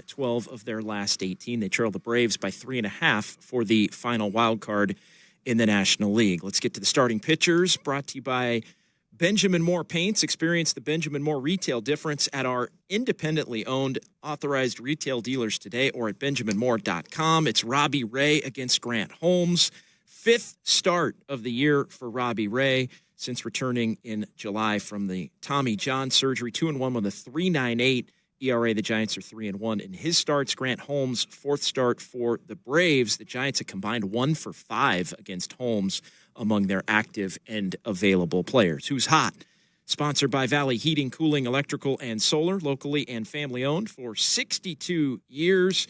12 of their last 18. They trail the Braves by 3.5 for the final wild card in the National League. Let's get to the starting pitchers, brought to you by Benjamin Moore Paints. Experience the Benjamin Moore retail difference at our independently owned authorized retail dealers today or at benjaminmoore.com. It's Robbie Ray against Grant Holmes. 5th start of the year for Robbie Ray since returning in July from the Tommy John surgery. 2-1 with a 3.98 ERA. The Giants are 3-1 in his starts. Grant Holmes' 4th start for the Braves. The Giants have combined 1 for 5 against Holmes among their active and available players. Who's hot? Sponsored by Valley Heating, Cooling, Electrical, and Solar, locally and family-owned for 62 years.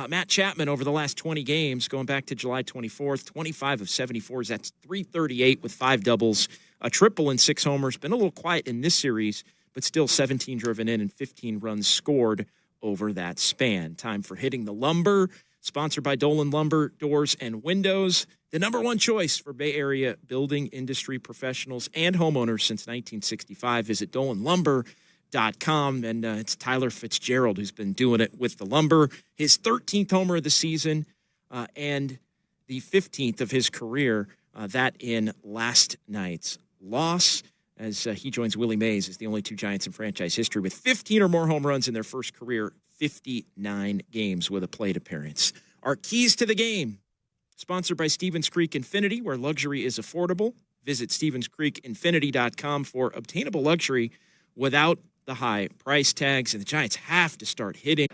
Matt Chapman, over the last 20 games, going back to July 24th, 25 of 74. That's .338 with 5 doubles, a triple and 6 homers. Been a little quiet in this series, but still 17 driven in and 15 runs scored over that span. Time for Hitting the Lumber, sponsored by Dolan Lumber, Doors, and Windows. The number one choice for Bay Area building industry professionals and homeowners since 1965. Visit dolanlumber.com, and it's Tyler Fitzgerald who's been doing it with the lumber. His 13th homer of the season and the 15th of his career, that in last night's loss, as he joins Willie Mays as the only 2 Giants in franchise history with 15 or more home runs in their first career 59 games with a plate appearance. Our keys to the game, sponsored by Stevens Creek Infinity, where luxury is affordable. Visit StevensCreekInfinity.com for obtainable luxury without the high price tags. And the Giants have to start hitting.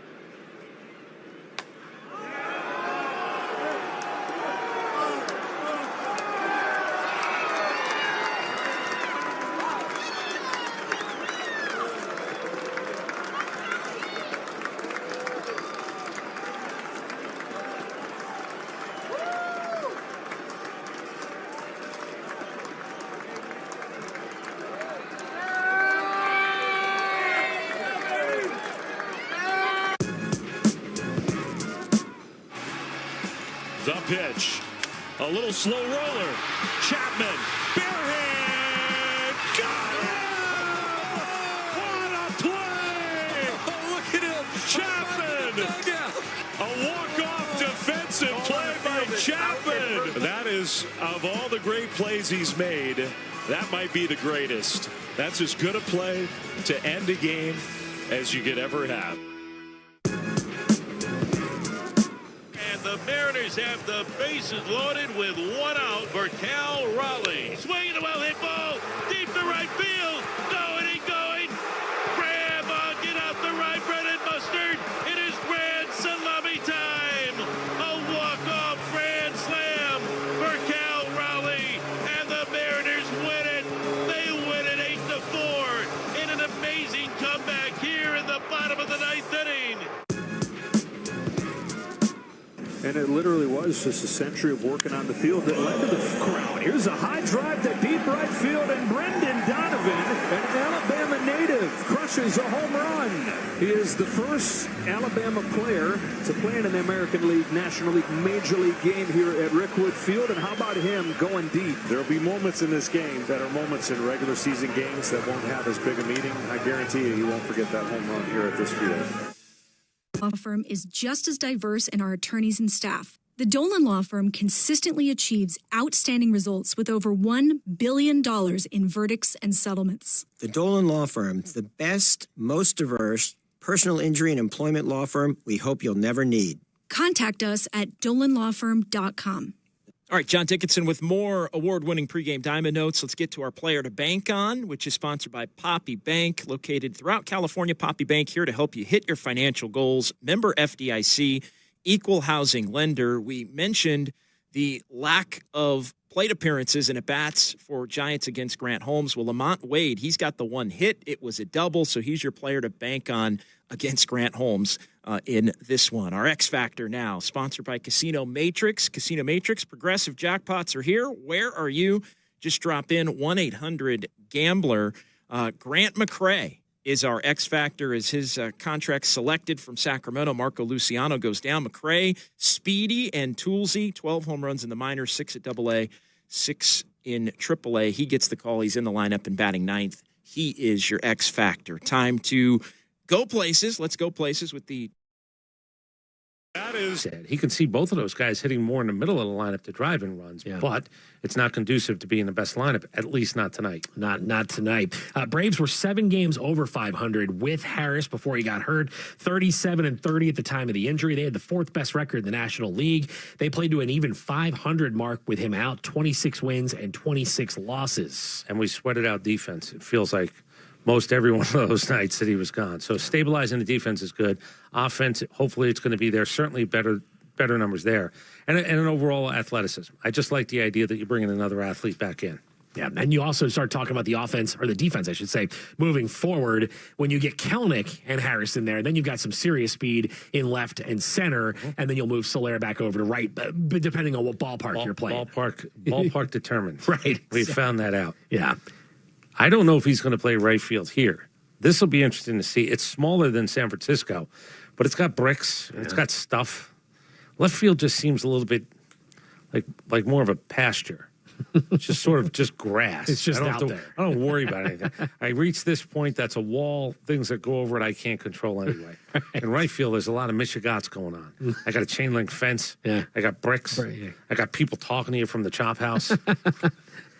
The pitch. A little slow roller. Chapman. Barehand. Got it! What a play! Oh, look at him. Chapman. A walk-off defensive play by Chapman. That is, of all the great plays he's made, that might be the greatest. That's as good a play to end a game as you could ever have. The Mariners have the bases loaded with 1 out for Cal Raleigh. Swinging a well-hit ball deep to right field. Going and going. Grab on, get out the right bread and mustard. It is grand salami time. A walk-off grand slam for Cal Raleigh. And the Mariners win it. They win it 8-4 in an amazing comeback here in the bottom of the 9th inning. And it literally was just a century of working on the field that led to the crowd. Here's a high drive to deep right field, and Brendan Donovan, an Alabama native, crushes a home run. He is the first Alabama player to play in an American League, National League, Major League game here at Rickwood Field. And how about him going deep? There'll be moments in this game that are moments in regular season games that won't have as big a meaning. I guarantee you, he won't forget that home run here at this field. Law firm is just as diverse in our attorneys and staff. The Dolan Law Firm consistently achieves outstanding results with over $1 billion in verdicts and settlements. The Dolan Law Firm, the best, most diverse personal injury and employment law firm we hope you'll never need. Contact us at dolanlawfirm.com. All right, John Dickinson with more award-winning pregame Diamond Notes. Let's get to our player to bank on, which is sponsored by Poppy Bank, located throughout California. Poppy Bank here to help you hit your financial goals. Member FDIC, equal housing lender. We mentioned the lack of plate appearances and at-bats for Giants against Grant Holmes. Well, Lamont Wade, he's got the one hit. It was a double, so he's your player to bank on against Grant Holmes in this one. Our X Factor now, sponsored by Casino Matrix. Casino Matrix, progressive jackpots are here. Where are you? Just drop in 1-800-GAMBLER. Grant McCray is our X Factor as his contract selected from Sacramento. Marco Luciano goes down. McCray, speedy and toolsy, 12 home runs in the minors, 6 at AA, 6 in AAA. He gets the call. He's in the lineup and batting ninth. He is your X Factor. Time to go places. Let's go places with the That is. He can see both of those guys hitting more in the middle of the lineup to drive in runs, but it's not conducive to being the best lineup, at least not tonight. Not tonight. Braves were 7 games over 500 with Harris before he got hurt. 37-30 at the time of the injury. They had the 4th best record in the National League. They played to an even 500 mark with him out, 26 wins and 26 losses. And we sweated out defense. It feels like most every one of those nights that he was gone. So stabilizing the defense is good. Offense, hopefully it's going to be there. Certainly better numbers there. And an overall athleticism. I just like the idea that you bring in another athlete back in. Yeah, and you also start talking about the offense, or the defense, I should say, moving forward. When you get Kelenic and Harris in there, then you've got some serious speed in left and center, and then you'll move Soler back over to right, but depending on what ballpark you're playing. Ballpark determined. Right. We found that out. Yeah. I don't know if he's going to play right field here. This will be interesting to see. It's smaller than San Francisco, but it's got bricks. And it's got stuff. Left field just seems a little bit like more of a pasture. It's just sort of just grass. It's just out there. I don't worry about anything. I reach this point, that's a wall. Things that go over it, I can't control anyway. In right field, there's a lot of Michigats going on. I got a chain link fence. Yeah. I got bricks. I got people talking to you from the chop house.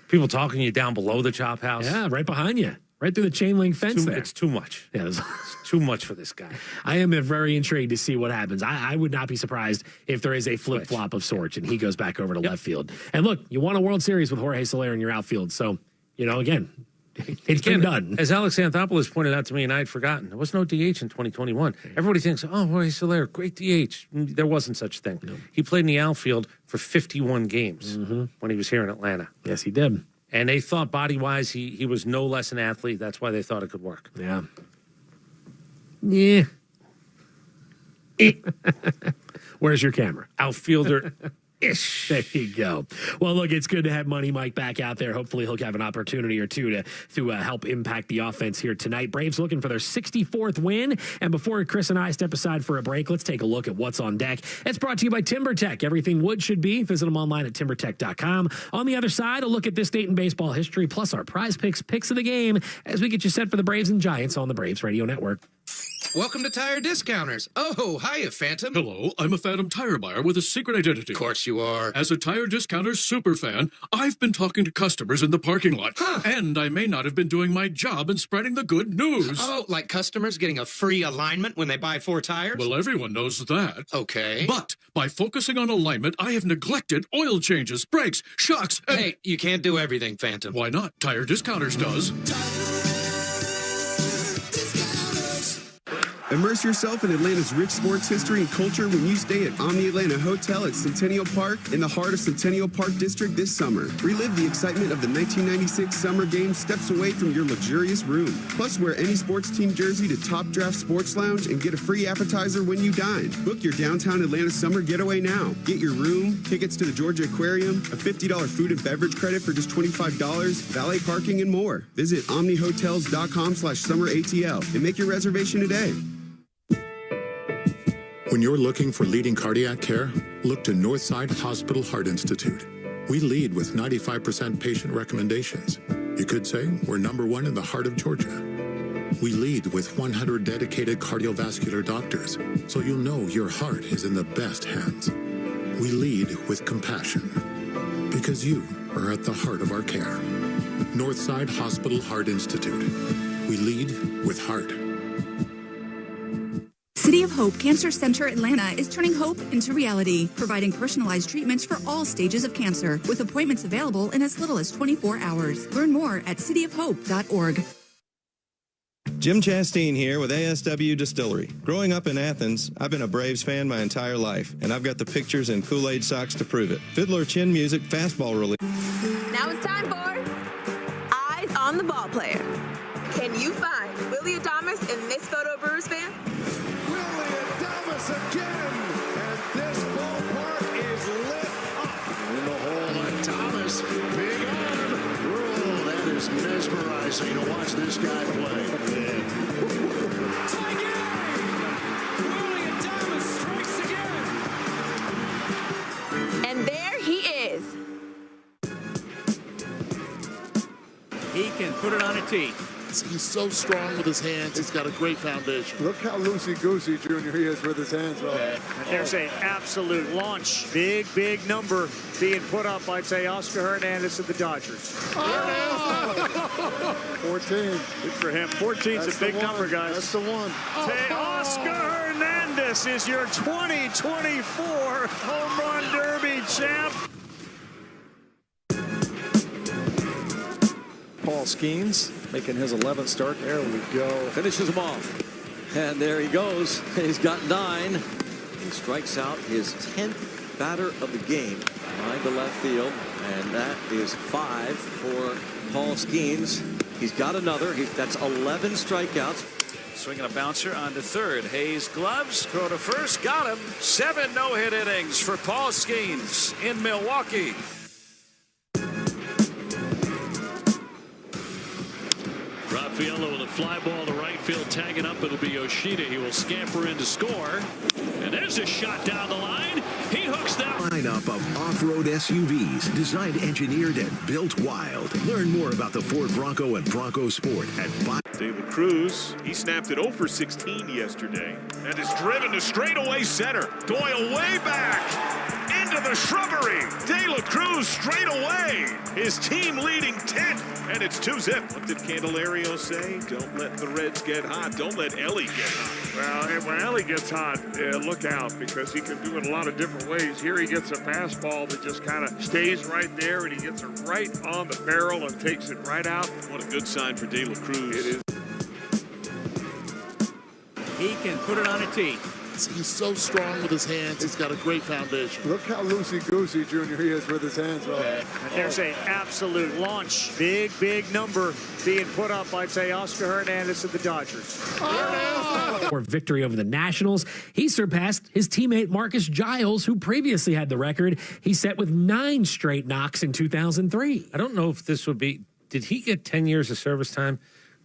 People talking to you down below the chop house. Yeah, right behind you. Right through the chain link fence there. It's too much. Yeah, it's too much for this guy. I am very intrigued to see what happens. I would not be surprised if there is a flip-flop of sorts and he goes back over to left field. And look, you won a World Series with Jorge Soler in your outfield. So, again, it's been done. As Alex Anthopoulos pointed out to me, and I had forgotten, there was no DH in 2021. Everybody thinks, oh, Jorge Soler, great DH. There wasn't such a thing. No. He played in the outfield for 51 games when he was here in Atlanta. Yes, he did. And they thought body-wise he was no less an athlete. That's why they thought it could work. Yeah. Where's your camera? Outfielder. There you go. Well, look, it's good to have Money Mike back out there. Hopefully he'll have an opportunity or two to help impact the offense here tonight. Braves looking for their 64th win. And before Chris and I step aside for a break, let's take a look at what's on deck. It's brought to you by TimberTech. Everything wood should be. Visit them online at timbertech.com. On the other side, a look at this date in baseball history, plus our prize picks of the game as we get you set for the Braves and Giants on the Braves Radio Network. Welcome to Tire Discounters. Oh, hiya, Phantom. Hello, I'm a Phantom tire buyer with a secret identity. Of course you are. As a Tire Discounter superfan, I've been talking to customers in the parking lot. And I may not have been doing my job in spreading the good news. Oh, like customers getting a free alignment when they buy 4 tires? Well, everyone knows that. Okay. But by focusing on alignment, I have neglected oil changes, brakes, shocks, and... Hey, you can't do everything, Phantom. Why not? Tire Discounters does. Immerse yourself in Atlanta's rich sports history and culture when you stay at Omni Atlanta Hotel at Centennial Park in the heart of Centennial Park District this summer. Relive the excitement of the 1996 Summer Games steps away from your luxurious room. Plus, wear any sports team jersey to Top Draft Sports Lounge and get a free appetizer when you dine. Book your downtown Atlanta summer getaway now. Get your room, tickets to the Georgia Aquarium, a $50 food and beverage credit for just $25, valet parking, and more. Visit omnihotels.com/summeratl and make your reservation today. When you're looking for leading cardiac care, look to Northside Hospital Heart Institute. We lead with 95% patient recommendations. You could say we're #1 in the heart of Georgia. We lead with 100 dedicated cardiovascular doctors, so you'll know your heart is in the best hands. We lead with compassion, because you are at the heart of our care. Northside Hospital Heart Institute. We lead with heart. City of Hope Cancer Center Atlanta is turning hope into reality, providing personalized treatments for all stages of cancer, with appointments available in as little as 24 hours. Learn more at cityofhope.org. Jim Chastain here with ASW Distillery. Growing up in Athens, I've been a Braves fan my entire life, and I've got the pictures and Kool-Aid socks to prove it. Fiddler chin music, fastball release. Now it's time for Eyes on the Ball Player. Can you find Willie Adames in this photo, Brewers fan? Again, and this ballpark is lit up. In the hole, and Thomas, big arm. Oh, that is mesmerizing to watch this guy play. Tie game! Willie Adames strikes again. And there he is. He can put it on a tee. He's so strong with his hands. He's got a great foundation. Look how loosey-goosey, Junior, he is with his hands. And there's an absolute launch. Big, big number being put up by Oscar Hernandez of the Dodgers. 14. Good for him. 14's a big number, guys. That's the one. Oscar Hernandez is your 2024 Home Run Derby champ. Paul Skeens making his 11th start. There we go. Finishes him off. And there he goes. He's got 9. He strikes out his 10th batter of the game behind the left field. And that is 5 for Paul Skeens. He's got another. That's 11 strikeouts. Swinging a bouncer on to third. Hayes gloves. Throw to first. Got him. 7 no-hit innings for Paul Skeens in Milwaukee. Raffaello with a fly ball to right field, tagging up. It'll be Yoshida. He will scamper in to score. And there's a shot down the line. He hooks that lineup of off-road SUVs designed, engineered, and built wild. Learn more about the Ford Bronco and Bronco Sport at De La Cruz, he snapped it 0 for 16 yesterday and is driven to straightaway center. Doyle way back into the shrubbery. De La Cruz straight away. His team leading 10, and it's 2-0. What did Candelario say? Don't let the Reds get hot. Don't let Ellie get hot. Well, and when Ellie gets hot, look out, because he can do it a lot of different ways. Here he gets a fastball that just kind of stays right there, and he gets it right on the barrel and takes it right out. What a good sign for De La Cruz. It is. He can put it on a tee. He's so strong with his hands. He's got a great foundation. Look how loosey-goosey, Junior, he is with his hands. And there's an absolute launch. Big, big number being put up by Oscar Hernandez of the Dodgers. For victory over the Nationals, he surpassed his teammate Marcus Giles, who previously had the record he set with 9 straight knocks in 2003. I don't know if this would be, did he get 10 years of service time?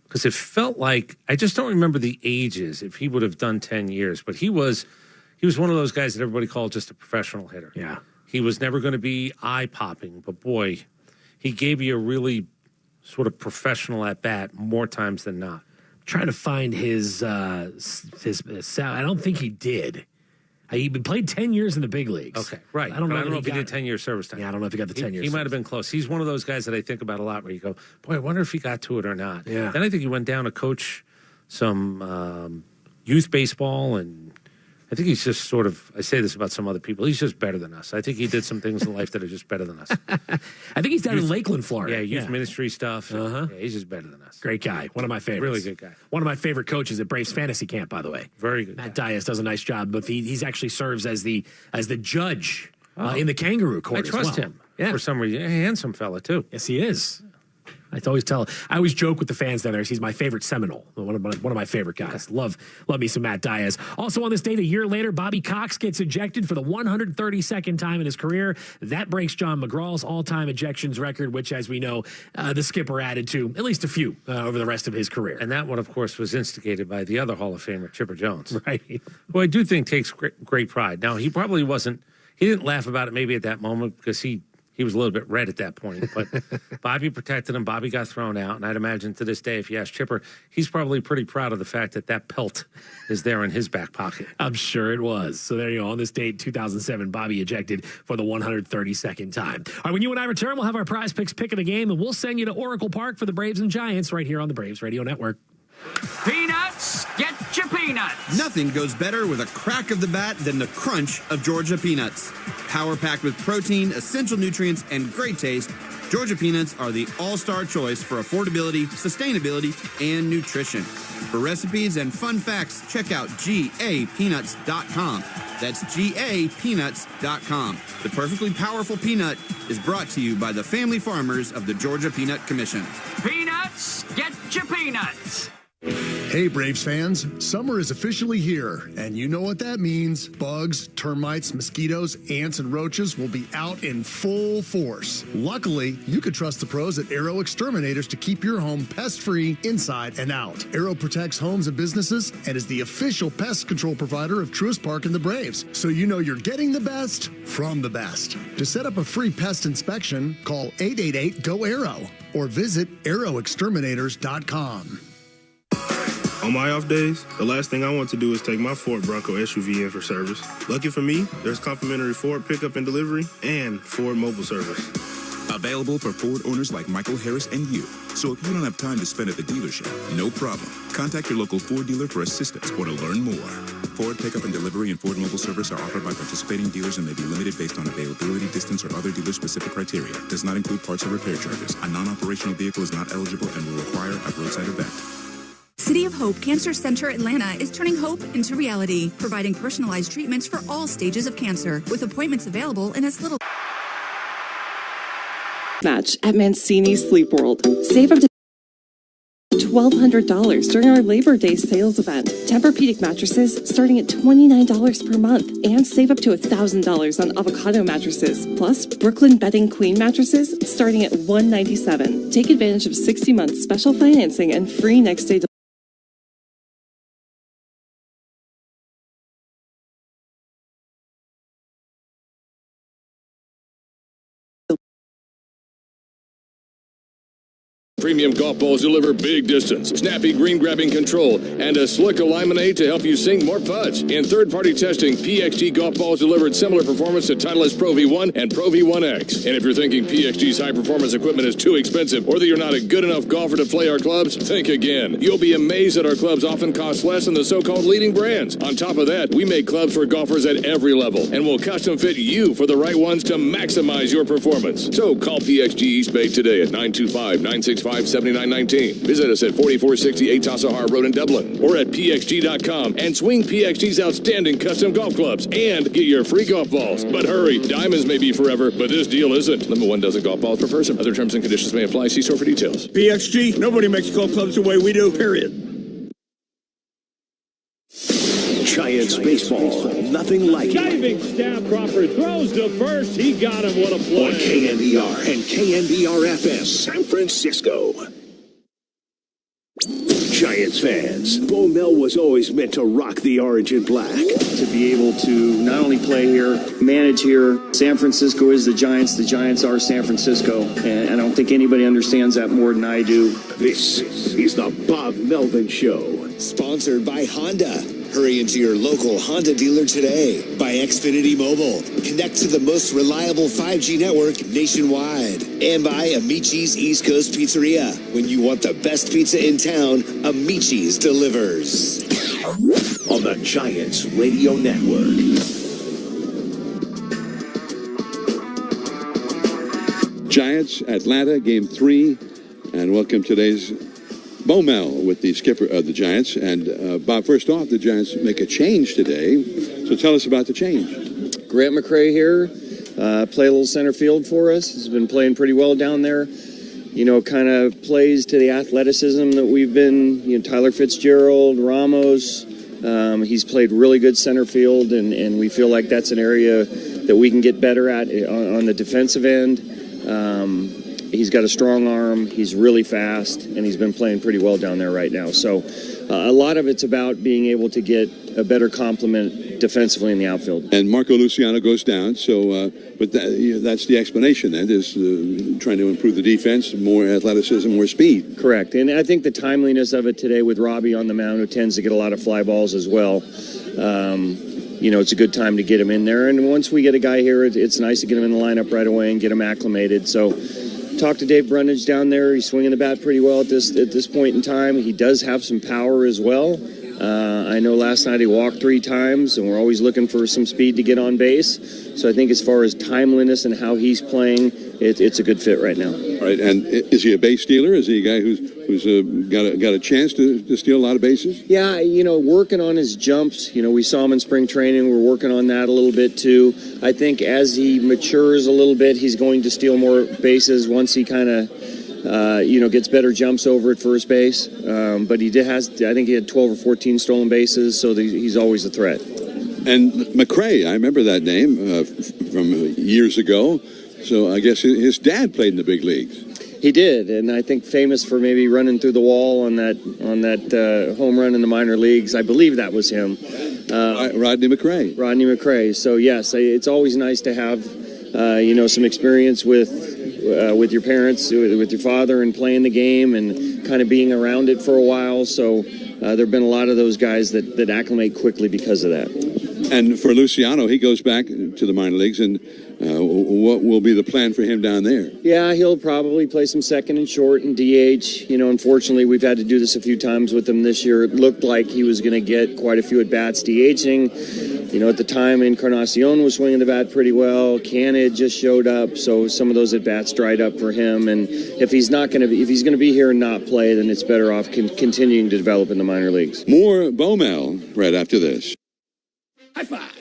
Because it felt like, I just don't remember the ages if he would have done 10 years, but he was one of those guys that everybody called just a professional hitter. Yeah. He was never going to be eye-popping, but boy, he gave you a really sort of professional at-bat more times than not. Trying to find his I don't think he did. He played 10 years in the big leagues. Okay, right. I don't know if he did 10 years service time. Yeah, I don't know if he got the 10 years. He might have been close. He's one of those guys that I think about a lot where you go, boy, I wonder if he got to it or not. Yeah. Then I think he went down to coach some youth baseball, and I think he's just sort of, I say this about some other people, he's just better than us. I think he did some things in life that are just better than us. I think he's down in Lakeland, Florida. Yeah, youth ministry stuff. Yeah, he's just better than us. Great guy. One of my favorites. Really good guy. One of my favorite coaches at Braves Fantasy Camp, by the way. Very good. Matt Diaz does a nice job, but he's actually serves as the judge in the Kangaroo Court. I trust him. Yeah. For some reason. A handsome fella, too. Yes, he is. I always joke with the fans down there. He's my favorite Seminole, one of my favorite guys. Love me some Matt Diaz. Also on this date, a year later, Bobby Cox gets ejected for the 132nd time in his career. That breaks John McGraw's all-time ejections record, which, as we know, the skipper added to at least a few over the rest of his career. And that one, of course, was instigated by the other Hall of Famer, Chipper Jones. Right. Who I do think takes great pride. Now, he probably he didn't laugh about it maybe at that moment because he was a little bit red at that point, but Bobby protected him. Bobby got thrown out, and I'd imagine to this day, if you ask Chipper, he's probably pretty proud of the fact that pelt is there in his back pocket. I'm sure it was. So there you go. On this date, 2007, Bobby ejected for the 132nd time. All right, when you and I return, we'll have our Prize Picks pick of the game, and we'll send you to Oracle Park for the Braves and Giants right here on the Braves Radio Network. Peanuts, get your peanuts. Nothing goes better with a crack of the bat than the crunch of Georgia peanuts. Power-packed with protein, essential nutrients, and great taste, Georgia peanuts are the all-star choice for affordability, sustainability, and nutrition. For recipes and fun facts, check out GApeanuts.com. That's GApeanuts.com. The perfectly powerful peanut is brought to you by the family farmers of the Georgia Peanut Commission. Peanuts, get your peanuts. Hey, Braves fans, summer is officially here, and you know what that means. Bugs, termites, mosquitoes, ants, and roaches will be out in full force. Luckily, you can trust the pros at Arrow Exterminators to keep your home pest-free inside and out. Arrow protects homes and businesses and is the official pest control provider of Truist Park and the Braves, so you know you're getting the best from the best. To set up a free pest inspection, call 888-GO-ARROW or visit arrowexterminators.com. On my off days, the last thing I want to do is take my Ford Bronco SUV in for service. Lucky for me, there's complimentary Ford pickup and delivery and Ford mobile service. Available for Ford owners like Michael Harris and you. So if you don't have time to spend at the dealership, no problem. Contact your local Ford dealer for assistance or to learn more. Ford pickup and delivery and Ford mobile service are offered by participating dealers and may be limited based on availability, distance, or other dealer-specific criteria. Does not include parts or repair charges. A non-operational vehicle is not eligible and will require a roadside event. City of Hope Cancer Center Atlanta is turning hope into reality, providing personalized treatments for all stages of cancer, with appointments available in as little match at Mancini Sleep World. Save up to $1,200 during our Labor Day sales event. Tempur-Pedic mattresses starting at $29 per month, and save up to $1,000 on avocado mattresses. Plus, Brooklyn Bedding Queen mattresses starting at $197. Take advantage of 60 months special financing and free next day delivery. Premium golf balls deliver big distance, snappy green grabbing control, and a slick alignment aid to help you sink more putts. In third-party testing, PXG golf balls delivered similar performance to Titleist Pro V1 and Pro V1X. And if you're thinking PXG's high-performance equipment is too expensive or that you're not a good enough golfer to play our clubs, think again. You'll be amazed that our clubs often cost less than the so-called leading brands. On top of that, we make clubs for golfers at every level and will custom fit you for the right ones to maximize your performance. So call PXG East Bay today at 925-965-7919. Visit us at 4468 Tassajara Road in Dublin or at pxg.com and swing PXG's outstanding custom golf clubs and get your free golf balls. But hurry, diamonds may be forever, but this deal isn't. Limit 1 dozen golf balls per person. Other terms and conditions may apply. See store for details. PXG, nobody makes golf clubs the way we do, period. Giants baseball, nothing like it. Diving stab, Crawford throws to first. He got him. What a play. On KNBR and KNBR-FS, San Francisco. Giants fans, Bo Mel was always meant to rock the orange and black. To be able to not only play here, manage here. San Francisco is the Giants are San Francisco. And I don't think anybody understands that more than I do. This is the Bob Melvin Show. Sponsored by Honda. Hurry into your local Honda dealer today. By Xfinity Mobile. Connect to the most reliable 5G network nationwide. And by Amici's East Coast Pizzeria. When you want the best pizza in town, Amici's delivers. On the Giants Radio Network. Giants, Atlanta, Game 3. And welcome today's Bo Mel with the skipper of the Giants. And Bob, first off, the Giants make a change today. So tell us about the change. Grant McCray here, play a little center field for us. He's been playing pretty well down there. You know, kind of plays to the athleticism that we've been, Tyler Fitzgerald, Ramos. He's played really good center field, and we feel like that's an area that we can get better at on the defensive end. He's got a strong arm, he's really fast, and he's been playing pretty well down there right now. So a lot of it's about being able to get a better complement defensively in the outfield. And Marco Luciano goes down, so but that's the explanation then, is trying to improve the defense, more athleticism, more speed. Correct, and I think the timeliness of it today with Robbie on the mound, who tends to get a lot of fly balls as well, it's a good time to get him in there. And once we get a guy here, it's nice to get him in the lineup right away and get him acclimated. So talked to Dave Brundage down there. He's swinging the bat pretty well at this point in time. He does have some power as well. I know last night he walked 3 times, and we're always looking for some speed to get on base. So I think as far as timeliness and how he's playing, it's a good fit right now. All right, and is he a base stealer? Is he a guy who's got a chance to steal a lot of bases? Yeah, working on his jumps. We saw him in spring training. We're working on that a little bit too. I think as he matures a little bit, he's going to steal more bases once he kind of Gets better jumps over at first base. But I think he had 12 or 14 stolen bases, so he's always a threat. And McRae, I remember that name from years ago. So I guess his dad played in the big leagues. He did, and I think famous for maybe running through the wall on that home run in the minor leagues. I believe that was him. Rodney McRae. So yes, it's always nice to have some experience with your parents, with your father, and playing the game and kind of being around it for a while. So there have been a lot of those guys that acclimate quickly because of that. And for Luciano, he goes back to the minor leagues, and what will be the plan for him down there? Yeah, he'll probably play some second and short and DH. Unfortunately, we've had to do this a few times with him this year. It looked like he was going to get quite a few at-bats DHing. At the time, Encarnacion was swinging the bat pretty well. Canid just showed up, so some of those at-bats dried up for him. And if he's going to be here and not play, then it's better off continuing to develop in the minor leagues. More Bomel right after this. High five.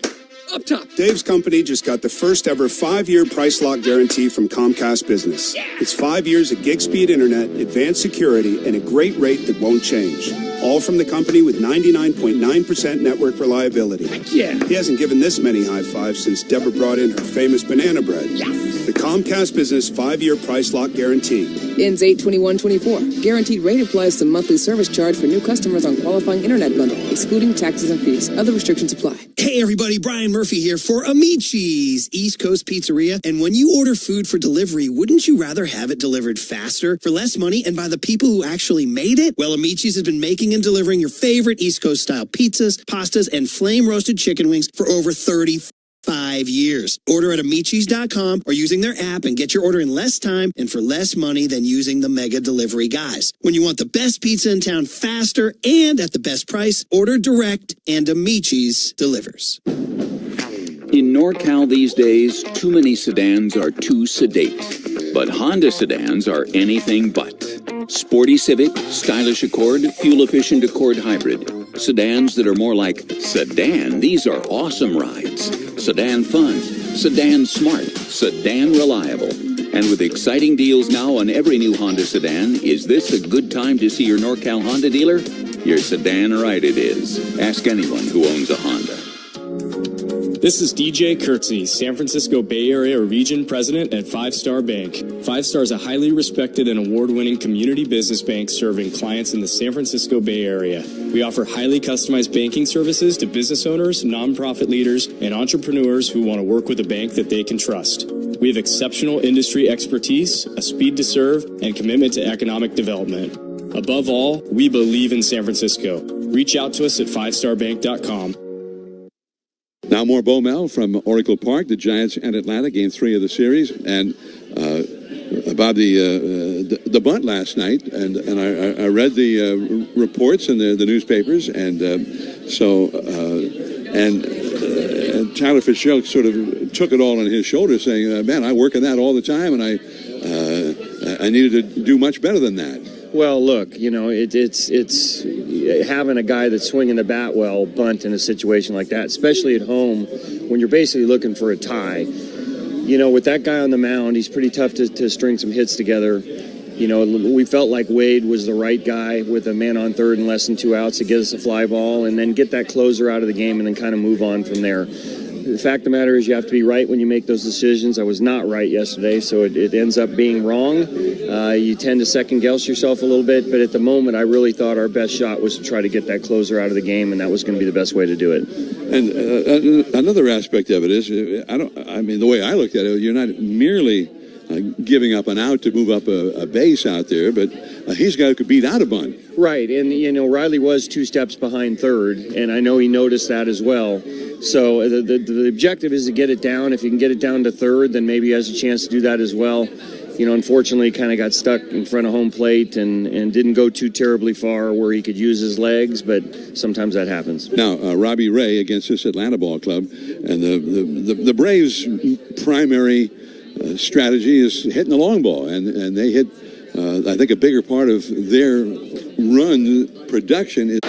Up top. Dave's company just got the first ever 5-year price lock guarantee from Comcast Business. Yeah. It's 5 years of gig speed internet, advanced security, and a great rate that won't change. All from the company with 99.9% network reliability. Heck yeah. He hasn't given this many high fives since Deborah brought in her famous banana bread. Yes. The Comcast Business 5-year price lock guarantee. Ends 8/21/24. Guaranteed rate applies to monthly service charge for new customers on qualifying internet bundle, excluding taxes and fees. Other restrictions apply. Hey everybody, Brian Murphy here for Amici's, East Coast Pizzeria. And when you order food for delivery, wouldn't you rather have it delivered faster, for less money, and by the people who actually made it? Well, Amici's has been making and delivering your favorite East Coast style pizzas, pastas, and flame roasted chicken wings for over 35 years. Order at Amici's.com or using their app and get your order in less time and for less money than using the mega delivery guys. When you want the best pizza in town faster and at the best price, order direct and Amici's delivers. In NorCal these days, too many sedans are too sedate. But Honda sedans are anything but. Sporty Civic, stylish Accord, fuel-efficient Accord Hybrid. Sedans that are more like sedan. These are awesome rides. Sedan fun, sedan smart, sedan reliable. And with exciting deals now on every new Honda sedan, is this a good time to see your NorCal Honda dealer? Your sedan right it is. Ask anyone who owns a Honda. This is DJ Kurtzy, San Francisco Bay Area Region President at 5 Star Bank. 5 Star is a highly respected and award-winning community business bank serving clients in the San Francisco Bay Area. We offer highly customized banking services to business owners, nonprofit leaders, and entrepreneurs who want to work with a bank that they can trust. We have exceptional industry expertise, a speed to serve, and commitment to economic development. Above all, we believe in San Francisco. Reach out to us at 5starbank.com. Now more Bomel from Oracle Park, the Giants and Atlanta, game 3 of the series, and about the bunt last night, and I read the reports in the newspapers, and Tyler Fitzgerald sort of took it all on his shoulders, saying, "Man, I work on that all the time, and I needed to do much better than that." Well, look, it's having a guy that's swinging the bat well bunt in a situation like that, especially at home when you're basically looking for a tie. With that guy on the mound, he's pretty tough to string some hits together. We felt like Wade was the right guy with a man on third and less than 2 outs to get us a fly ball and then get that closer out of the game and then kind of move on from there. The fact of the matter is you have to be right when you make those decisions. I was not right yesterday, so it ends up being wrong. You tend to second-guess yourself a little bit, but at the moment I really thought our best shot was to try to get that closer out of the game, and that was going to be the best way to do it. And another aspect of it is, the way I looked at it, you're not merely giving up an out to move up a base out there, but he's a guy who could beat out a bunt. Right, and Riley was 2 steps behind third, and I know he noticed that as well. So the objective is to get it down. If you can get it down to third, then maybe he has a chance to do that as well. Unfortunately, kind of got stuck in front of home plate and didn't go too terribly far where he could use his legs, but sometimes that happens. Now, Robbie Ray against this Atlanta ball club, and the Braves' primary strategy is hitting the long ball, and they hit, I think, a bigger part of their run production is.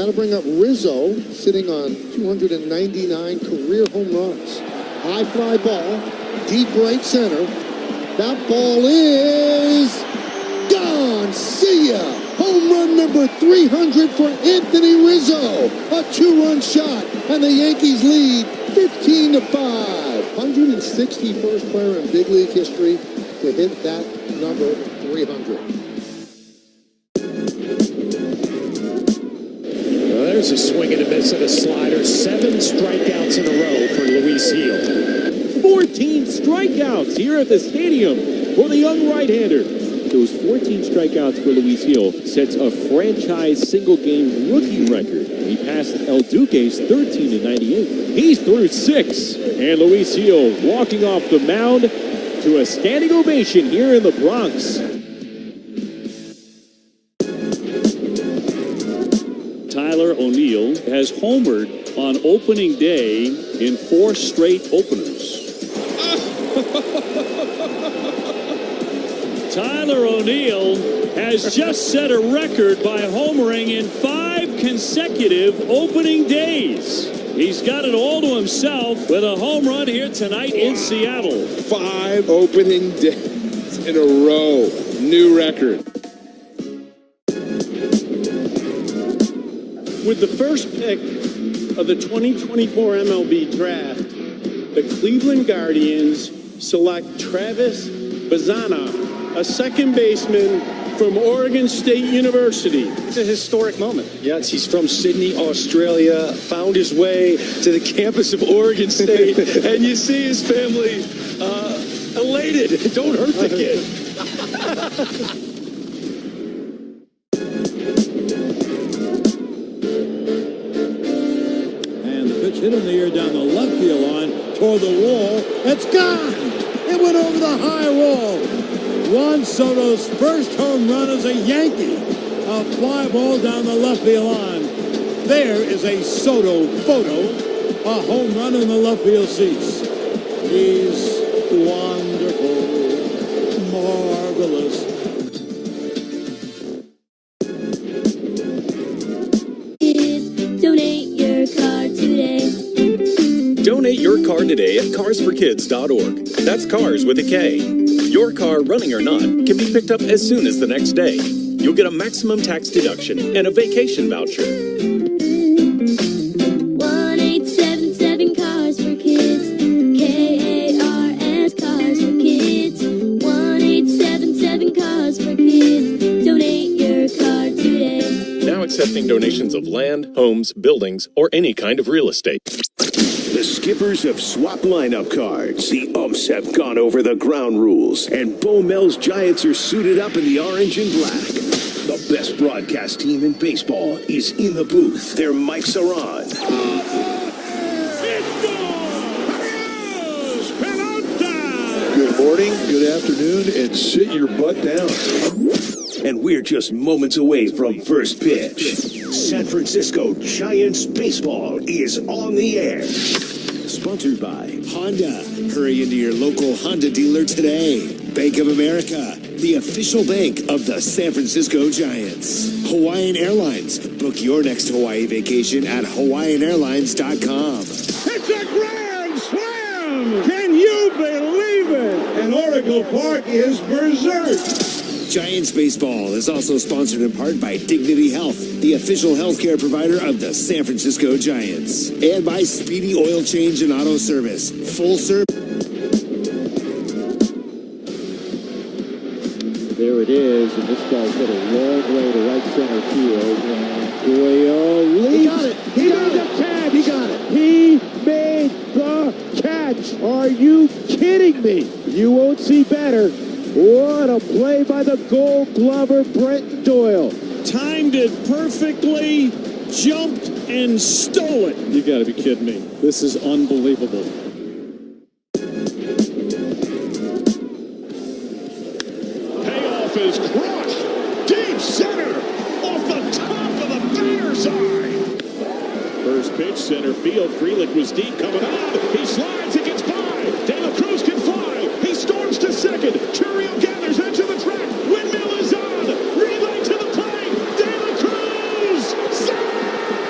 got to bring up Rizzo, sitting on 299 career home runs. High fly ball, deep right center. That ball is gone. See ya. Home run number 300 for Anthony Rizzo. A 2-run shot, and the Yankees lead 15-5. 161st player in big league history to hit that number 300. Well, there's a swing and a miss at a slider. 7 strikeouts in a row for Luis Gil. 14 strikeouts here at the stadium for the young right-hander. Those 14 strikeouts for Luis Gil sets a franchise single-game rookie record. He passed El Duque's 13 in 98. He's through 6. And Luis Gil walking off the mound to a standing ovation here in the Bronx. Tyler O'Neill has homered on opening day in 4 straight openers. Tyler O'Neill has just set a record by homering in 5 consecutive opening days. He's got it all to himself with a home run here tonight in Seattle. 5 opening days in a row. New record. With the first pick of the 2024 MLB draft, the Cleveland Guardians select Travis Bazzana, a second baseman from Oregon State University. It's a historic moment. Yes, he's from Sydney, Australia, found his way to the campus of Oregon State, and you see his family elated. Don't hurt the kid. And the pitch hit in the air down the left field line toward the wall. It's gone! It went over the high wall. Juan Soto's first home run as a Yankee. A fly ball down the left field line. There is a Soto photo. A home run in the left field seats. He's wonderful, marvelous. Donate your card today. Donate your card today at carsforkids.org. That's cars with a K. Your car, running or not, can be picked up as soon as the next day. You'll get a maximum tax deduction and a vacation voucher. 1877 Cars for Kids. KARS Cars for Kids. 1877 Cars for Kids. Donate your card today. Now accepting donations of land, homes, buildings, or any kind of real estate. The skippers have swapped lineup cards. The umps have gone over the ground rules. And Bo Mel's Giants are suited up in the orange and black. The best broadcast team in baseball is in the booth. Their mics are on. Good morning, good afternoon, and sit your butt down. And we're just moments away from first pitch. San Francisco Giants baseball is on the air. Sponsored by Honda. Hurry into your local Honda dealer today. Bank of America, the official bank of the San Francisco Giants. Hawaiian Airlines. Book your next Hawaii vacation at hawaiianairlines.com. It's a grand slam! Can you believe it? And Oracle Park is berserk. Giants baseball is also sponsored in part by Dignity Health, the official healthcare provider of the San Francisco Giants, and by Speedy Oil Change and Auto Service. Full service. There it is, and this guy's hit a long way to right center field. Guayo leaps. He got it. He got the catch. He got it. He made the catch. Are you kidding me? You won't see better. What a play by the Gold Glover, Brent Doyle. Timed it perfectly, jumped and stole it. You got to be kidding me. This is unbelievable. Payoff is crushed. Deep center. Off the top of the batter's eye. First pitch, center field. Frelick was deep coming on. He slides. He gets by. De La Cruz can fly. He storms to second. Churiel gathers into the track. Windmill is on. Relay to the plate. De La Cruz. Side.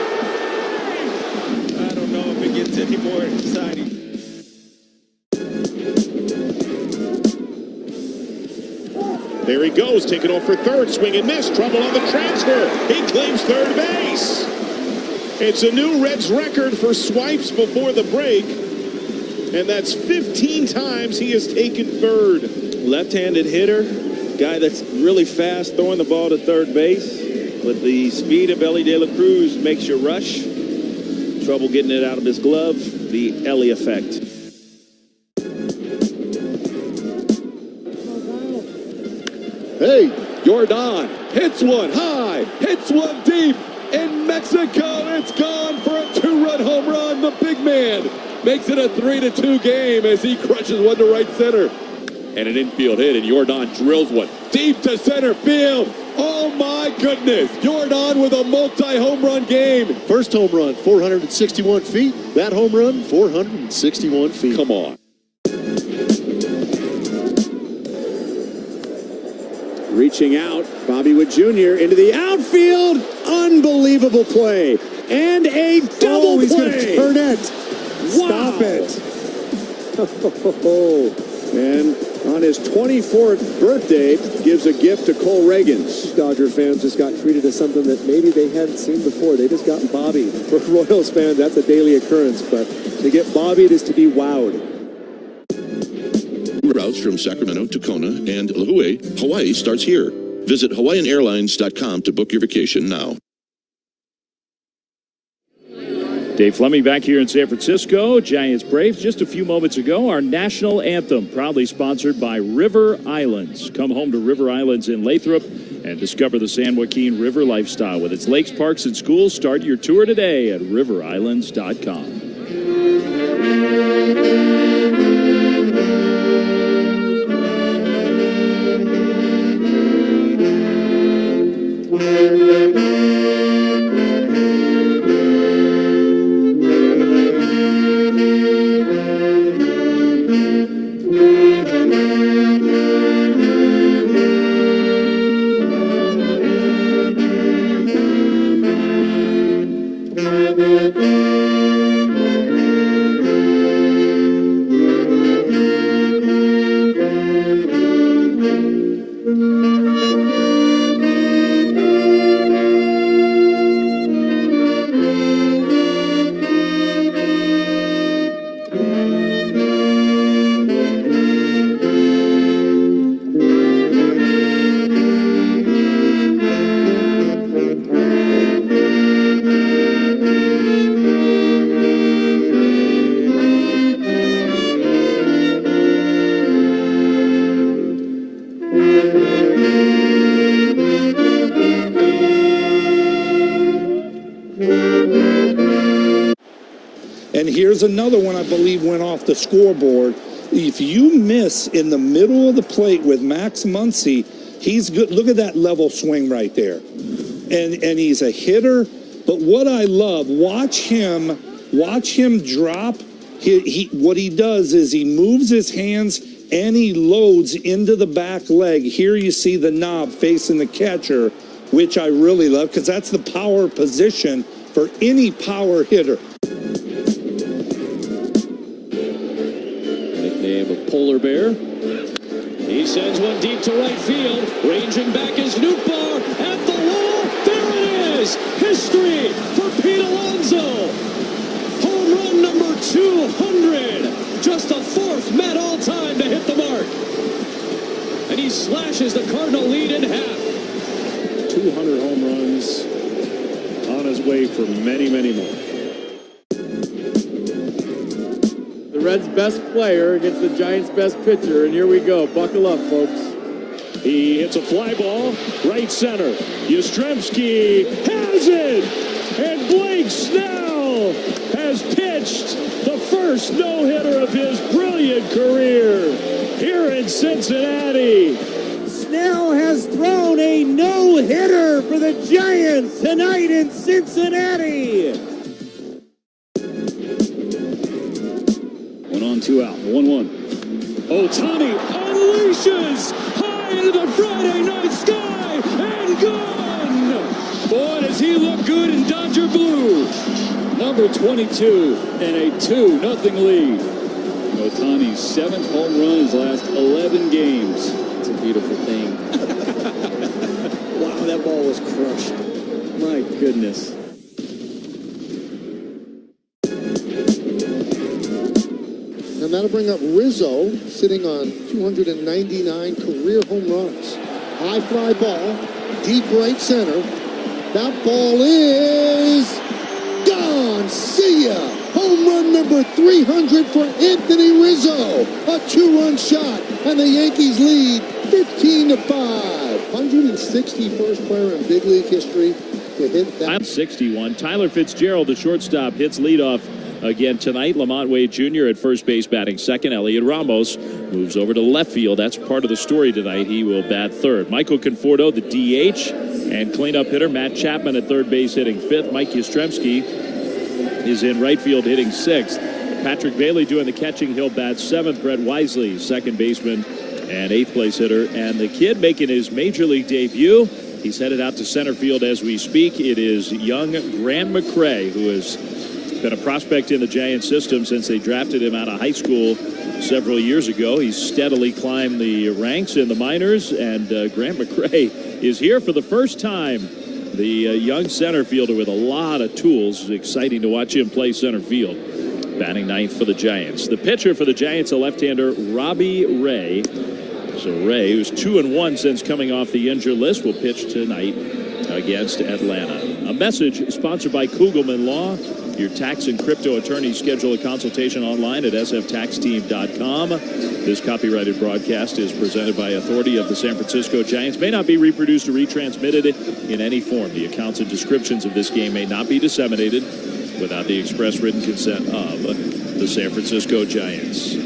There he goes, taking off for third, swing and miss, trouble on the transfer. He claims third base. It's a new Reds record for swipes before the break, and that's 15 times he has taken third. Left-handed hitter, guy that's really fast throwing the ball to third base. But the speed of Elly De La Cruz makes you rush. Trouble getting it out of his glove. The Elly effect. Hey, Jordan hits one high, hits one deep. In Mexico, it's gone for a 2-run home run. The big man makes it a 3-2 game as he crushes one to right center. And an infield hit, and Jordan drills one deep to center field. Oh my goodness, Jordan with a multi-home run game. First home run, 461 feet. That home run, 461 feet. Come on. Reaching out, Bobby Wood Jr. into the outfield. Unbelievable play. And a double he's play. Going to turn it. Wow. Stop it. And on his 24th birthday, gives a gift to Cole Reagans. Dodger fans just got treated to something that maybe they hadn't seen before. They just got Bobby. For Royals fans, that's a daily occurrence. But to get Bobby, it is to be wowed. Routes from Sacramento to Kona and Lihue, Hawaii starts here. Visit HawaiianAirlines.com to book your vacation now. Dave Fleming back here in San Francisco. Giants Braves. Just a few moments ago, our national anthem, proudly sponsored by River Islands. Come home to River Islands in Lathrop and discover the San Joaquin River lifestyle with its lakes, parks, and schools. Start your tour today at riverislands.com. And here's another one I believe went off the scoreboard. If you miss in the middle of the plate with Max Muncy, he's good. Look at that level swing right there. And he's a hitter. But what I love, watch him drop. What he does is he moves his hands and he loads into the back leg. Here you see the knob facing the catcher, which I really love because that's the power position for any power hitter. Nickname of Polar Bear. He sends one deep to right field. Ranging back is Nootbaar at the wall. There it is. History for Pete Alonso. Home run number 200. Just the fourth Met all time to hit the mark. And he slashes the Cardinal lead in half. 200 home runs on his way for many, many more. The Reds' best player against the Giants' best pitcher, and here we go. Buckle up, folks. He hits a fly ball, right center. Yastrzemski has it! And Blake Snell has pitched the first no-hitter of his brilliant career here in Cincinnati. Snell has thrown a no-hitter for the Giants tonight in Cincinnati. 1 on, 2 out. 1-1. Ohtani unleashes high into the Friday night sky and gone. Boy, does he look good in Dodger blue. Number 22 and a 2-0 lead. Ohtani's 7th home run in his last 11 games. It's a beautiful thing. Wow, that ball was crushed. My goodness. And that'll bring up Rizzo, sitting on 299 career home runs. High fly ball, deep right center. That ball is gone. See ya. Home run number 300 for Anthony Rizzo. A 2-run shot, and the Yankees lead 15-5. 161st player in big league history to hit that. 61. Tyler Fitzgerald, the shortstop, hits leadoff again tonight. Lamont Wade Jr. at first base batting second. Elliot Ramos moves over to left field. That's part of the story tonight. He will bat third. Michael Conforto, the DH, and cleanup hitter Matt Chapman at third base hitting fifth. Mike Yastrzemski is in right field hitting sixth. Patrick Bailey doing the catching. He'll bat seventh. Brett Wisely, second baseman and eighth place hitter. And the kid making his major league debut. He's headed out to center field as we speak. It is young Grant McCray, who has been a prospect in the Giants system since they drafted him out of high school several years ago. He's steadily climbed the ranks in the minors, and Grant McCray is here for the first time. The young center fielder with a lot of tools. It's exciting to watch him play center field. Batting ninth for the Giants. The pitcher for the Giants, a left-hander, Robbie Ray. So Ray, who's 2-1 since coming off the injured list, will pitch tonight against Atlanta. A message sponsored by Kugelman Law. Your tax and crypto attorney. Schedule a consultation online at sftaxteam.com. This copyrighted broadcast is presented by authority of the San Francisco Giants. May not be reproduced or retransmitted in any form. The accounts and descriptions of this game may not be disseminated without the express written consent of the San Francisco Giants.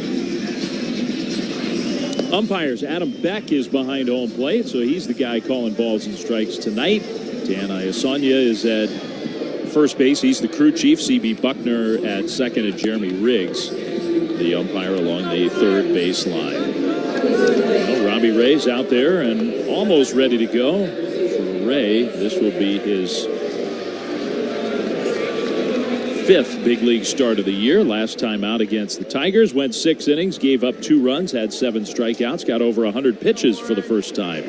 Umpires, Adam Beck is behind home plate, so he's the guy calling balls and strikes tonight. Dan Iasonia is at first base. He's the crew chief. C.B. Buckner at second, and Jeremy Riggs, the umpire, along the third base line. Well, Robbie Ray's out there and almost ready to go. For Ray, this will be his fifth big league start of the year. Last time out against the Tigers, went 6 innings, gave up 2 runs, had 7 strikeouts, got over 100 pitches for the first time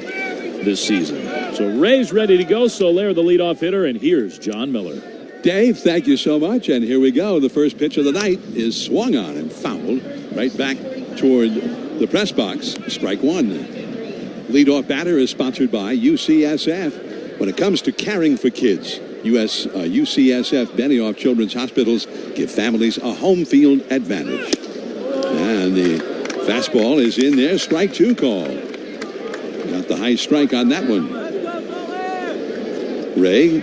this season. So Ray's ready to go. Soler, the leadoff hitter, and here's John Miller. Dave, thank you so much. And here we go. The first pitch of the night is swung on and fouled right back toward the press box. Strike one. Leadoff batter is sponsored by UCSF. When it comes to caring for kids, UCSF Benioff Children's Hospitals give families a home field advantage. And the fastball is in there. Strike 2 call. Got the high strike on that one. Ray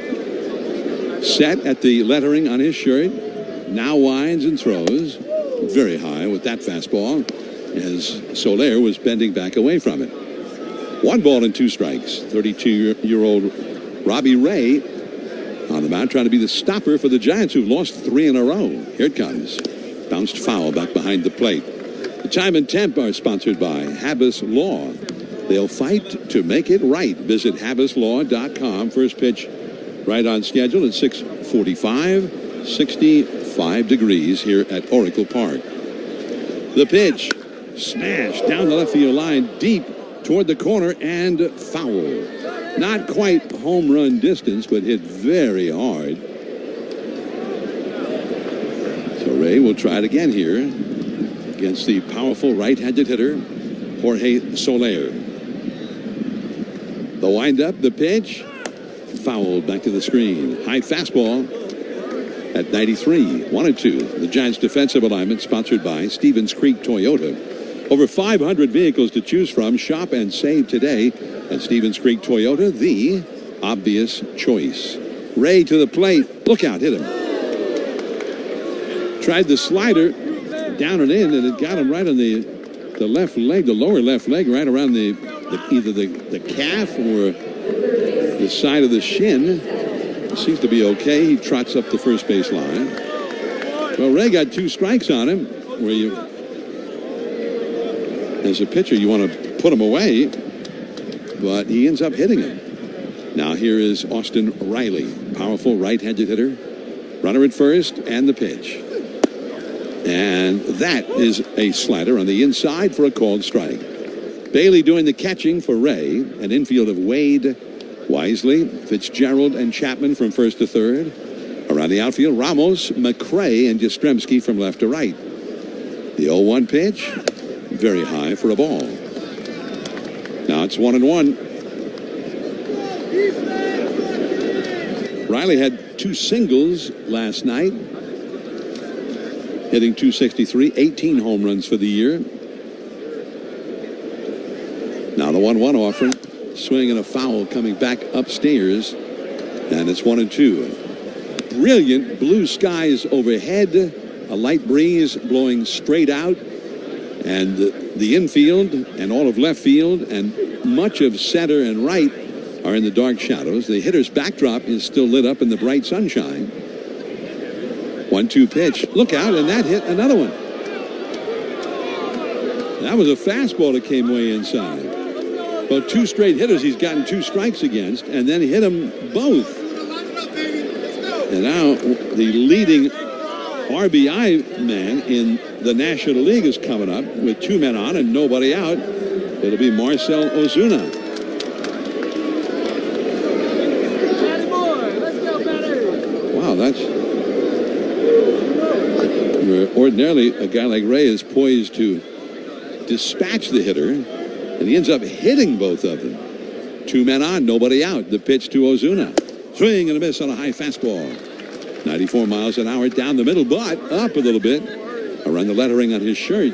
set at the lettering on his shirt. Now winds and throws very high with that fastball as Soler was bending back away from it. 1 ball and 2 strikes. 32-year-old Robbie Ray on the mound trying to be the stopper for the Giants, who've lost 3 in a row. Here it comes. Bounced foul back behind the plate. The time and temp are sponsored by Habas Law. They'll fight to make it right. Visit habaslaw.com. First pitch right on schedule at 6:45. 65 degrees here at Oracle Park. The pitch. Smash down the left field line, deep toward the corner, and foul. Not quite home run distance, but hit very hard. So Ray will try it again here against the powerful right-handed hitter, Jorge Soler. The windup, the pitch, fouled back to the screen. High fastball at 93. 1-2. The Giants defensive alignment sponsored by Stevens Creek Toyota. Over 500 vehicles to choose from. Shop and save today at Stevens Creek Toyota, the obvious choice. Ray to the plate. Look out, hit him. Tried the slider, down and in, and it got him right on the left leg, the lower left leg, right around either the calf or the side of the shin. Seems to be okay. He trots up the first base line. Well, Ray got 2 strikes on him, where you, as a pitcher, you want to put him away, but he ends up hitting him. Now here is Austin Riley, powerful right-handed hitter. Runner at first, and the pitch. And that is a slider on the inside for a called strike. Bailey doing the catching for Ray. An infield of Wade, Wisely, Fitzgerald, and Chapman from first to third. Around the outfield, Ramos, McRae, and Jastrzemski from left to right. The 0-1 pitch, very high for a ball. Now it's 1-1. Riley had 2 singles last night, hitting .263, 18 home runs for the year. Now the 1-1 offering, swing and a foul coming back upstairs, and it's 1-2. Brilliant blue skies overhead, a light breeze blowing straight out, and the infield and all of left field and much of center and right are in the dark shadows. The hitter's backdrop is still lit up in the bright sunshine. 1-2 pitch. Look out, and that hit another one. That was a fastball that came way inside. Well, 2 straight hitters he's gotten 2 strikes against, and then hit them both. And now the leading RBI man in the National League is coming up with 2 men on and nobody out. It'll be Marcell Ozuna. Wow, that's... Ordinarily, a guy like Ray is poised to dispatch the hitter, and he ends up hitting both of them. 2 men on, nobody out. The pitch to Ozuna. Swing and a miss on a high fastball. 94 miles an hour down the middle, but up a little bit around the lettering on his shirt.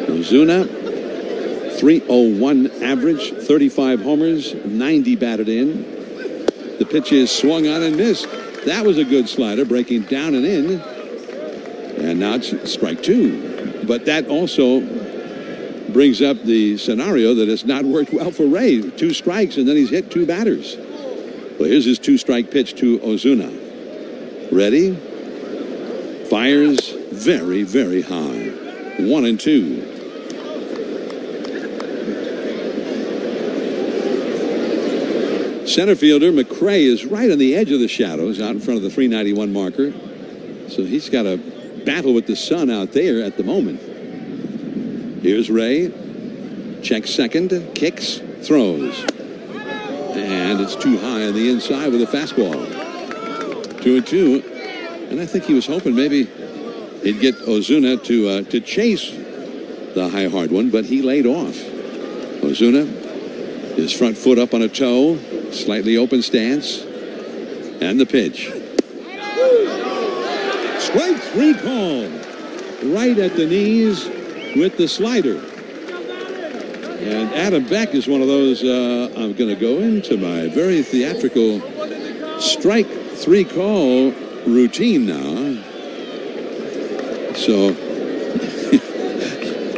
Ozuna, .301 average, 35 homers, 90 batted in. The pitch is swung on and missed. That was a good slider, breaking down and in. And now it's strike 2. But that also brings up the scenario that has not worked well for Ray. 2 strikes, and then he's hit 2 batters. Well, here's his 2-strike pitch to Ozuna. Ready? Fires very, very high. 1-2. Center fielder McRae is right on the edge of the shadows out in front of the 391 marker. So he's got a battle with the sun out there at the moment. Here's Ray. Checks second. Kicks. Throws. And it's too high on the inside with a fastball. 2-2. And I think he was hoping maybe he'd get Ozuna to chase the high hard one, but he laid off. Ozuna, his front foot up on a toe, slightly open stance, and the pitch. Strike 3 call. Right at the knees with the slider. And Adam Beck is one of those, I'm going to go into my very theatrical strike 3 call routine now. So,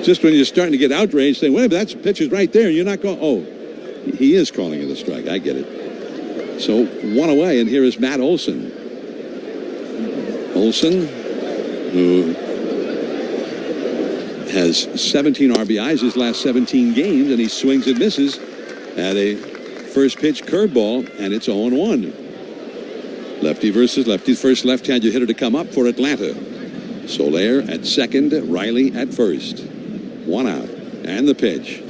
just when you're starting to get outraged, saying, wait, that pitch is right there, you're not going, oh, he is calling it a strike, I get it. So, 1 away, and here is Matt Olson. Olson, who has 17 RBIs his last 17 games, and he swings and misses at a first pitch curveball, and it's 0-1. Lefty versus lefty. First left-handed hitter to come up for Atlanta. Soler at second, Riley at first. 1 out. And the pitch.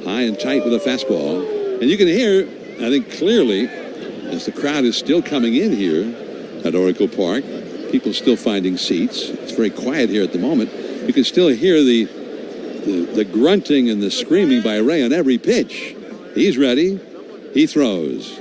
High and tight with a fastball. And you can hear, I think clearly, as the crowd is still coming in here at Oracle Park, people still finding seats. It's very quiet here at the moment. You can still hear the grunting and the screaming by Ray on every pitch. He's ready. He throws.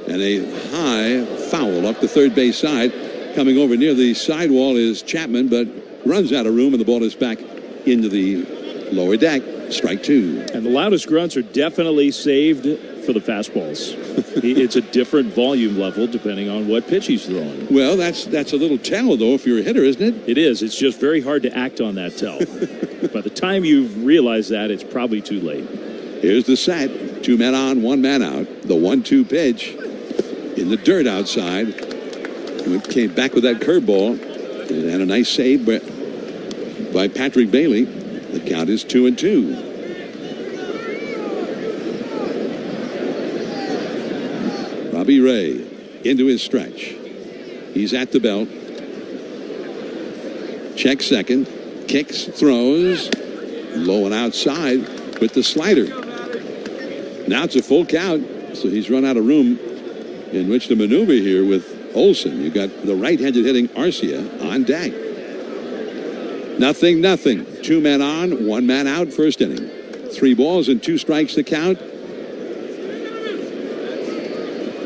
And a high foul up the third base side. Coming over near the sidewall is Chapman, but runs out of room, and the ball is back into the lower deck. Strike 2. And the loudest grunts are definitely saved for the fastballs. It's a different volume level depending on what pitch he's throwing. Well, that's a little tell, though, if you're a hitter, isn't it? It is. It's just very hard to act on that tell. By the time you realize that, it's probably too late. Here's the set. 2 men on, 1 man out. The 1-2 pitch in the dirt outside. It came back with that curveball. And a nice save by Patrick Bailey. The count is 2-2. Robbie Ray into his stretch. He's at the belt. Checks second. Kicks, throws. low and outside with the slider. Now it's a full count, so he's run out of room in which to maneuver here with Olson. You got the right-handed hitting Arcia on deck. 0-0. 2 men on, 1 man out, first inning. 3 balls and 2 strikes to count.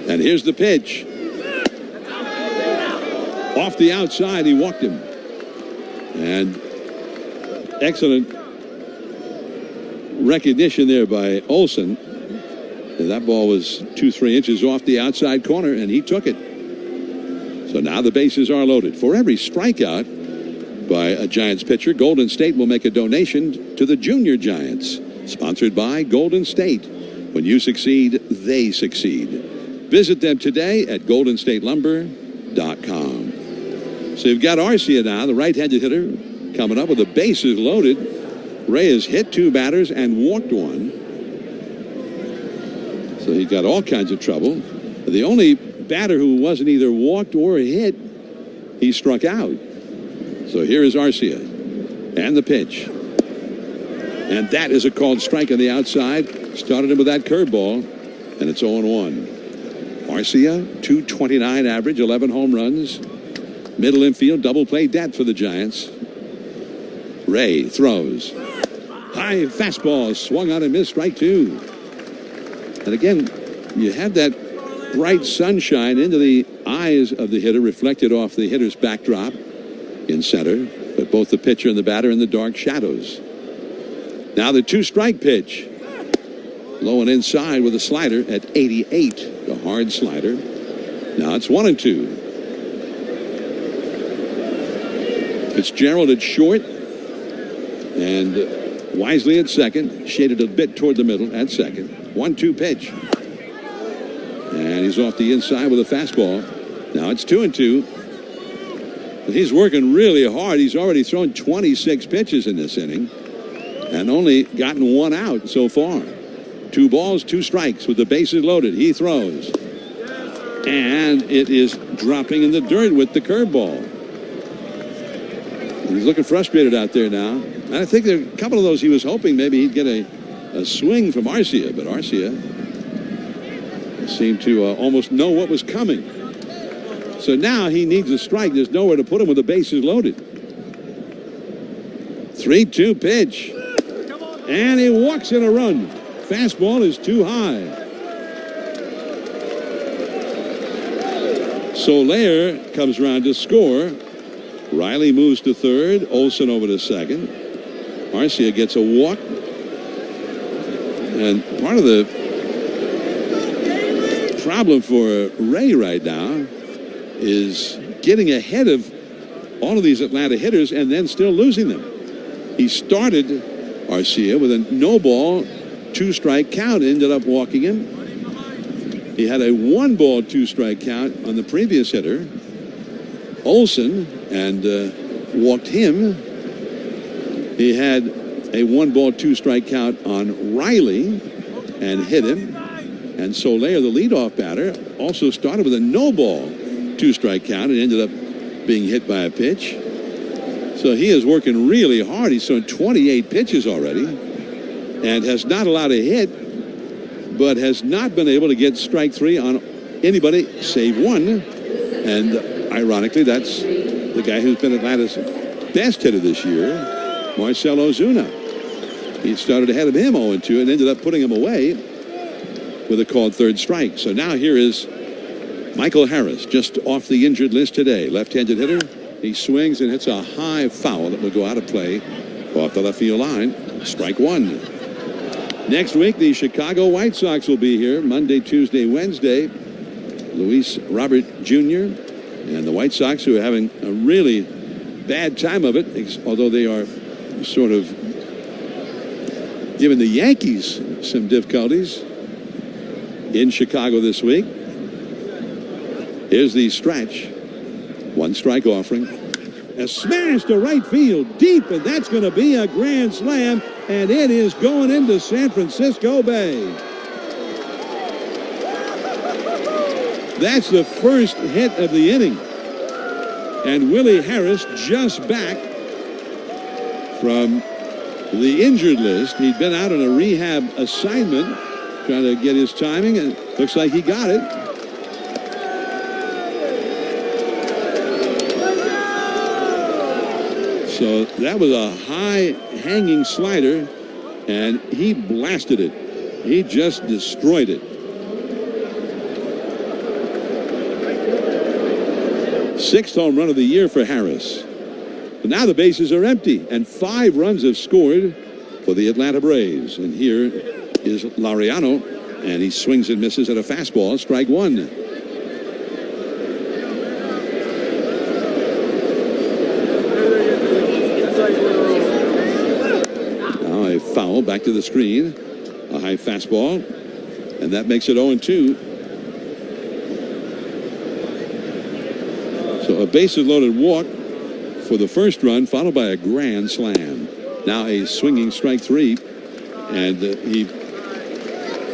And here's the pitch. Off the outside, he walked him. And excellent recognition there by Olson. And that ball was 2-3 inches off the outside corner, and he took it. So now the bases are loaded. For every strikeout by a Giants pitcher, Golden State will make a donation to the Junior Giants. Sponsored by Golden State. When you succeed, they succeed. Visit them today at goldenstatelumber.com. So you've got Arcia now, the right-handed hitter, coming up with the bases loaded. Ray has hit 2 batters and walked 1. So he got all kinds of trouble. The only batter who wasn't either walked or hit, he struck out. So here is Arcia. And the pitch. And that is a called strike on the outside. Started him with that curveball. And it's 0-1. Arcia, .229 average, 11 home runs. Middle infield, double play depth for the Giants. Ray throws. High fastball, swung on and missed, strike 2. And again, you have that bright sunshine into the eyes of the hitter reflected off the hitter's backdrop in center, but both the pitcher and the batter in the dark shadows. Now the 2-strike pitch. Low and inside with a slider at 88, the hard slider. Now it's 1-2. Fitzgerald at short and Wisely at second, shaded a bit toward the middle at second. 1-2 pitch. And he's off the inside with a fastball. Now it's 2-2. But he's working really hard. He's already thrown 26 pitches in this inning and only gotten 1 out so far. 2 balls, 2 strikes with the bases loaded. He throws. And it is dropping in the dirt with the curveball. He's looking frustrated out there now. And I think there are a couple of those he was hoping maybe he'd get a swing from Arcia, but Arcia seemed to almost know what was coming. So now he needs a strike. There's nowhere to put him with the bases loaded. 3-2 pitch. And he walks in a run. Fastball is too high. Soler comes around to score. Riley moves to third. Olson over to second. Arcia gets a walk. And part of the problem for Ray right now is getting ahead of all of these Atlanta hitters and then still losing them. He started Arcia with a no-ball, 2-strike count, ended up walking him. He had a 1-ball, 2-strike count on the previous hitter, Olson, and walked him. He had a 1-ball, 2-strike count on Riley and hit him. And Soler, the leadoff batter, also started with a no-ball, 2-strike count and ended up being hit by a pitch. So he is working really hard. He's thrown 28 pitches already and has not allowed a hit, but has not been able to get strike 3 on anybody save 1. And ironically, that's the guy who's been Atlanta's best hitter this year, Marcell Ozuna. He started ahead of him 0-2 and ended up putting him away with a called third strike. So now here is Michael Harris, just off the injured list today. Left-handed hitter. He swings and hits a high foul that will go out of play off the left field line. Strike 1. Next week, the Chicago White Sox will be here Monday, Tuesday, Wednesday. Luis Robert Jr. and the White Sox, who are having a really bad time of it, although they are sort of giving the Yankees some difficulties in Chicago this week. Here's the stretch. 1 strike offering. A smash to right field deep, and that's going to be a grand slam, and it is going into San Francisco Bay. That's the first hit of the inning. And Willie Harris just back from the injured list. He'd been out on a rehab assignment trying to get his timing, and looks like he got it. So that was a high hanging slider, and he blasted it. He just destroyed it. 6th home run of the year for Harris. But now the bases are empty, and 5 runs have scored for the Atlanta Braves. And here is Laureano, and he swings and misses at a fastball, strike 1. Now a foul back to the screen, a high fastball, and that makes it 0-2. So a bases-loaded walk for the first run, followed by a grand slam. Now a swinging strike 3, and he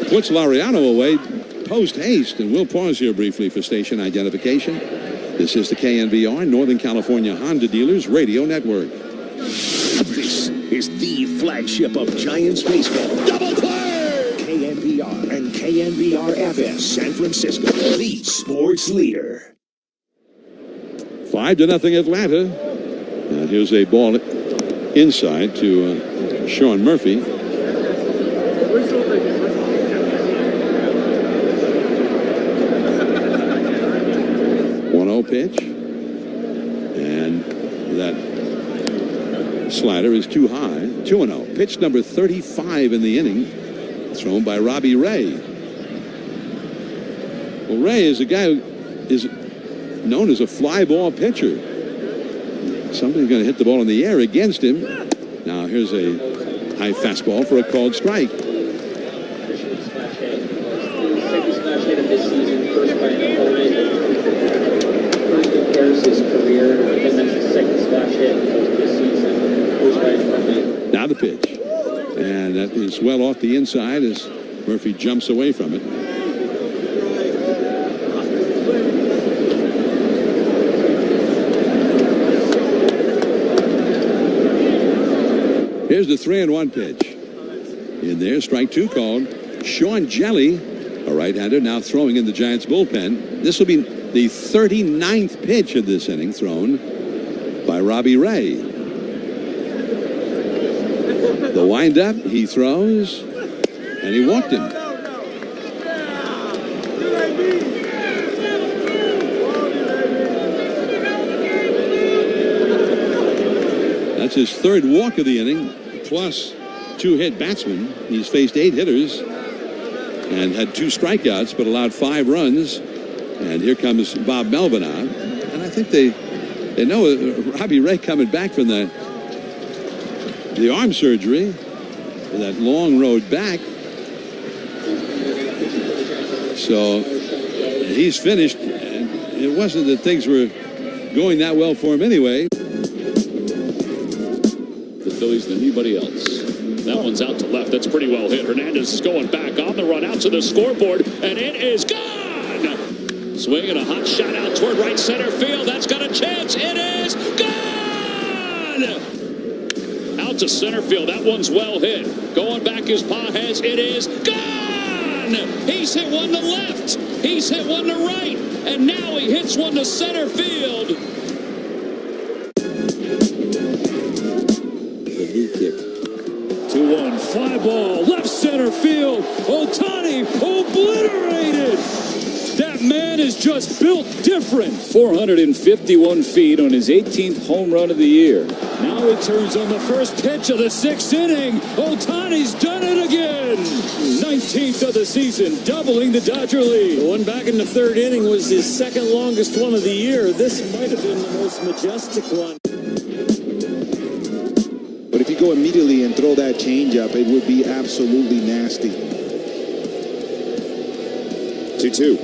puts Laureano away post haste. And we'll pause here briefly for station identification. This is the KNBR Northern California Honda Dealers Radio Network. This is the flagship of Giants baseball. Double play! KNBR and KNBR-FS San Francisco, the sports leader. 5-0 Atlanta. And here's a ball inside to Sean Murphy. 1-0 pitch. And that slider is too high. 2-0. Pitch number 35 in the inning. Thrown by Robbie Ray. Well, Ray is a guy who is known as a fly ball pitcher. Somebody's going to hit the ball in the air against him. Now here's a high fastball for a called strike. Now the pitch. And that is well off the inside as Murphy jumps away from it. Here's the 3-1 pitch. In there, strike 2 called. Sean Jelly, a right-hander, now throwing in the Giants bullpen. This will be the 39th pitch of this inning, thrown by Robbie Ray. The windup, he throws, and he walked him. That's his 3rd walk of the inning, plus 2 hit batsmen. He's faced 8 hitters and had 2 strikeouts, but allowed 5 runs. And here comes Bob Melvin out. And I think they know Robbie Ray coming back from the arm surgery, that long road back. So he's finished. And it wasn't that things were going that well for him anyway. Phillies than anybody else. That one's out to left. That's pretty well hit. Hernandez is going back on the run out to the scoreboard, and it is gone! Swinging a hot shot out toward right center field. That's got a chance. It is gone! Out to center field. That one's well hit. Going back is Pages. It is gone! He's hit one to left. He's hit one to right. And now he hits one to center field. 2-1, fly ball, left center field. Ohtani obliterated. That man is just built different. 451 feet on his 18th home run of the year. Now he turns on the first pitch of the 6th inning. Ohtani's done it again. 19th of the season, doubling the Dodger lead. The one back in the 3rd inning was his 2nd longest one of the year. This might have been the most majestic one. But if you go immediately and throw that changeup, it would be absolutely nasty. 2-2.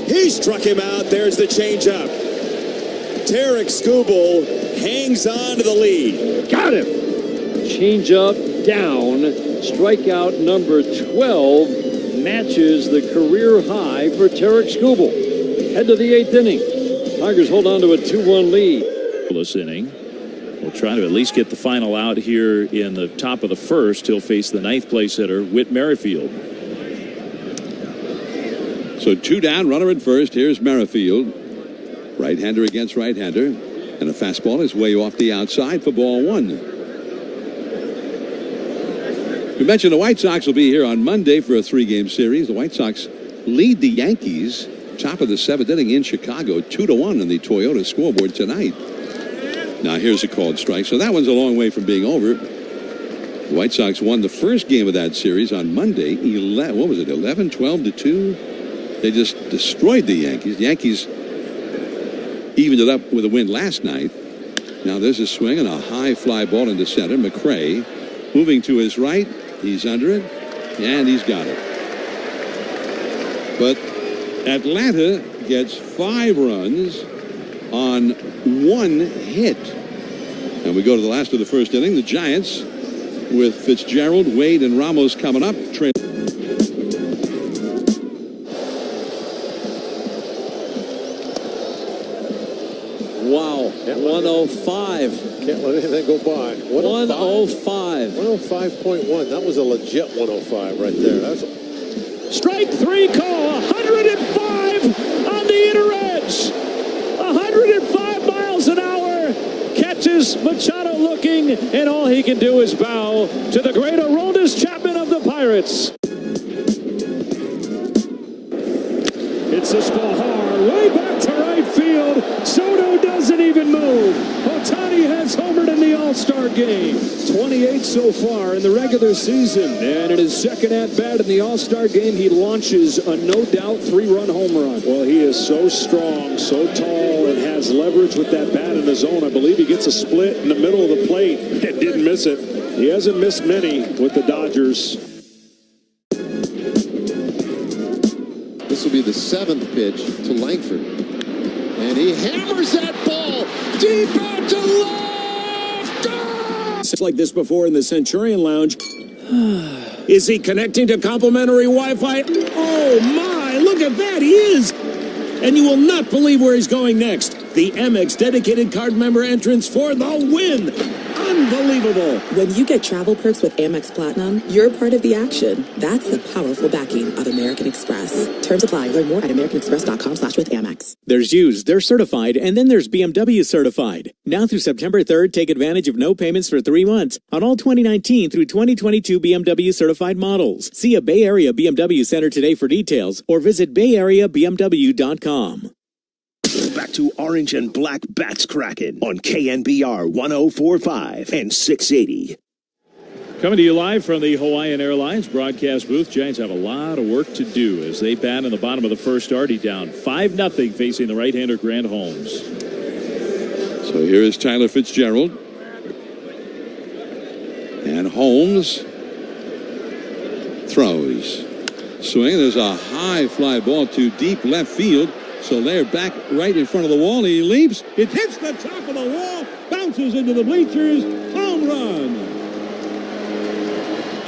He struck him out. There's the changeup. Tarek Skubal hangs on to the lead. Got him. Changeup down. Strikeout number 12 matches the career high for Tarek Skubal. Head to the 8th inning. Tigers hold on to a 2-1 lead. This inning. will try to at least get the final out here in the top of the first. He'll face the 9th place hitter, Whit Merrifield. So 2 down, runner at first. Here's Merrifield. Right-hander against right-hander. And a fastball is way off the outside for ball 1. We mentioned the White Sox will be here on Monday for a 3-game series. The White Sox lead the Yankees, top of the 7th inning in Chicago, 2-1 on the Toyota scoreboard tonight. Now here's a called strike. So that one's a long way from being over. The White Sox won the first game of that series on Monday. 11-12-2. They just destroyed the Yankees. The Yankees evened it up with a win last night. Now there's a swing and a high fly ball into center. McRae moving to his right. He's under it, and he's got it. But Atlanta gets 5 runs on 1 hit. And we go to the last of the first inning. The Giants with Fitzgerald, Wade, and Ramos coming up. Wow, 105. Can't let anything go by. 105. 105.1. That was a legit 105 right there. That's Strike 3 call. 105 on the inner edge. 105 miles an hour. Catches Machado looking, and all he can do is bow to the great Aroldis Chapman of the Pirates. It's this ball hard, way back to right field. Soto doesn't even move. Ohtani has homered in the All-Star game. 28 so far in the regular season. And in his second at-bat in the All-Star game, he launches a no-doubt 3-run home run. Well, he is so strong, so tall, and has leverage with that bat in the zone. I believe he gets a split in the middle of the plate and didn't miss it. He hasn't missed many with the Dodgers. This will be the 7th pitch to Langford. And he hammers that ball deep out to left. It's like this before in the Centurion Lounge. Is he connecting to complimentary Wi-Fi? Oh my, look at that, he is! And you will not believe where he's going next. The Amex dedicated card member entrance for the win. Unbelievable. When you get travel perks with Amex Platinum, you're part of the action. That's the powerful backing of American Express. Terms apply. Learn more at americanexpress.com/withAmex. There's used, there's certified, and then there's BMW certified. Now through September 3rd, take advantage of no payments for 3 months on all 2019 through 2022 BMW certified models. See a Bay Area BMW Center today for details or visit bayareabmw.com. Back to Orange and Black Bats Kraken on KNBR 104.5 and 680. Coming to you live from the Hawaiian Airlines broadcast booth. Giants have a lot of work to do as they bat in the bottom of the first. Already down 5-0 facing the right-hander Grant Holmes. So here is Tyler Fitzgerald. And Holmes throws. Swing. There's a high fly ball to deep left field. Soler back right in front of the wall. He leaps. It hits the top of the wall. Bounces into the bleachers. Home run.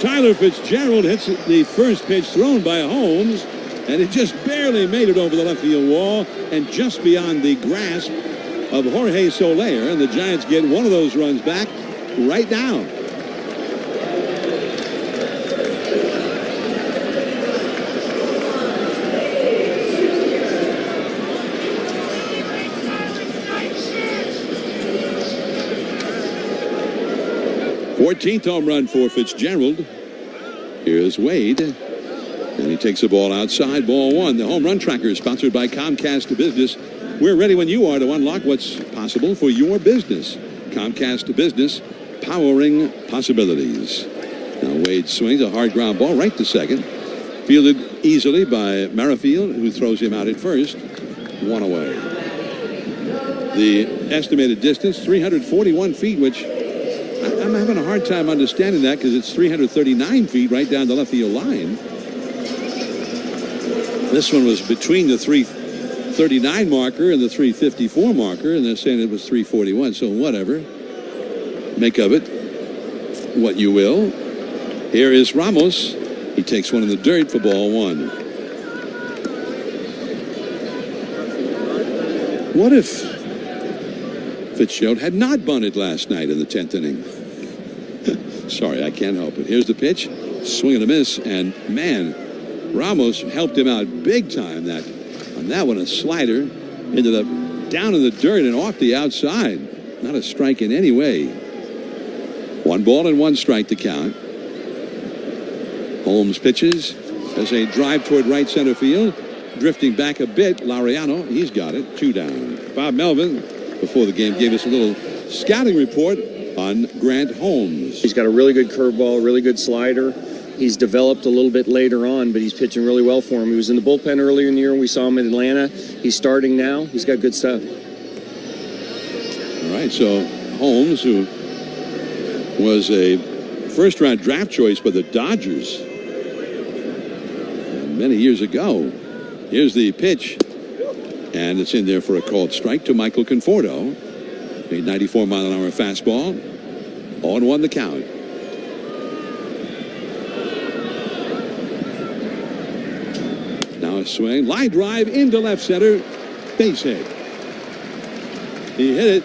Tyler Fitzgerald hits the first pitch thrown by Holmes. And it just barely made it over the left field wall and just beyond the grasp of Jorge Soler. And the Giants get one of those runs back right now. Fourteenth home run for Fitzgerald. Here's Wade. And he takes the ball outside. Ball 1. The home run tracker is sponsored by Comcast Business. We're ready when you are to unlock what's possible for your business. Comcast Business, powering possibilities. Now Wade swings a hard ground ball right to second. Fielded easily by Merrifield, who throws him out at first. 1 away. The estimated distance, 341 feet, which I'm having a hard time understanding that because it's 339 feet right down the left field line. This one was between the 339 marker and the 354 marker, and they're saying it was 341, so whatever. Make of it what you will. Here is Ramos. He takes one in the dirt for ball 1. What if Fitzgerald had not bunted last night in the 10th inning. Sorry, I can't help it. Here's the pitch. Swing and a miss. And, man, Ramos helped him out big time. On that one, a slider down in the dirt and off the outside. Not a strike in any way. 1 ball and 1 strike to count. Holmes pitches. There's a drive toward right center field. Drifting back a bit, Laureano, he's got it. 2 down. Bob Melvin, before the game, gave us a little scouting report on Grant Holmes. He's got a really good curveball, really good slider. He's developed a little bit later on, but he's pitching really well for him. He was in the bullpen earlier in the year when we saw him in Atlanta. He's starting now. He's got good stuff. All right, so Holmes, who was a first-round draft choice by the Dodgers many years ago. Here's the pitch, and it's in there for a called strike to Michael Conforto. A 94-mile-an-hour fastball. 0-1 the count. Now a swing, line drive into left center, base hit. He hit it,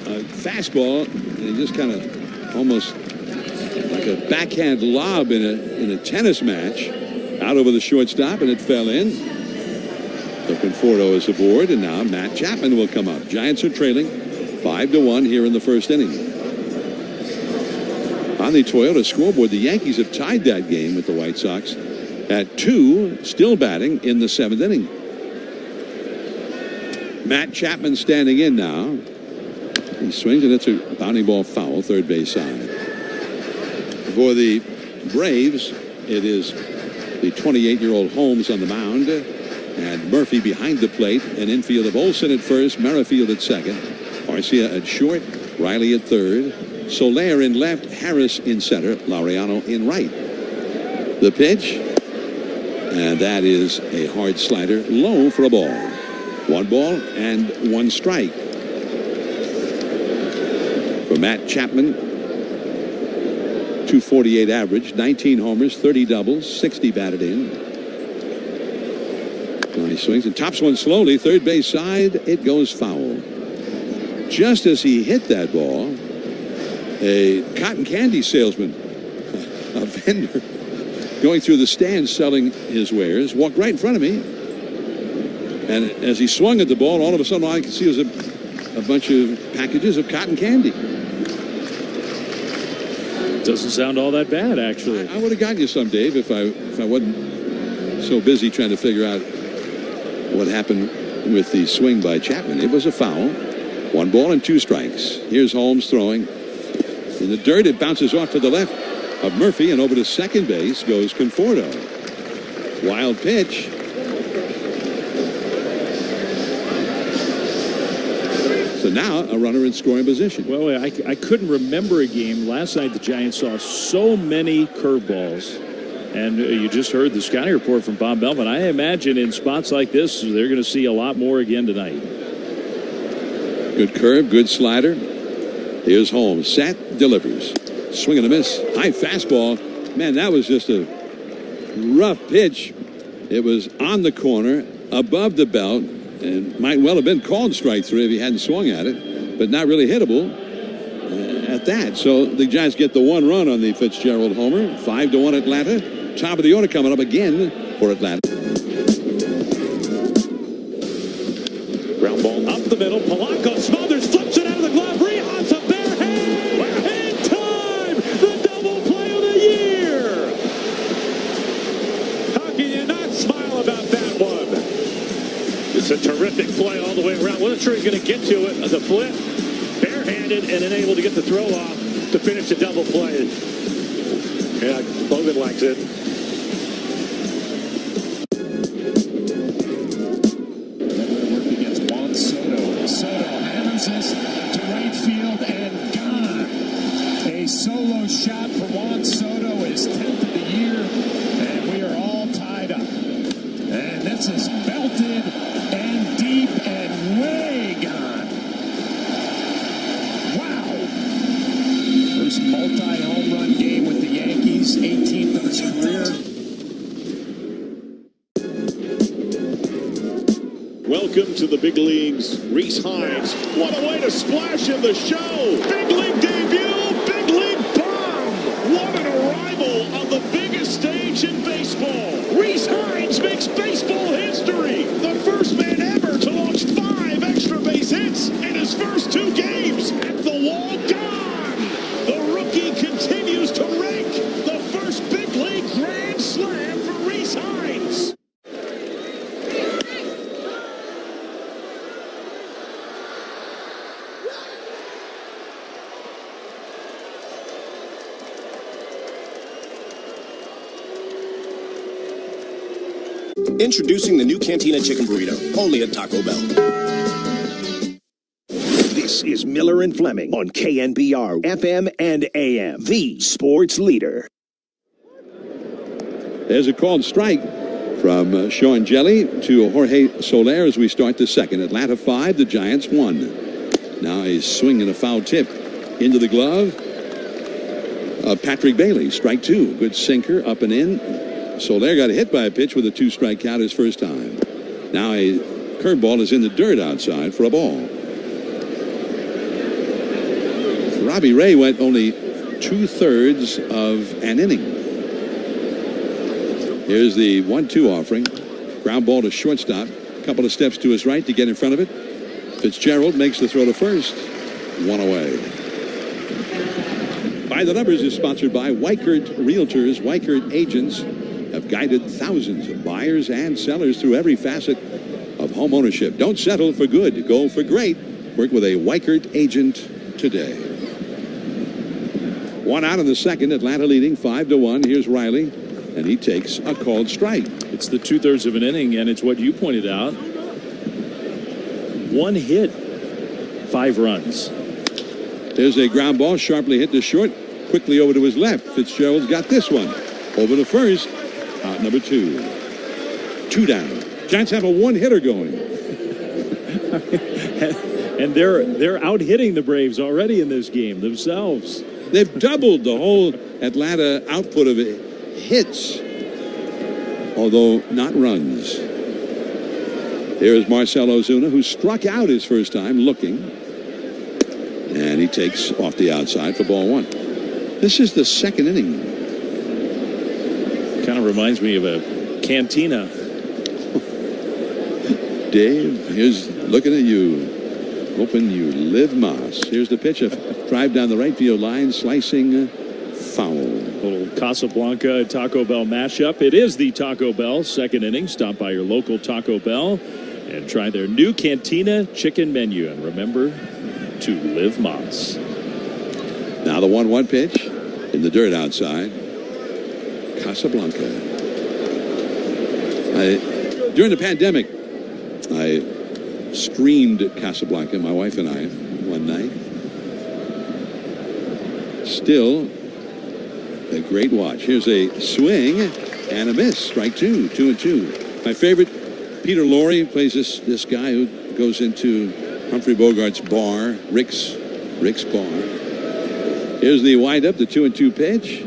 a fastball, and he just kind of almost like a backhand lob in a tennis match, out over the shortstop, and it fell in. So Conforto is aboard, and now Matt Chapman will come up. Giants are trailing 5-1 here in the first inning. On the Toyota scoreboard, the Yankees have tied that game with the White Sox at 2, still batting in the 7th inning. Matt Chapman standing in now. He swings, and it's a bounding ball foul, third base side. For the Braves, it is the 28-year-old Holmes on the mound, and Murphy behind the plate. An infield of Olsen at first, Merrifield at second, Garcia at short, Riley at third, Soler in left, Harris in center, Laureano in right. The pitch, and that is a hard slider, low for a ball. 1 ball and 1 strike. For Matt Chapman, 248 average, 19 homers, 30 doubles, 60 batted in. He swings and tops one slowly, third base side. It goes foul. Just as he hit that ball, a cotton candy salesman, a vendor, going through the stands selling his wares, walked right in front of me. And as he swung at the ball, all of a sudden all I could see was a bunch of packages of cotton candy. Doesn't sound all that bad, actually. I would have gotten you some, Dave, if I wasn't so busy trying to figure out what happened with the swing by Chapman. It was a foul. 1 ball and 2 strikes. Here's Holmes throwing. In the dirt, it bounces off to the left of Murphy, and over to second base goes Conforto. Wild pitch. So now a runner in scoring position. Well, I couldn't remember a game. Last night the Giants saw so many curveballs. And you just heard the scouting report from Bob Melvin. I imagine in spots like this, they're going to see a lot more again tonight. Good curve, good slider. Here's Holmes. Set, delivers. Swing and a miss. High fastball. Man, that was just a rough pitch. It was on the corner, above the belt, and might well have been called strike 3 if he hadn't swung at it, but not really hittable at that. So the Giants get the 1 run on the Fitzgerald homer. 5-1 Atlanta. Top of the order coming up again for Atlanta. Ground ball up the middle. Polanco smothers, flips it out of the glove. Rehans a bare hand. In time, the double play of the year. How can you not smile about that one? It's a terrific play all the way around. Wasn't sure he's going to get to it. The flip, barehanded, and then able to get the throw off to finish the double play. Yeah, Logan likes it. Solo shot for Juan Soto, his 10th of the year, and we are all tied up. And this is belted and deep and way gone. Wow. First multi-home run game with the Yankees, 18th of his career. Welcome to the big leagues, Reese Hines. What a way to splash it of the show. Big league debut, big league bomb. What an arrival on the biggest stage in baseball. Rhys Hines makes baseball history. The first man ever to launch 5 extra base hits in his first 2 games. At the wall, gone. The rookie continues to rake. The first big league grand slam for Rhys Hines. Introducing the new Cantina Chicken Burrito, only at Taco Bell. This is Miller and Fleming on KNBR, FM and AM, the sports leader. There's a called strike from Sean Jelly to Jorge Soler as we start the second. Atlanta 5, the Giants 1. Now he's swinging a foul tip into the glove of Patrick Bailey. Strike 2. Good sinker up and in. Soler got hit by a pitch with a 2-strike count his first time. Now a curveball is in the dirt outside for a ball. Robbie Ray went only 2/3 of an inning. Here's the 1-2 offering. Ground ball to shortstop. A couple of steps to his right to get in front of it. Fitzgerald makes the throw to first. 1 away. By the Numbers is sponsored by Weichert Realtors. Weichert agents have guided thousands of buyers and sellers through every facet of home ownership. Don't settle for good. Go for great. Work with a Weichert agent today. 1 out in the second. Atlanta leading 5-1. Here's Riley, and he takes a called strike. It's the 2/3 of an inning, and it's what you pointed out. 1 hit, 5 runs. There's a ground ball sharply hit to short. Quickly over to his left. Fitzgerald's got this one. Over to first. Out number 2. 2 down. Giants have a 1-hitter going. And they're out hitting the Braves already in this game themselves. They've doubled the whole Atlanta output of hits, although not runs. Here is Marcell Ozuna, who struck out his first time looking. And he takes off the outside for ball 1. This is the second inning. Kind of reminds me of a cantina. Dave, here's looking at you. Hoping you live Moss. Here's the pitch. A drive down the right field line, slicing foul. Little Casablanca Taco Bell mashup. It is the Taco Bell second inning. Stop by your local Taco Bell and try their new Cantina chicken menu. And remember to live Moss. Now the 1-1 pitch in the dirt outside. Casablanca. During the pandemic, I streamed Casablanca, my wife and I, one night. Still a great watch. Here's a swing and a miss. Strike 2, 2-2. My favorite, Peter Lorre, plays this guy who goes into Humphrey Bogart's bar, Rick's bar. Here's the windup, the 2-2 pitch.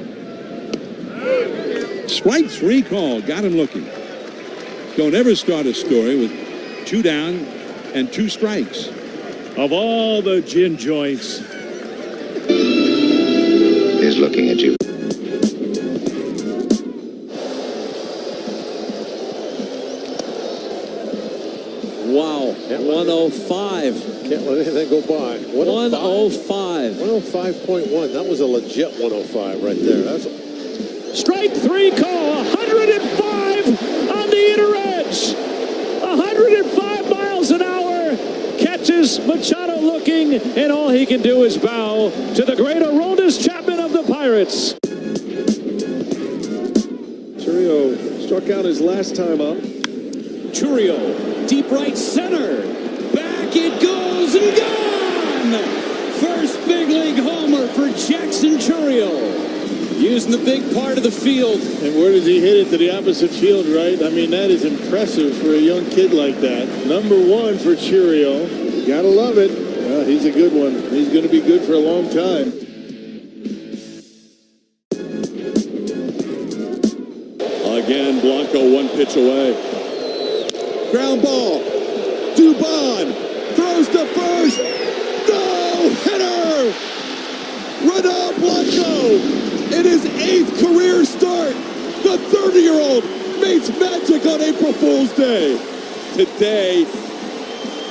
Strike 3 call. Got him looking. Don't ever start a story with 2 down and 2 strikes. Of all the gin joints. He's looking at you. Wow. 105. Can't let anything go by. 105. 105.1. That was a legit 105 right there. That's Strike 3 call. 105 on the inner edge. 105 miles an hour. Catches Machado looking, and all he can do is bow to the great Aroldis Chapman of the Pirates. Chourio struck out his last time up. Chourio, deep right center. Back it goes and gone! First big league homer for Jackson Chourio. Using the big part of the field. And where does he hit it? To the opposite field, right? I mean, that is impressive for a young kid like that. Number 1 for Chourio. You gotta love it. He's a good one. He's going to be good for a long time. Again, Blanco 1 pitch away. Ground ball. Dubon throws to first. No! Renato Blanco in his 8th career start. The 30-year-old makes magic on April Fool's Day. Today,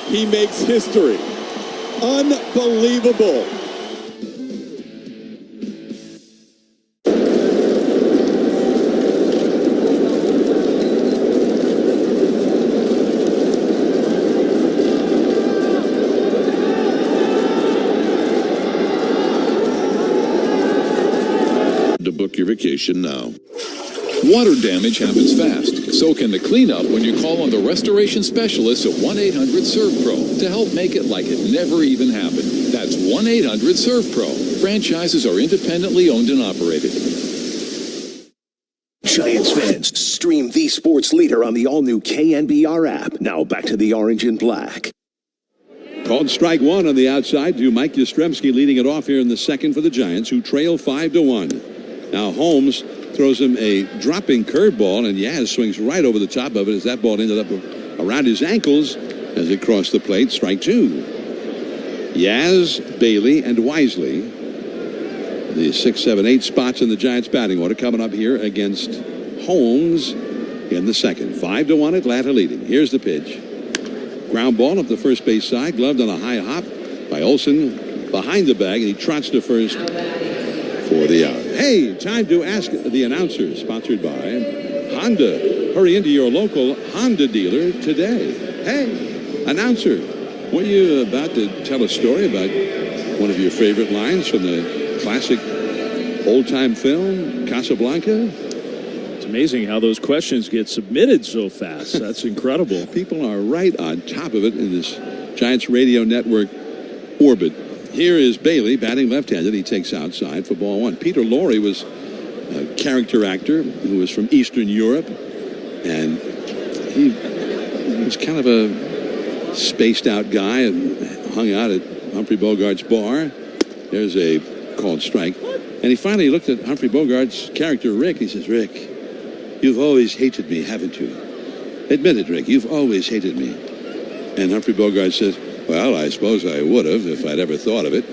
he makes history. Unbelievable. To book your vacation now. Water damage happens fast. So can the cleanup when you call on the restoration specialists at 1-800-SERVE-PRO to help make it like it never even happened. That's 1-800-SERVE-PRO. Franchises are independently owned and operated. Giants fans, stream the sports leader on the all-new KNBR app. Now back to the orange and black. Called strike one on the outside to Mike Yastrzemski, leading it off here in the second for the Giants, who trail 5-1. Now Holmes throws him a dropping curveball, and Yaz swings right over the top of it as that ball ended up around his ankles as it crossed the plate. Strike two. Yaz, Bailey, and Wisely, the 6, 7, 8 spots in the Giants batting order, coming up here against Holmes in the second. 5-1, Atlanta leading. Here's the pitch. Ground ball up the first base side, gloved on a high hop by Olsen behind the bag, and he trots to first for the out. Hey, time to ask the announcer, sponsored by Honda. Hurry into your local Honda dealer today. Hey, announcer, were you about to tell a story about one of your favorite lines from the classic old-time film, Casablanca? It's amazing how those questions get submitted so fast. That's incredible. People are right on top of it in this Giants radio network orbit. Here is Bailey batting left-handed. He takes outside for ball one. Peter Lorre was a character actor who was from Eastern Europe, and he was kind of a spaced-out guy and hung out at Humphrey Bogart's bar. There's a called strike. And he finally looked at Humphrey Bogart's character, Rick. He says, Rick, you've always hated me, haven't you? Admit it, Rick, you've always hated me. And Humphrey Bogart says, well, I suppose I would have if I'd ever thought of it.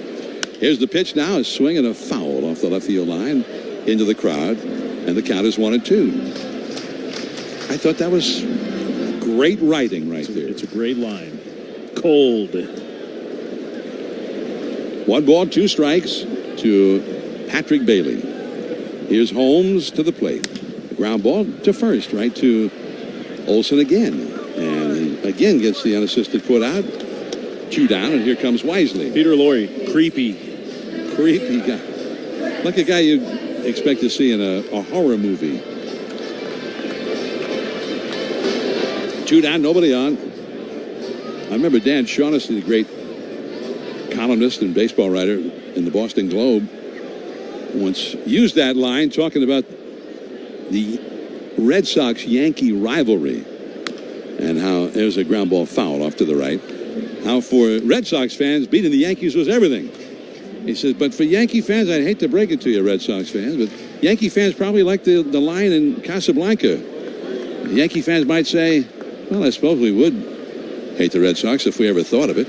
Here's the pitch now, a swing and a foul off the left field line into the crowd, and the count is 1-2. I thought that was great writing right there. It's a great line. Cold. 1 ball, 2 strikes to Patrick Bailey. Here's Holmes to the plate. The ground ball to first, right to Olsen again. And he again gets the unassisted put out. 2 down, and here comes Wisely. Peter Lorre, creepy guy. Like a guy you'd expect to see in a horror movie. 2 down, nobody on. I remember Dan Shaughnessy, the great columnist and baseball writer in the Boston Globe, once used that line talking about the Red Sox-Yankee rivalry and how there's a ground ball foul off to the right. How for Red Sox fans, beating the Yankees was everything. He says, but for Yankee fans, I'd hate to break it to you, Red Sox fans, but Yankee fans probably like the line in Casablanca. Yankee fans might say, well, I suppose we would hate the Red Sox if we ever thought of it.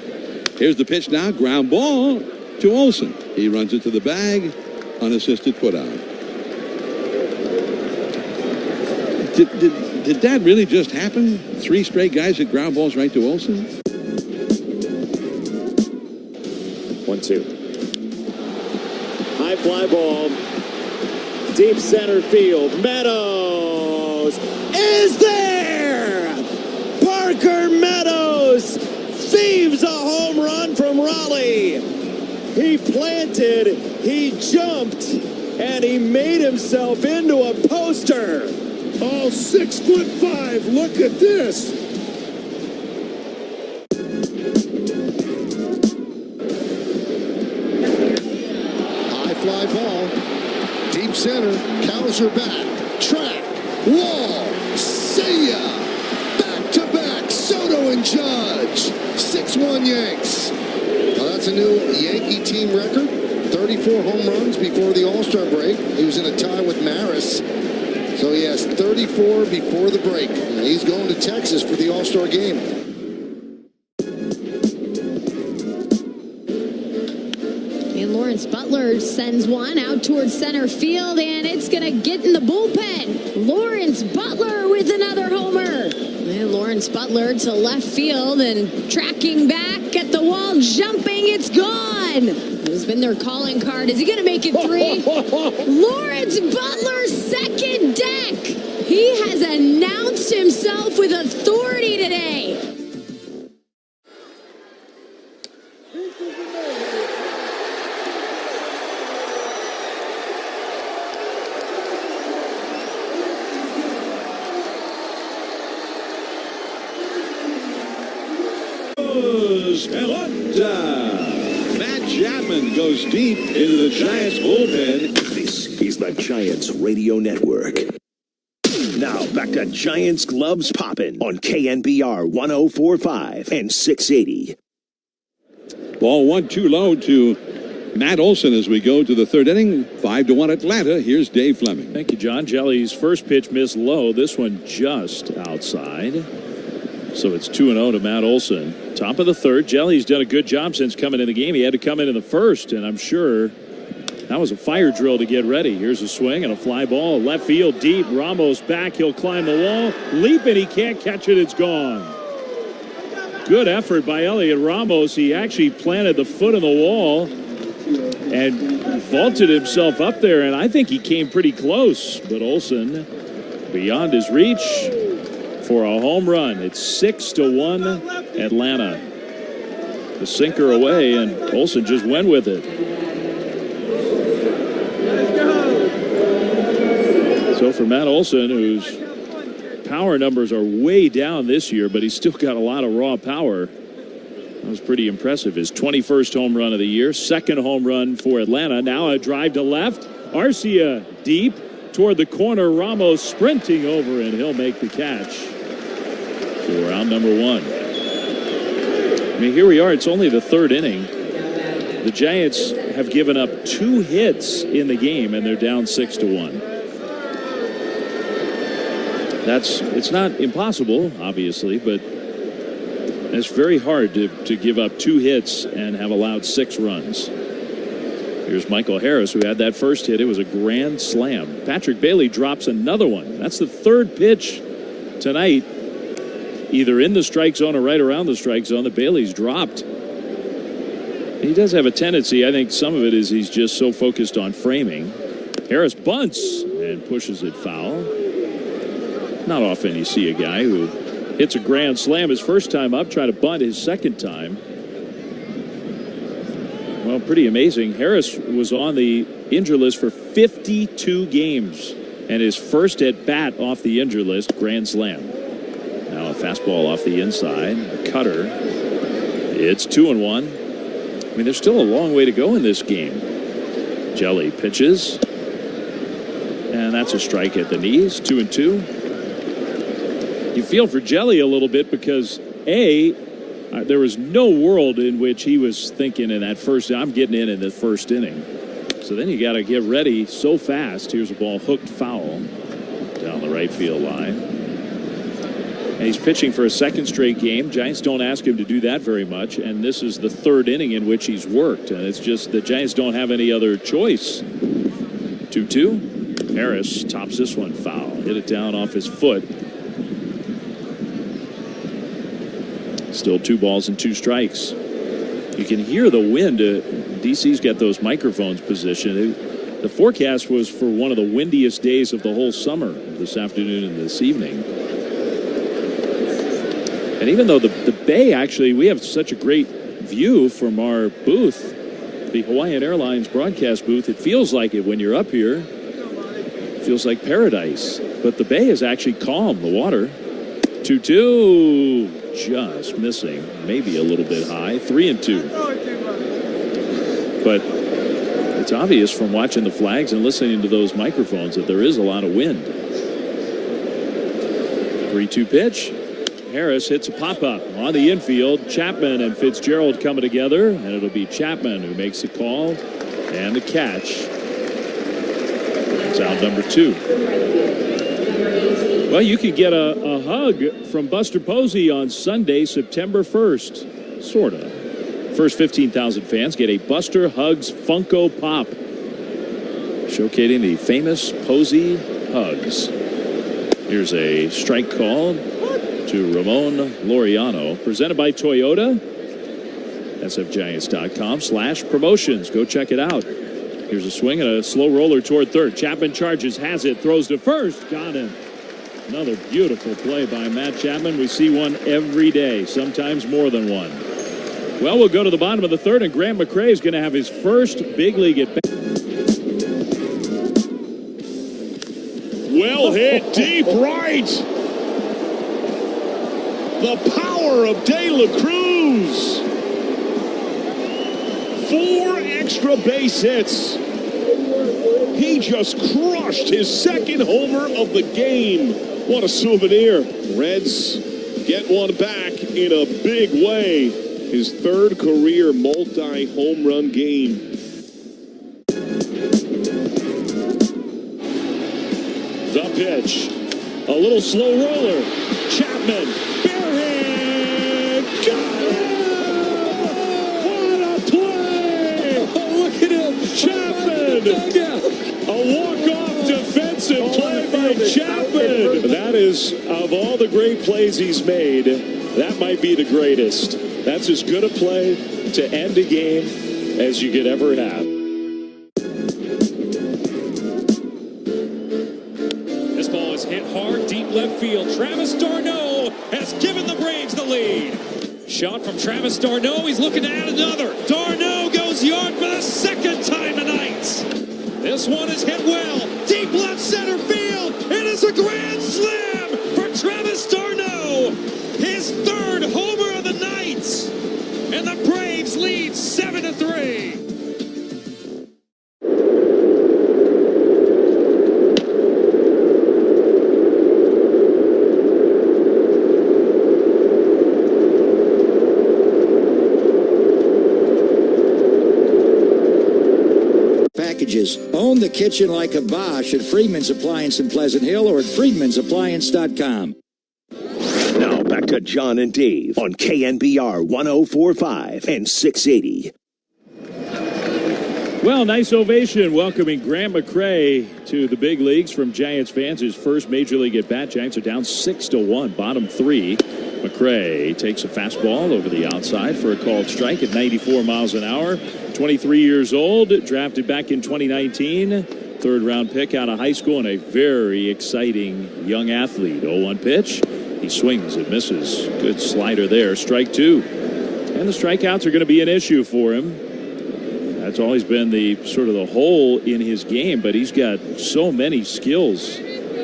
Here's the pitch now, ground ball to Olsen. He runs it to the bag, unassisted put out. Did that really just happen? 3 straight guys hit ground balls right to Olsen? 1-2. High fly ball. Deep center field. Meadows is there! Parker Meadows thieves a home run from Raleigh. He planted, he jumped, and he made himself into a poster. Oh, 6'5". Look at this. High fly ball. Deep center. Cowser back. Track. Wall. See ya. Back to back. Soto and Judge. 6-1 Yanks. Now that's a new Yankee team record. 34 home runs before the All-Star break. He was in a tie with Maris. So he has 34 before the break. And he's going to Texas for the All-Star game. He And Lawrence Butler sends one out towards center field, and it's going to get in the bullpen. Lawrence Butler with another homer. And Lawrence Butler to left field and tracking back at the wall, jumping, it's gone. Who's been their calling card? Is he going to make it 3? Lawrence Butler's second deck. He has announced himself with authority today. Matt Chapman goes deep into the Giants bullpen. This is the Giants Radio Network. Now back to Giants Gloves Poppin' on KNBR 104.5 and 680. Ball 1-2 low to Matt Olson as we go to the third inning. 5-1 Atlanta. Here's Dave Fleming. Thank you, John. Jelly's first pitch missed low. This one just outside. So it's 2-0 to Matt Olson. Top of the third. Jelly's done a good job since coming in the game. He had to come in the first, and I'm sure that was a fire drill to get ready. Here's a swing and a fly ball. Left field deep. Ramos back. He'll climb the wall. Leap it. He can't catch it. It's gone. Good effort by Elliot Ramos. He actually planted the foot in the wall and vaulted himself up there, and I think he came pretty close. But Olson, beyond his reach for a home run. It's 6-1 Atlanta. The sinker away, and Olson just went with it. So for Matt Olson, whose power numbers are way down this year, but he's still got a lot of raw power. That was pretty impressive. His 21st home run of the year, second home run for Atlanta. Now a drive to left. Arcia deep toward the corner. Ramos sprinting over, and he'll make the catch. So we're out number 1. I mean, here we are. It's only the third inning. The Giants have given up 2 hits in the game, and they're down 6-1. It's not impossible, obviously, but it's very hard to give up 2 hits and have allowed 6 runs. Here's Michael Harris, who had that first hit. It was a grand slam. Patrick Bailey drops another one. That's the third pitch tonight, either in the strike zone or right around the strike zone, that Bailey's dropped. He does have a tendency, I think some of it is he's just so focused on framing. Harris bunts and pushes it foul. Not often you see a guy who hits a grand slam his first time up, try to bunt his second time. Well, pretty amazing. Harris was on the injured list for 52 games, and his first at bat off the injured list, grand slam. Now a fastball off the inside, a cutter. It's 2-1. I mean, there's still a long way to go in this game. Jelly pitches, and that's a strike at the knees. 2-2. You feel for Jelly a little bit because there was no world in which he was thinking in that first. I'm getting in the first inning. So then you got to get ready so fast. Here's a ball hooked foul down the right field line. And he's pitching for a second straight game. Giants don't ask him to do that very much, and this is the third inning in which he's worked, and it's just the Giants don't have any other choice. 2-2. Harris tops this one foul. Hit it down off his foot. Still 2 balls and 2 strikes. You can hear the wind. DC's got those microphones positioned. The forecast was for one of the windiest days of the whole summer this afternoon and this evening. And even though the Bay, actually, we have such a great view from our booth, the Hawaiian Airlines broadcast booth, it feels like it when you're up here. It feels like paradise. But the Bay is actually calm, the water. 2-2. Just missing. Maybe a little bit high. 3-2. But it's obvious from watching the flags and listening to those microphones that there is a lot of wind. 3-2 pitch. Harris hits a pop-up on the infield. Chapman and Fitzgerald coming together, and it'll be Chapman who makes the call and the catch. That's out number 2. Well, you could get a hug from Buster Posey on Sunday, September 1st. Sort of. First 15,000 fans get a Buster Hugs Funko Pop, showcasing the famous Posey Hugs. Here's a strike call to Ramon Laureano, presented by Toyota. sfgiants.com/promotions. Go check it out. Here's a swing and a slow roller toward third. Chapman charges, has it, throws to first. Got him. Another beautiful play by Matt Chapman. We see one every day, sometimes more than one. Well, we'll go to the bottom of the third, and Grant McCray is going to have his first big league at bat. Well hit deep right. The power of De La Cruz. 4 extra base hits. He just crushed his second homer of the game. What a souvenir. Reds get one back in a big way. His third career multi-home run game. The pitch. A little slow roller. Chapman. Barehand. Got it! What a play! Oh, look at him. Chapman. A walk-off defensive play by Chapman. That is, of all the great plays he's made, that might be the greatest. That's as good a play to end a game as you could ever have. This ball is hit hard, deep left field. Travis d'Arnaud has given the Braves the lead. Shot from Travis d'Arnaud. He's looking to add another. d'Arnaud goes yard for the second time tonight. This one is hit well. Deep left center field. It is a grand slam for Travis d'Arnaud. His third homer of the night. And the Braves lead 7-3. Packages. Own the kitchen like a Bosch at Friedman's Appliance in Pleasant Hill or at friedmansappliance.com. Now back to John and Dave on KNBR 104.5 and 680. Well, nice ovation welcoming Grant McCray to the big leagues from Giants fans. His first major league at bat. Giants are down 6-1, bottom 3. McCray takes a fastball over the outside for a called strike at 94 miles an hour. 23 years old, drafted back in 2019. Third round pick out of high school, and a very exciting young athlete. 0-1 pitch. He swings and misses. Good slider there. Strike 2. And the strikeouts are going to be an issue for him. That's always been the sort of the hole in his game, but he's got so many skills.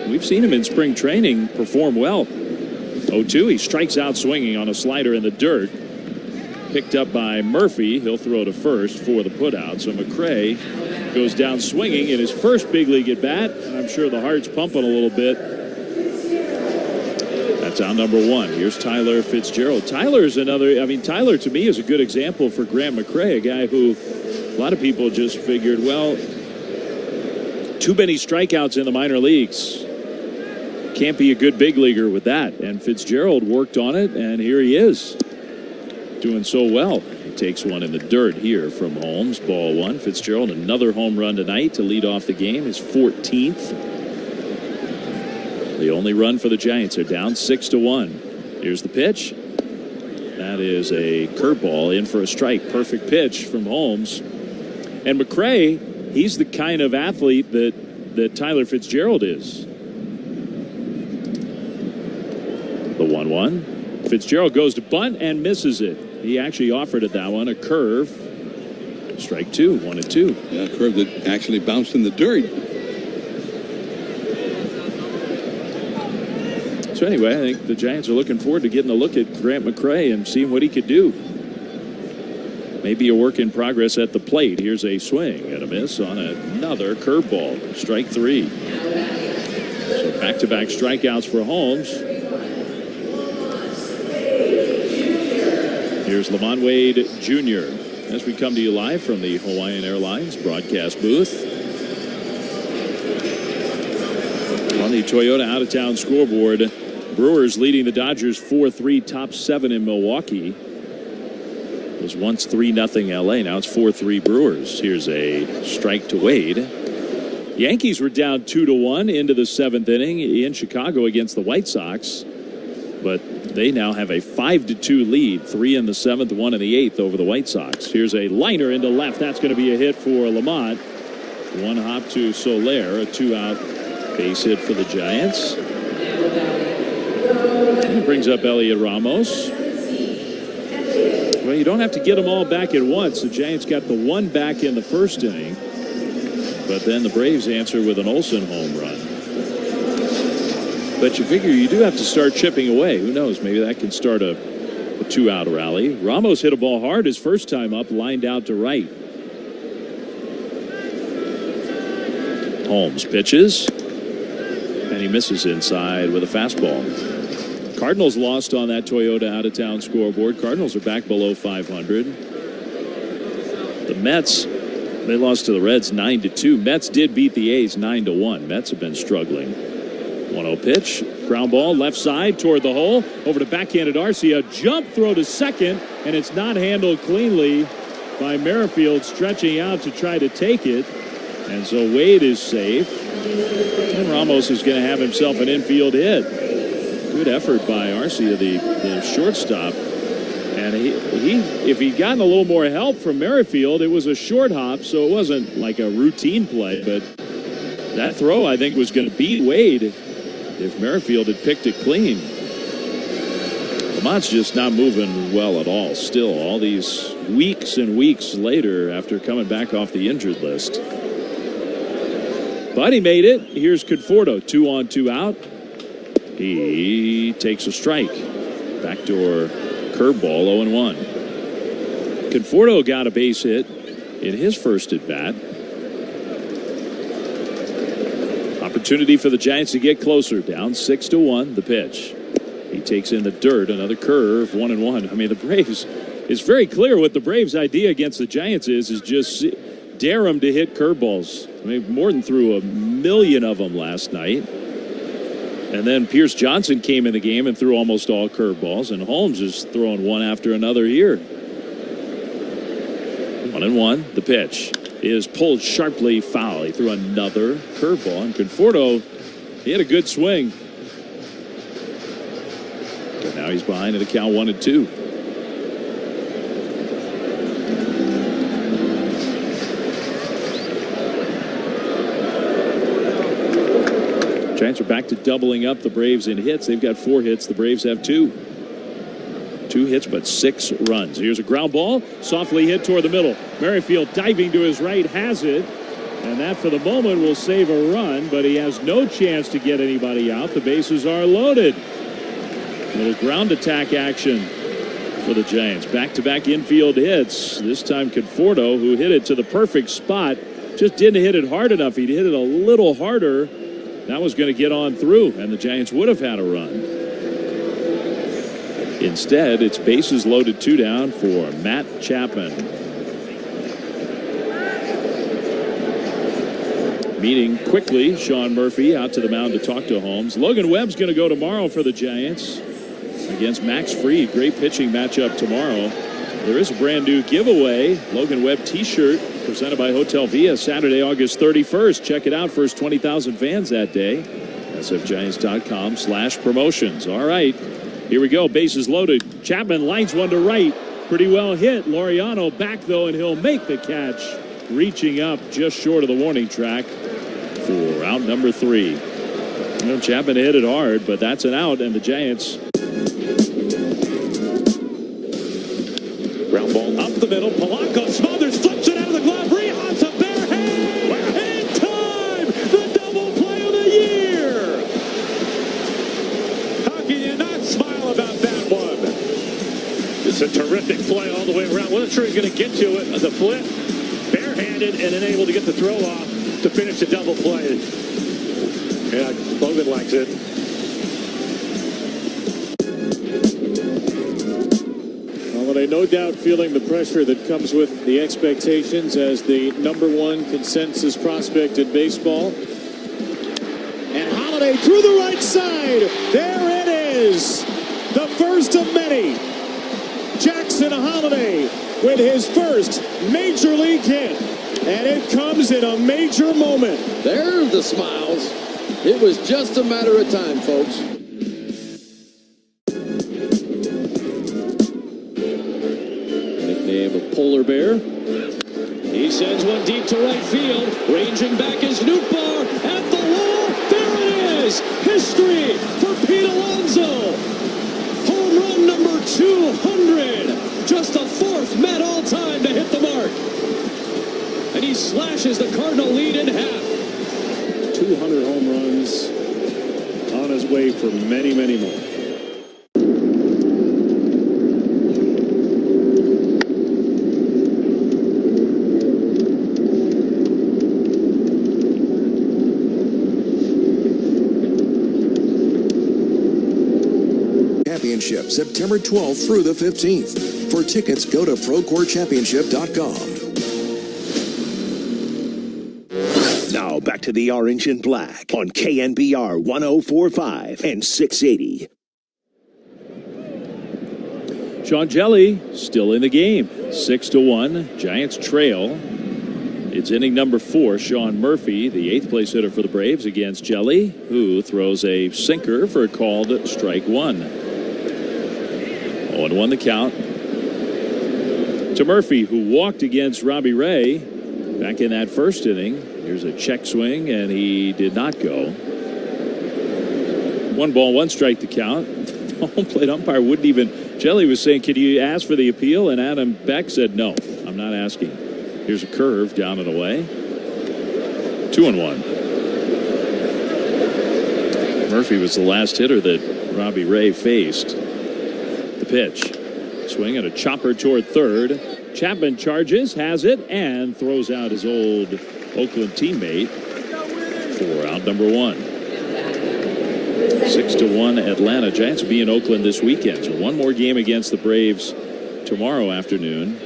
We've seen him in spring training perform well. 0-2. He strikes out swinging on a slider in the dirt. Picked up by Murphy. He'll throw to first for the putout. So McCray goes down swinging in his first big league at bat. I'm sure the heart's pumping a little bit. That's out number 1. Here's Tyler Fitzgerald. Tyler's another, Tyler to me is a good example for Grant McCray, a guy who a lot of people just figured, well, too many strikeouts in the minor leagues. Can't be a good big leaguer with that. And Fitzgerald worked on it, and here he is. Doing so well. He takes one in the dirt here from Holmes. Ball 1. Fitzgerald, another home run tonight to lead off the game. His 14th. The only run for the Giants. Are down 6-1. Here's the pitch. That is a curveball in for a strike. Perfect pitch from Holmes. And McCray, he's the kind of athlete that Tyler Fitzgerald is. The 1-1. Fitzgerald goes to bunt and misses it. He actually offered it that one, a curve. Strike 2, 1-2. Yeah, a curve that actually bounced in the dirt. So anyway, I think the Giants are looking forward to getting a look at Grant McCray and seeing what he could do. Maybe a work in progress at the plate. Here's a swing and a miss on another curveball. Strike 3. So back-to-back strikeouts for Holmes. Here's Lamont Wade Jr. as we come to you live from the Hawaiian Airlines broadcast booth. On the Toyota out-of-town scoreboard, Brewers leading the Dodgers 4-3, top 7 in Milwaukee. was once 3-0 LA. Now it's 4-3 Brewers. Here's a strike to Wade. Yankees were down 2-1 into the 7th inning in Chicago against the White Sox. But they now have a 5-2 lead. 3 in the 7th, 1 in the 8th over the White Sox. Here's a liner into left. That's going to be a hit for Lamont. One hop to Soler. A 2-out base hit for the Giants. He brings up Elliot Ramos. Well, you don't have to get them all back at once. The Giants got the one back in the first inning. But then the Braves answer with an Olsen home run. But you figure you do have to start chipping away. Who knows? Maybe that can start a 2-out rally. Ramos hit a ball hard his first time up, lined out to right. Holmes pitches. And he misses inside with a fastball. Cardinals lost on that Toyota out-of-town scoreboard. Cardinals are back below 500. The Mets, they lost to the Reds 9-2. Mets did beat the A's 9-1. Mets have been struggling. 1-0 pitch. Ground ball left side toward the hole. Over to backhanded Arcia. Jump throw to second, and it's not handled cleanly by Merrifield, stretching out to try to take it. And so Wade is safe. And Ramos is going to have himself an infield hit. Good effort by Arcia, the shortstop. And if he'd gotten a little more help from Merrifield, it was a short hop, so it wasn't like a routine play. But that throw, I think, was going to beat Wade if Merrifield had picked it clean. Lamont's just not moving well at all still, all these weeks and weeks later after coming back off the injured list. But he made it. Here's Conforto, 2-on, 2-out. He takes a strike. Backdoor curveball, 0-1. Conforto got a base hit in his first at bat. Opportunity for the Giants to get closer. Down 6-1. The pitch. He takes in the dirt. Another curve. 1-1. I mean, the Braves. It's very clear what the Braves' idea against the Giants is just dare them to hit curveballs. I mean, Morton threw 1 million of them last night. And then Pierce Johnson came in the game and threw almost all curveballs. And Holmes is throwing one after another here. 1-1. The pitch is pulled sharply foul. He threw another curveball. And Conforto, he had a good swing. But now he's behind at a count 1-2. Giants are back to doubling up the Braves in hits. They've got 4 hits. The Braves have 2. 2 hits, but 6 runs. Here's a ground ball, softly hit toward the middle. Merrifield diving to his right has it, and that for the moment will save a run, but he has no chance to get anybody out. The bases are loaded. A little ground attack action for the Giants. Back-to-back infield hits. This time Conforto, who hit it to the perfect spot, just didn't hit it hard enough. He'd hit it a little harder. That was going to get on through, and the Giants would have had a run. Instead, it's bases loaded 2 down for Matt Chapman. Meeting quickly, Sean Murphy out to the mound to talk to Holmes. Logan Webb's going to go tomorrow for the Giants against Max Fried. Great pitching matchup tomorrow. There is a brand new giveaway. Logan Webb t-shirt presented by Hotel Via Saturday, August 31st. Check it out. First 20,000 fans that day. sfgiants.com/promotions. All right. Here we go. Bases loaded. Chapman lines one to right. Pretty well hit. Laureano back, though, and he'll make the catch. Reaching up just short of the warning track for out number 3. You know, Chapman hit it hard, but that's an out, and the Giants. Ground ball up the middle. Polanco smothers, flips it out of the glove. Rehot's a bare hand. Wow. In time, the double play of the year. How can you not smile about that one? It's a terrific play all the way around. Wasn't sure he's going to get to it. The flip, barehanded, and then able to get the throw off to finish the double play. Yeah, Logan likes it. Holiday no doubt feeling the pressure that comes with the expectations as the #1 consensus prospect in baseball. And Holiday through the right side. There it is. The first of many. Jackson Holiday with his first major league hit. And it comes in a major moment. There's the smiles. It was just a matter of time, folks. Nickname of Polar Bear. He sends one deep to right field. Ranging back is Nootbaar at the wall. There it is. History for Pete Alonso. Home run number 200. Just the fourth Met all time to hit the mark. And he slashes the Cardinal lead in half. 200 home runs on his way for many, many more. Championship, September 12th through the 15th. For tickets, go to ProCoreChampionship.com. Now back to the Orange and Black on KNBR 1045 and 680. Sean Jelly still in the game. 6-1. Giants trail. It's inning number 4. Sean Murphy, the 8th place hitter for the Braves, against Jelly, who throws a sinker for a called strike 1. 0-1 the count to Murphy, who walked against Robbie Ray back in that first inning. Here's a check swing, and he did not go. 1 ball, 1 strike to count. The home plate umpire wouldn't even. Jelly was saying, "Could you ask for the appeal?" And Adam Beck said, "No, I'm not asking." Here's a curve down and away. 2-1. Murphy was the last hitter that Robbie Ray faced. The pitch. Swing and a chopper toward third. Chapman charges, has it, and throws out his old Oakland teammate for out number 1. 6-1 Atlanta. Giants will be in Oakland this weekend. So 1 more game against the Braves tomorrow afternoon.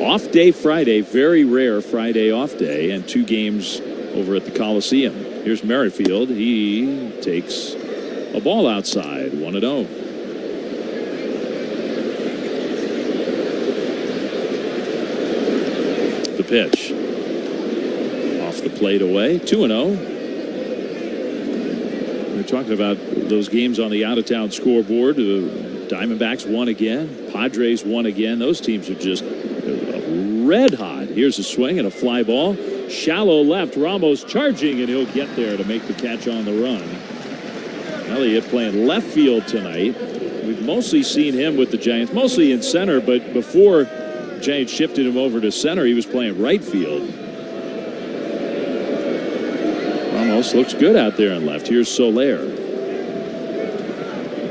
Off day Friday, very rare Friday off day, and 2 games over at the Coliseum. Here's Merrifield. He takes a ball outside, 1-0. The pitch. Off the plate away, 2-0. We're talking about those games on the out-of-town scoreboard. Diamondbacks won again. Padres won again. Those teams are just red hot. Here's a swing and a fly ball. Shallow left. Ramos charging, and he'll get there to make the catch on the run. Elliott playing left field tonight. We've mostly seen him with the Giants, mostly in center, but before Giants shifted him over to center, he was playing right field. Ramos looks good out there in left. Here's Soler.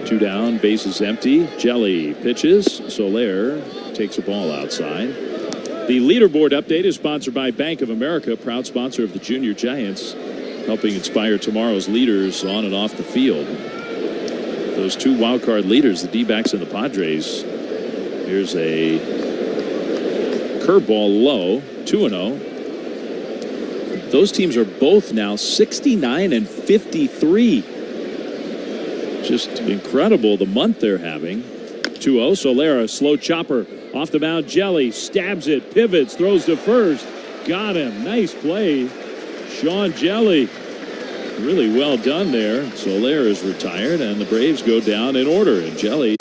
2 down, bases empty. Jelly pitches. Soler takes a ball outside. The leaderboard update is sponsored by Bank of America, proud sponsor of the Junior Giants, helping inspire tomorrow's leaders on and off the field. Those 2 wild card leaders, the D-backs and the Padres. Here's a curveball low, 2-0. Those teams are both now 69 and 53. Just incredible the month they're having. 2-0. Soler, slow chopper off the mound. Jelly stabs it, pivots, throws to first. Got him. Nice play. Sean Jelly. Really well done there. Soler is retired, and the Braves go down in order. And Jelly.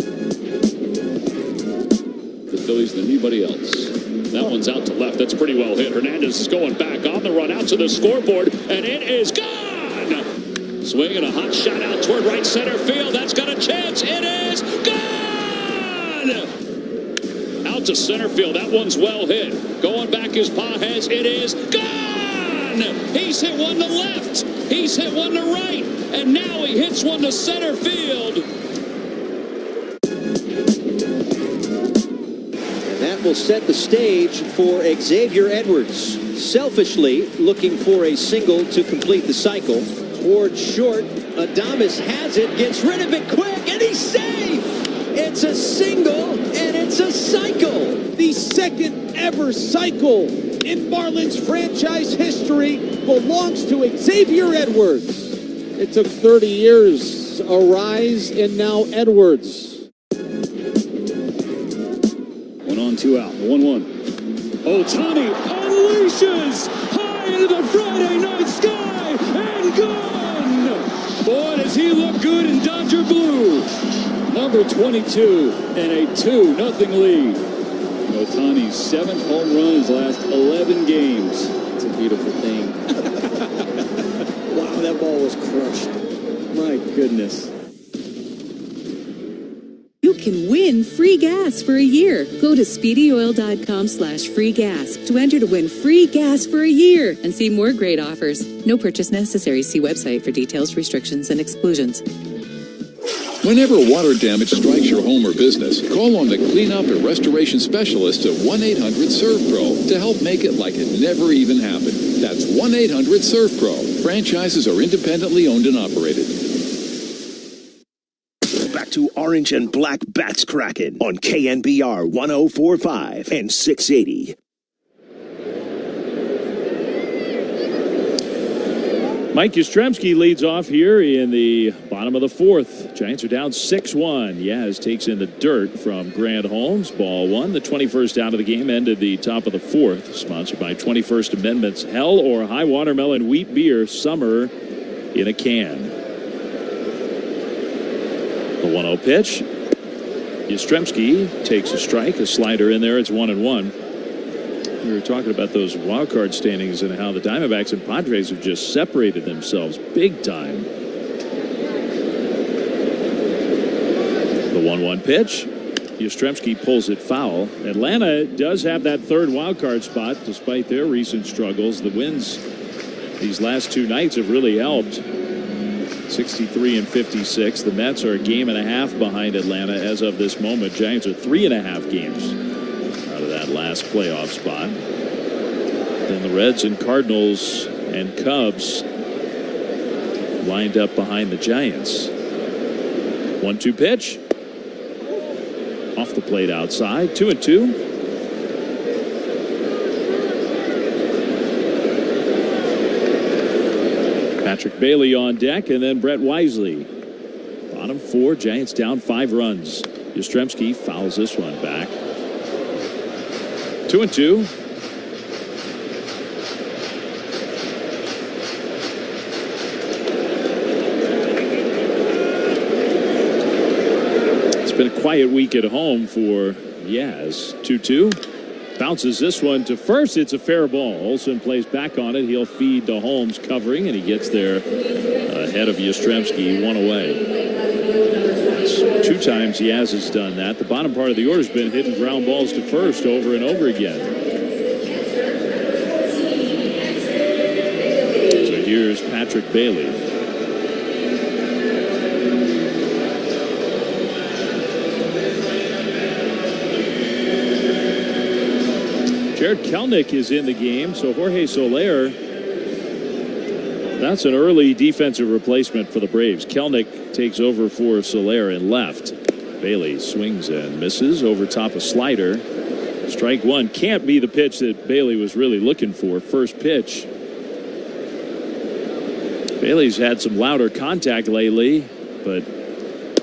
The Phillies than anybody else. That one's out to left. That's pretty well hit. Hernandez is going back on the run out to the scoreboard, and it is gone. Swinging a hot shot out toward right center field. That's got a chance. It is gone. Out to center field. That one's well hit. Going back his Pages. It is gone. He's hit one to left. He's hit one to right. And now he hits one to center field. And that will set the stage for Xavier Edwards. Selfishly looking for a single to complete the cycle. Towards short. Adames has it. Gets rid of it quick. And he's safe. It's a single. And it's a cycle. The second ever cycle in Marlins franchise history belongs to Xavier Edwards. It took 30 years, a rise, and now Edwards. 2 out. 1-1. Ohtani unleashes high into the Friday night sky and gone. Boy, does he look good in Dodger blue. Number 22 and a 2-0 lead. Ohtani's 7th home run in his last 11 games. It's a beautiful thing. Wow, that ball was crushed. My goodness. You can win free gas for a year. Go to speedyoil.com/free gas to enter to win free gas for a year and see more great offers. No purchase necessary. See website for details, restrictions, and exclusions. Whenever water damage strikes your home or business, call on the cleanup and restoration specialists at 1-800-SERVE-PRO to help make it like it never even happened. That's 1-800-SERVE-PRO. Franchises are independently owned and operated. Back to Orange and Black Bats Kraken on KNBR 104.5 and 680. Mike Yastrzemski leads off here in the bottom of the 4th. Giants are down 6-1. Yaz takes in the dirt from Grant Holmes. Ball 1. The 21st out of the game ended the top of the 4th. Sponsored by 21st Amendment's Hell or High Watermelon Wheat Beer Summer in a Can. The 1-0 pitch. Yastrzemski takes a strike. A slider in there. It's 1-1. We were talking about those wild card standings and how the Diamondbacks and Padres have just separated themselves big time. The 1-1 pitch. Yastrzemski pulls it foul. Atlanta does have that third wild card spot despite their recent struggles. The wins these last 2 nights have really helped. 63 and 56. The Mets are a game and a half behind Atlanta as of this moment. Giants are 3.5 games out of that last playoff spot. Then the Reds and Cardinals and Cubs lined up behind the Giants. 1-2 pitch. Off the plate outside. 2-2. Patrick Bailey on deck, and then Brett Wisely. Bottom 4, Giants down 5 runs. Yastrzemski fouls this one back. 2-2. It's been a quiet week at home for Yaz. 2-2. Bounces this one to first. It's a fair ball. Olsen plays back on it. He'll feed to Holmes covering, and he gets there ahead of Yastrzemski. 1 away. That's 2 times Yaz has done that. The bottom part of the order's been hitting ground balls to first over and over again. So here's Patrick Bailey. Jared Kelenic is in the game, so Jorge Soler, that's an early defensive replacement for the Braves. Kelenic takes over for Soler in left. Bailey swings and misses over top of slider. Strike 1. Can't be the pitch that Bailey was really looking for. First pitch. Bailey's had some louder contact lately, but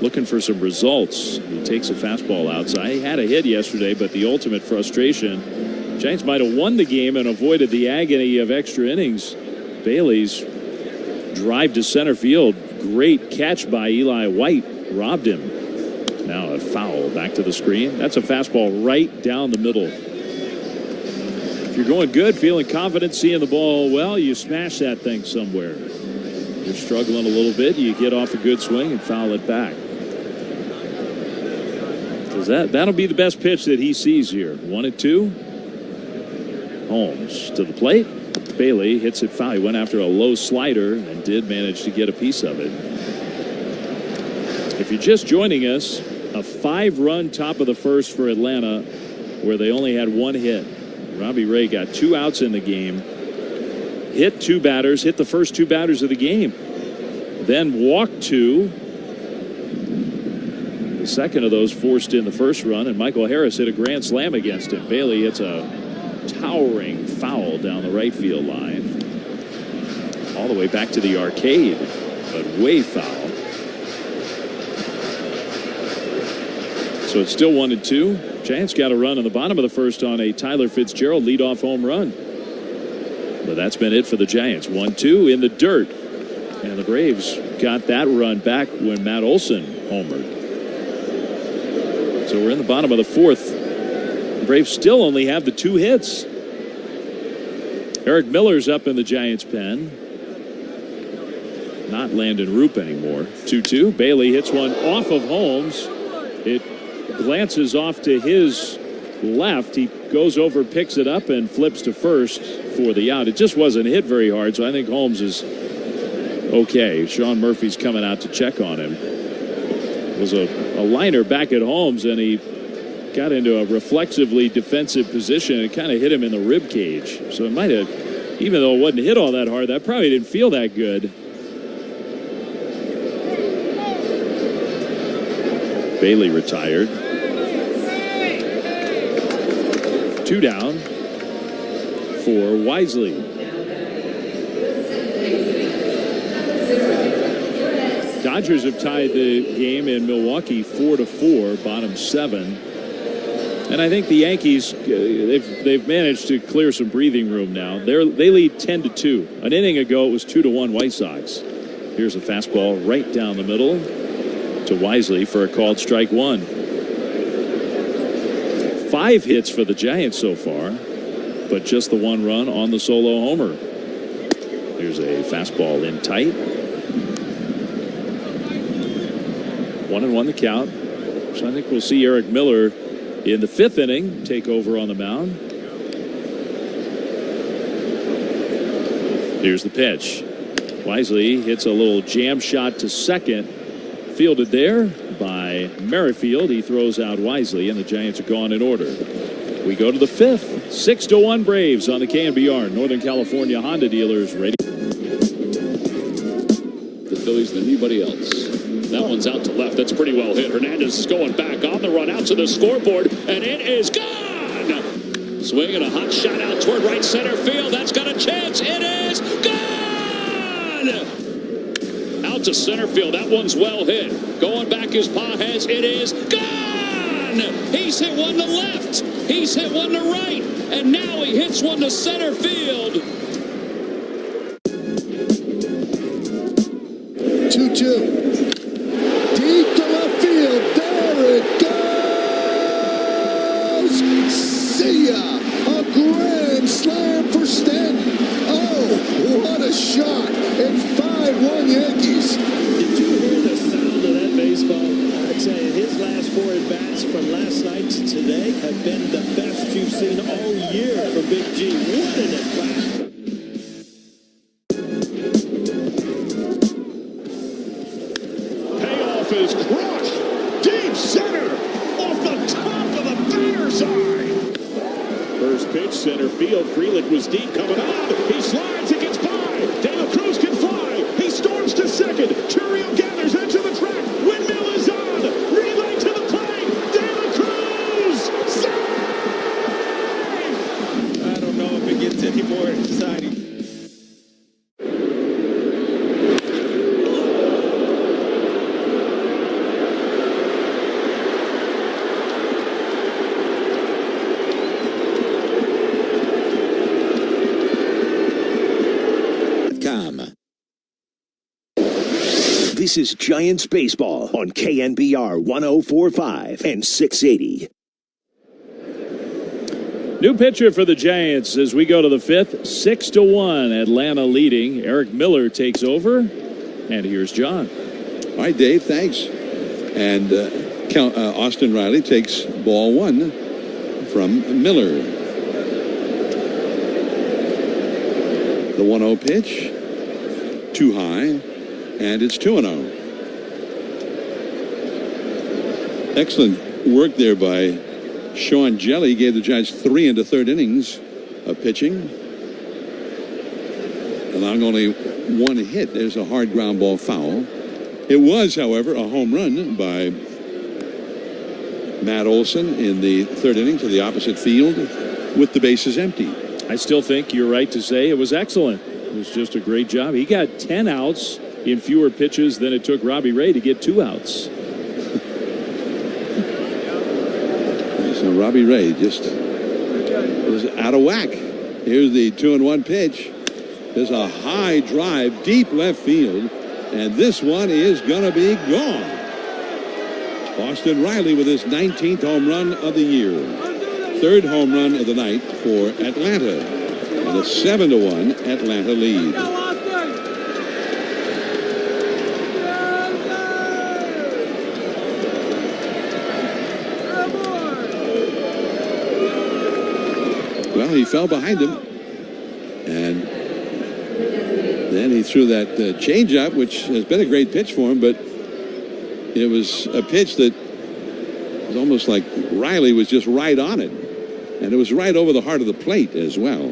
looking for some results. He takes a fastball outside. He had a hit yesterday, but the ultimate frustration, Giants might have won the game and avoided the agony of extra innings. Bailey's drive to center field. Great catch by Eli White. Robbed him. Now a foul back to the screen. That's a fastball right down the middle. If you're going good, feeling confident, seeing the ball well, you smash that thing somewhere. You're struggling a little bit, you get off a good swing and foul it back. Because that'll be the best pitch that he sees here. 1-2. Holmes to the plate. Bailey hits it foul. He went after a low slider and did manage to get a piece of it. If you're just joining us, a 5-run top of the first for Atlanta where they only had 1 hit. Robbie Ray got 2 outs in the game. Hit 2 batters, hit the first 2 batters of the game. Then walked 2. The second of those forced in the first run, and Michael Harris hit a grand slam against him. Bailey hits a towering foul down the right field line. All the way back to the arcade, but way foul. So So it's still 1-2. Giants got a run in the bottom of the first on a Tyler Fitzgerald leadoff home run. But that's been it for the Giants. 1-2 in the dirt. And the Braves got that run back when Matt Olson homered. So we're in the bottom of the fourth. The Braves still only have the 2 hits. Eric Miller's up in the Giants' pen. Not Landon Roop anymore. 2-2. Bailey hits one off of Holmes. It glances off to his left. He goes over, picks it up, and flips to first for the out. It just wasn't hit very hard, so I think Holmes is okay. Sean Murphy's coming out to check on him. It was a liner back at Holmes, and he got into a reflexively defensive position. It kind of hit him in the rib cage. So it might have, even though it wasn't hit all that hard, that probably didn't feel that good. Bailey retired. 2 down for Wisely. Dodgers have tied the game in Milwaukee 4-4, bottom 7. And I think the Yankees, they've managed to clear some breathing room now. They lead 10-2. An inning ago, it was 2-1 White Sox. Here's a fastball right down the middle to Wisely for a called strike 1. 5 hits for the Giants so far, but just the 1 run on the solo homer. Here's a fastball in tight. 1-1 the count. So I think we'll see Eric Miller in the 5th inning take over on the mound. Here's the pitch. Wisely hits a little jam shot to second. Fielded there by Merrifield. He throws out Wisely, and the Giants are gone in order. We go to the 5th. 6-1 Braves on the KNBR Northern California Honda Dealers Radio. The Phillies than anybody else. That one's out to left. That's pretty well hit. Hernandez is going back on the run out to the scoreboard, and it is gone! Swinging a hot shot out toward right center field. That's got a chance. It is gone! Out to center field. That one's well hit. Going back as Pages. It is gone! He's hit one to left. He's hit one to right. And now he hits one to center field. 2-2. Deep to left field. There it goes. See ya. A grand slam for Stanton. Oh, what a shot. It's 5-1 Yankees. Did you hear the sound of that baseball? I tell you, his last 4 at-bats from last night to today have been the best you've seen all year from Big G. What an at-bat. Payoff is crushed. Deep center. Off the top of the batter's eye. First pitch, center field. Frelick was deep coming on. He slides. It gets by. De La Cruz can fly. He storms to second. Churriel gathers into the track. Windmill is on. Relay to the plate. De La Cruz. Save! I don't know if it gets any more exciting. This is Giants Baseball on KNBR 104.5 and 680. New pitcher for the Giants as we go to the 5th. 6-1, Atlanta leading. Eric Miller takes over. And here's John. All right, Dave, thanks. And Austin Riley takes ball 1 from Miller. The 1-0 pitch. Too high. And it's 2-0. Excellent work there by Sean Jelly. Gave the Giants 3 into 3rd innings of pitching, allowing only 1 hit. There's a hard ground ball foul. It was, however, a home run by Matt Olson in the 3rd inning to the opposite field with the bases empty. I still think you're right to say it was excellent. It was just a great job. He got 10 outs in fewer pitches than it took Robbie Ray to get 2 outs. And Robbie Ray just was out of whack. Here's the 2-1 pitch. There's a high drive, deep left field, and this one is going to be gone. Austin Riley with his 19th home run of the year. Third home run of the night for Atlanta. And a 7-1 Atlanta lead. Well, he fell behind him. And then he threw that changeup, which has been a great pitch for him, but it was a pitch that was almost like Riley was just right on it. And it was right over the heart of the plate as well.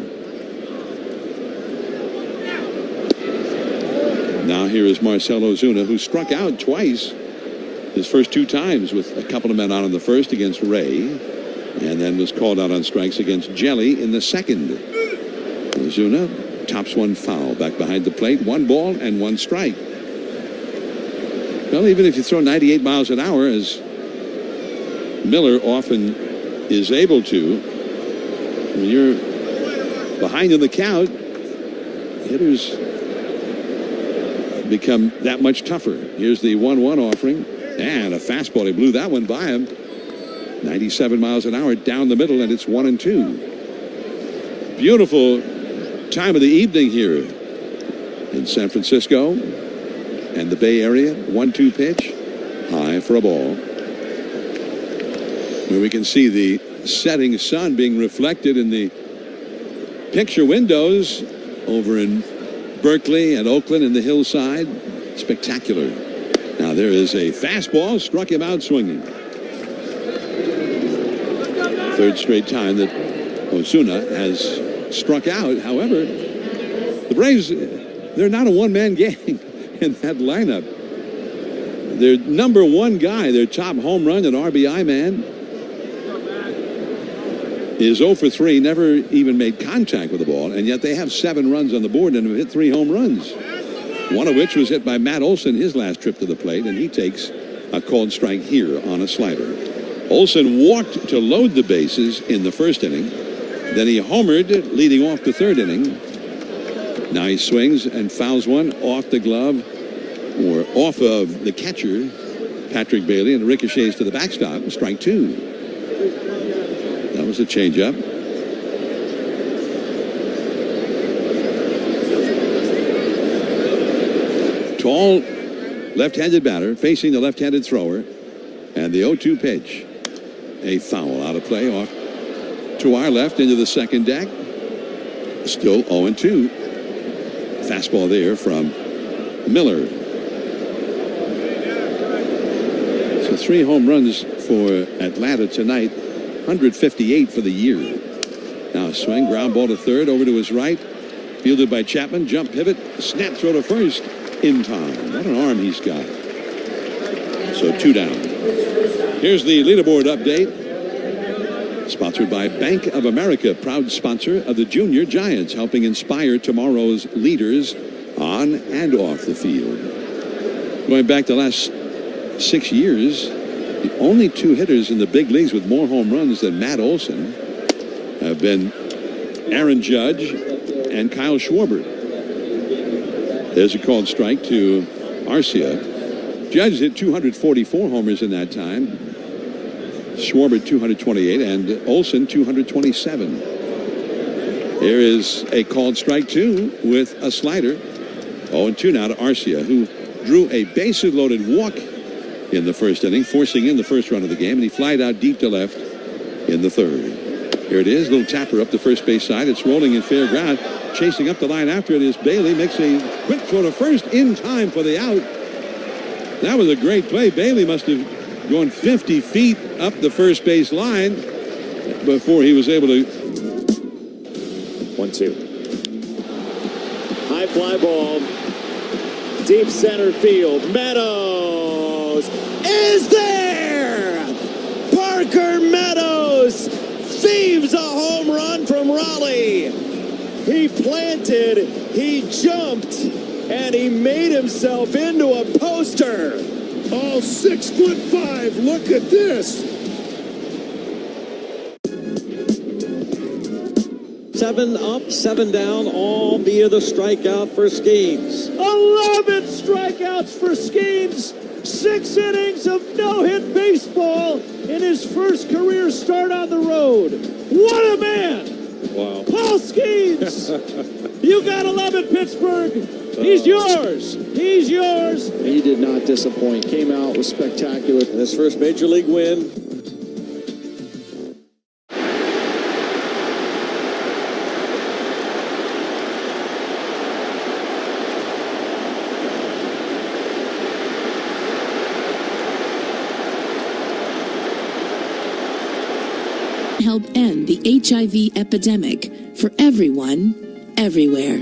Now here is Marcell Ozuna, who struck out twice his first 2 times with a couple of men on in the first against Ray, and then was called out on strikes against Jelly in the second. Ozuna tops one foul back behind the plate. 1 ball and 1 strike. Well, even if you throw 98 miles an hour, as Miller often is able to, when you're behind in the count, hitters become that much tougher. Here's the 1-1 offering, and a fastball. He blew that one by him. 97 miles an hour down the middle, and it's 1-2. Beautiful time of the evening here in San Francisco and the Bay Area. 1-2 pitch, high for a ball. Where we can see the setting sun being reflected in the picture windows over in Berkeley and Oakland and the hillside. Spectacular. Now there is a fastball, struck him out swinging. Third straight time that Ozuna has struck out. However, the Braves, they're not a one-man gang in that lineup. Their number 1 guy, their top home run and RBI man, is 0 for 3, never even made contact with the ball, and yet they have 7 runs on the board and have hit 3 home runs. One of which was hit by Matt Olson his last trip to the plate, and he takes a called strike here on a slider. Olson walked to load the bases in the first inning. Then he homered leading off the third inning. Now he swings and fouls one off the glove, or off of the catcher, Patrick Bailey, and ricochets to the backstop. Strike 2. That was a changeup. Tall left-handed batter facing the left-handed thrower, and the 0-2 pitch. A foul out of play off to our left into the second deck. Still 0-2. Fastball there from Miller. So 3 home runs for Atlanta tonight. 158 for the year. Now a swing, ground ball to third, over to his right. Fielded by Chapman, jump pivot, snap throw to first in time. What an arm he's got. So 2 down. Here's the leaderboard update. Sponsored by Bank of America, proud sponsor of the Junior Giants, helping inspire tomorrow's leaders on and off the field. Going back the last 6 years, the only 2 hitters in the big leagues with more home runs than Matt Olson have been Aaron Judge and Kyle Schwarber. There's a called strike to Arcia. Judge hit 244 homers in that time. Schwarber 228 and Olson 227. Here is a called strike 2 with a slider. 0-2 now to Arcia, who drew a bases-loaded walk in the first inning, forcing in the first run of the game, and he flied out deep to left in the third. Here it is, little tapper up the first base side. It's rolling in fair ground. Chasing up the line after it is Bailey. Makes a quick throw to first in time for the out. That was a great play. Bailey must have gone 50 feet up the first base line before he was able to. 1-2. High fly ball. Deep center field. Meadows is there! Parker Meadows thieves a home run from Raleigh. He planted, he jumped, and he made himself into a poster. Oh, 6'5". Look at this. 7 up, 7 down, all via the strikeout for Skeens. 11 strikeouts for Skeens. 6 innings of no-hit baseball in his first career start on the road. What a man! Wow. Paul Skeens! You gotta love it, Pittsburgh. He's yours. He's yours. He did not disappoint. Came out, was spectacular. His first major league win. Help end the HIV epidemic for everyone, everywhere.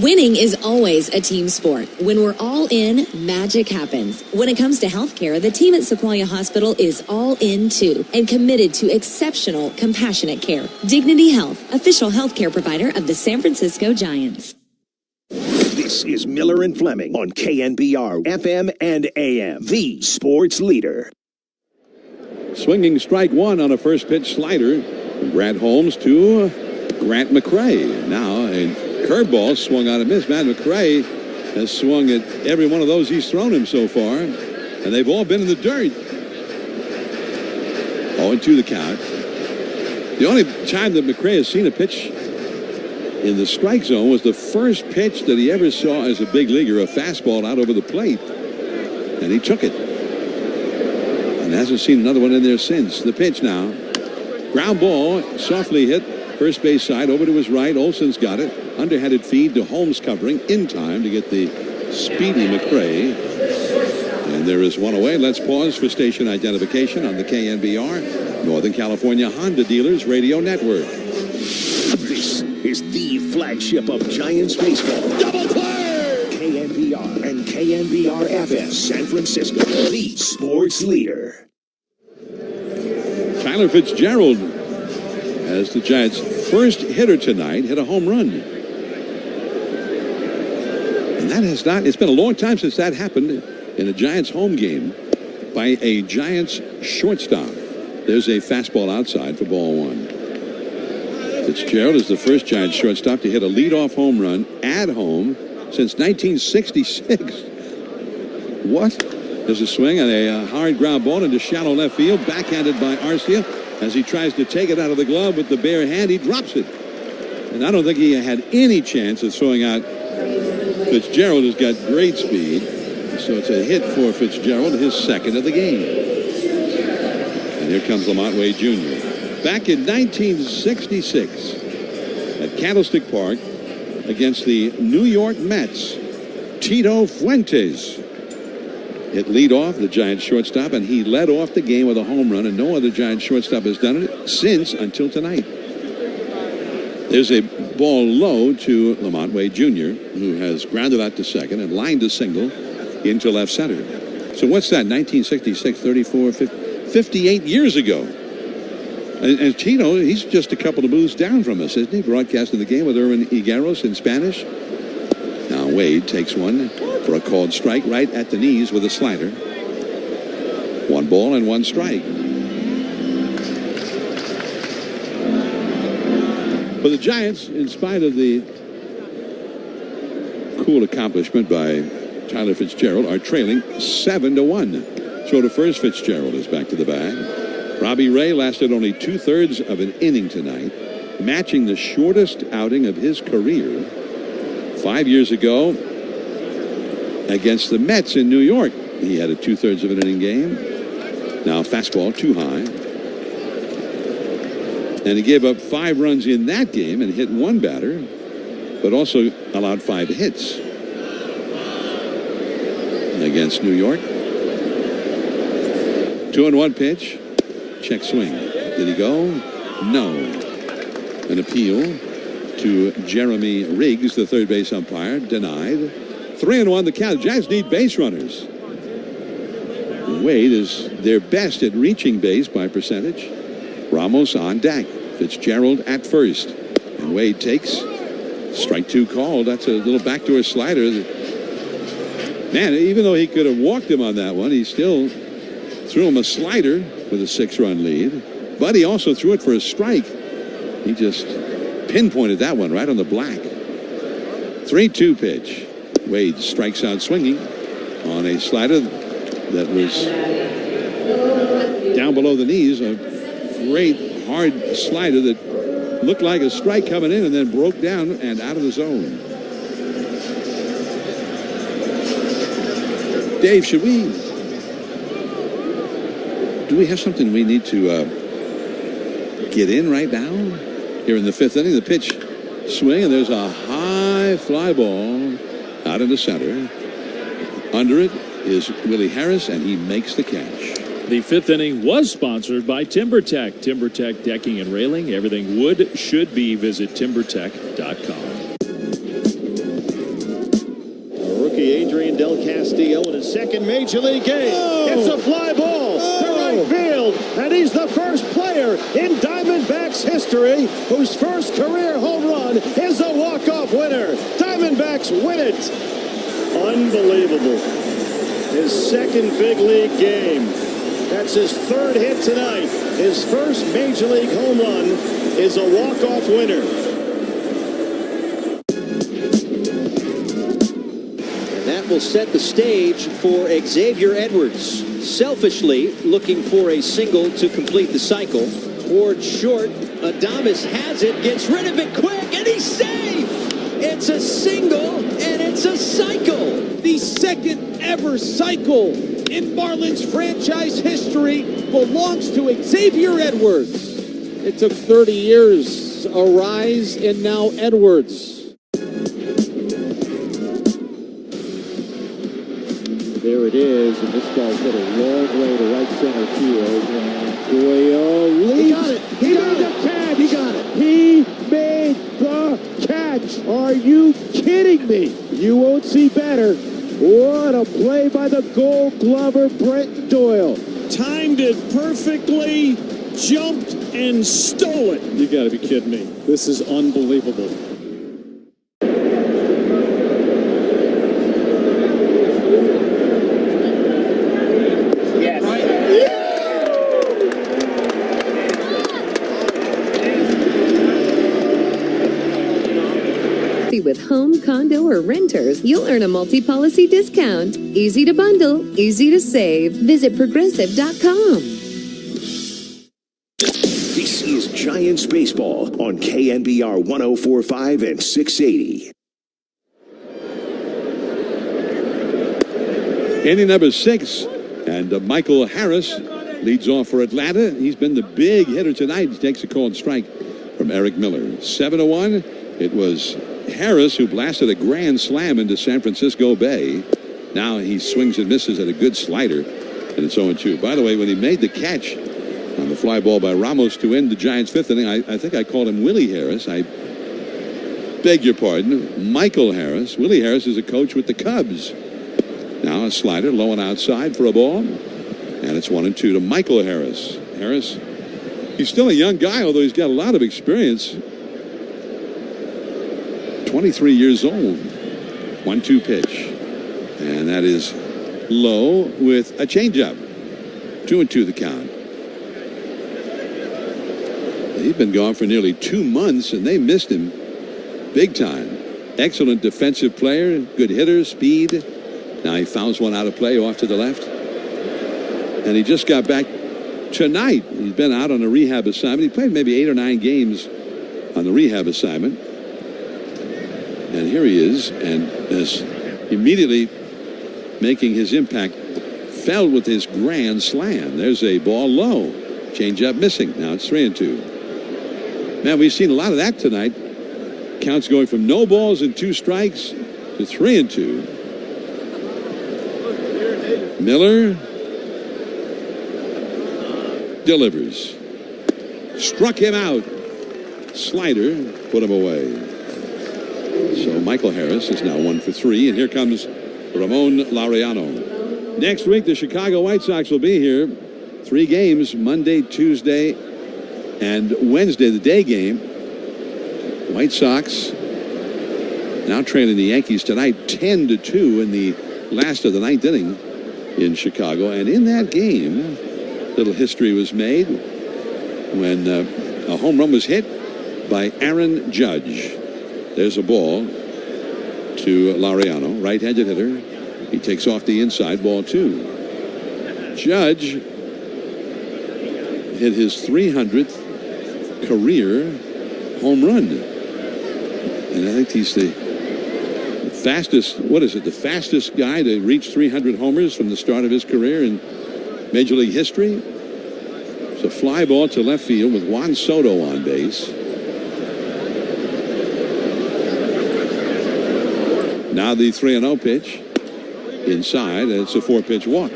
Winning is always a team sport. When we're all in, magic happens. When it comes to healthcare, the team at Sequoia Hospital is all in too and committed to exceptional, compassionate care. Dignity Health, official healthcare provider of the San Francisco Giants. This is Miller and Fleming on KNBR FM and AM, the sports leader. Swinging strike one on a first pitch slider from Brad Holmes to Grant McCray. Now a curveball swung out and missed. Matt McCray has swung at every one of those he's thrown him so far, and they've all been in the dirt. 0-2 the count. The only time that McCray has seen a pitch in the strike zone was the first pitch that he ever saw as a big leaguer, a fastball out over the plate, and he took it. And hasn't seen another one in there since. The pitch now. Ground ball, softly hit, first base side, over to his right. Olson's got it. Underhanded feed to Holmes covering in time to get the speedy McCray. And there is one away. Let's pause for station identification on the KNBR Northern California Honda Dealers Radio Network. This is the flagship of Giants baseball. Double play! KNBR and KNBR FM, San Francisco, the sports leader. Tyler Fitzgerald, as the Giants' first hitter tonight, hit a home run. And that has not, it's been a long time since that happened in a Giants home game by a Giants shortstop. There's a fastball outside for ball one. Fitzgerald is the first Giants shortstop to hit a leadoff home run at home since 1966. What? There's a swing on a hard ground ball into shallow left field, backhanded by Arcia. As he tries to take it out of the glove with the bare hand, he drops it. And I don't think he had any chance of throwing out. Fitzgerald has got great speed. So it's a hit for Fitzgerald, his second of the game. And here comes Lamont Wade Jr. Back in 1966 at Candlestick Park against the New York Mets, Tito Fuentes hit leadoff, the Giants shortstop, and he led off the game with a home run, and no other Giants shortstop has done it since until tonight. There's a ball low to Lamont Wade Jr., who has grounded out to second and lined a single into left center. So what's that, 1966, 34, 58 years ago. And Tino, he's just a couple of booths down from us, isn't he? Broadcasting the game with Erwin Higueros in Spanish. Now Wade takes one for a called strike right at the knees with a slider. 1 ball and 1 strike. For the Giants, in spite of the cool accomplishment by Tyler Fitzgerald, are trailing 7-1. Throw to first, Fitzgerald is back to the bag. Robbie Ray lasted only 2/3 of an inning tonight, matching the shortest outing of his career 5 years ago against the Mets in New York. He had a 2/3 of an inning game. Now fastball too high. And he gave up 5 runs in that game and hit 1 batter, but also allowed 5 hits against New York. 2-1 pitch. Check swing. Did he go? No. An appeal to Jeremy Riggs, the third base umpire, denied. 3-1 the count. The Giants need base runners. Wade is their best at reaching base by percentage. Ramos on deck. Fitzgerald at first. And Wade takes strike 2 called. That's a little backdoor slider. Man, even though he could have walked him on that one, he still threw him a slider with a 6-run lead. But he also threw it for a strike. He just pinpointed that one right on the black. 3-2 pitch. Wade strikes out swinging on a slider that was down below the knees. A great hard slider that looked like a strike coming in and then broke down and out of the zone. Dave, do we have something we need to get in right now? Here in the 5th inning, the pitch swing, and there's a high fly ball out into center. Under it is Willie Harris, and he makes the catch. The 5th inning was sponsored by TimberTech. TimberTech decking and railing. Everything wood should be. Visit timbertech.com. Rookie Adrian Del Castillo in his second Major League game. It's a fly ball to right field, and he's the first player in Diamondbacks history whose first career home run is a walk-off winner. Diamondbacks win it. Unbelievable. His second big league game. That's his 3rd hit tonight. His first Major League home run is a walk-off winner. That will set the stage for Xavier Edwards. Selfishly looking for a single to complete the cycle. Toward short, Adames has it, gets rid of it quick, and he's safe! It's a single, and it's a cycle! The second ever cycle in Marlins franchise history belongs to Xavier Edwards. It took 30 years, a rise, and now Edwards. There it is, and this ball's hit a long way to right center field. And Guayo leaps. He got it. He made the catch. He got it. He made the catch. Are you kidding me? You won't see better. What a play by the Gold Glover, Brent Doyle. Timed it perfectly, jumped and stole it. You got to be kidding me. This is unbelievable. With home, condo, or renters, you'll earn a multi-policy discount. Easy to bundle, easy to save. Visit Progressive.com. This is Giants Baseball on KNBR 104.5 and 680. Inning number 6, and Michael Harris leads off for Atlanta. He's been the big hitter tonight. He takes a called strike from Eric Miller. 7-1. It was Harris who blasted a grand slam into San Francisco Bay. Now he swings and misses at a good slider, and it's 0-2. By the way, when he made the catch on the fly ball by Ramos to end the Giants' 5th inning, I think I called him Willie Harris. I beg your pardon, Michael Harris. Willie Harris is a coach with the Cubs. Now a slider low and outside for a ball, and it's 1-2 to Michael Harris. Harris, he's still a young guy, although he's got a lot of experience. 23 years old. 1-2 pitch. And that is low with a changeup. 2-2 the count. He's been gone for nearly 2 months, and they missed him big time. Excellent defensive player, good hitter, speed. Now he fouls one out of play off to the left. And he just got back tonight. He's been out on a rehab assignment. He played maybe 8 or 9 games on the rehab assignment. And here he is, and is immediately making his impact felt with his grand slam. There's a ball low. Changeup missing. Now it's 3-2. Man, we've seen a lot of that tonight. Counts going from no balls and 2 strikes to 3-2. Miller delivers. Struck him out. Slider put him away. So Michael Harris is now 1 for 3, and here comes Ramon Laureano. Next week, the Chicago White Sox will be here. 3 games, Monday, Tuesday, and Wednesday, the day game. White Sox now trailing the Yankees tonight 10-2 in the last of the 9th inning in Chicago. And in that game, Little history was made when a home run was hit by Aaron Judge. There's a ball to Laureano, right-handed hitter. He takes off the inside, ball 2. Judge hit his 300th career home run. And I think he's the fastest, the fastest guy to reach 300 homers from the start of his career in Major League history. It's a fly ball to left field with Juan Soto on base. Now the 3-0 pitch inside, and it's a 4-pitch walk.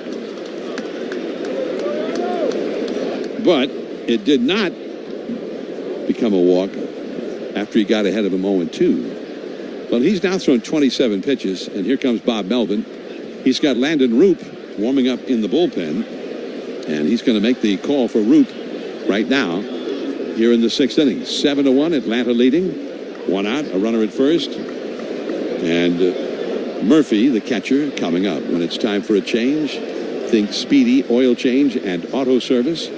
But it did not become a walk after he got ahead of him 0-2. But he's now thrown 27 pitches, and here comes Bob Melvin. He's got Landon Roop warming up in the bullpen, and he's going to make the call for Roop right now here in the 6th inning. 7-1, Atlanta leading. 1 out, a runner at first. And Murphy, the catcher, coming up. When it's time for a change, think Speedy Oil Change and Auto Service.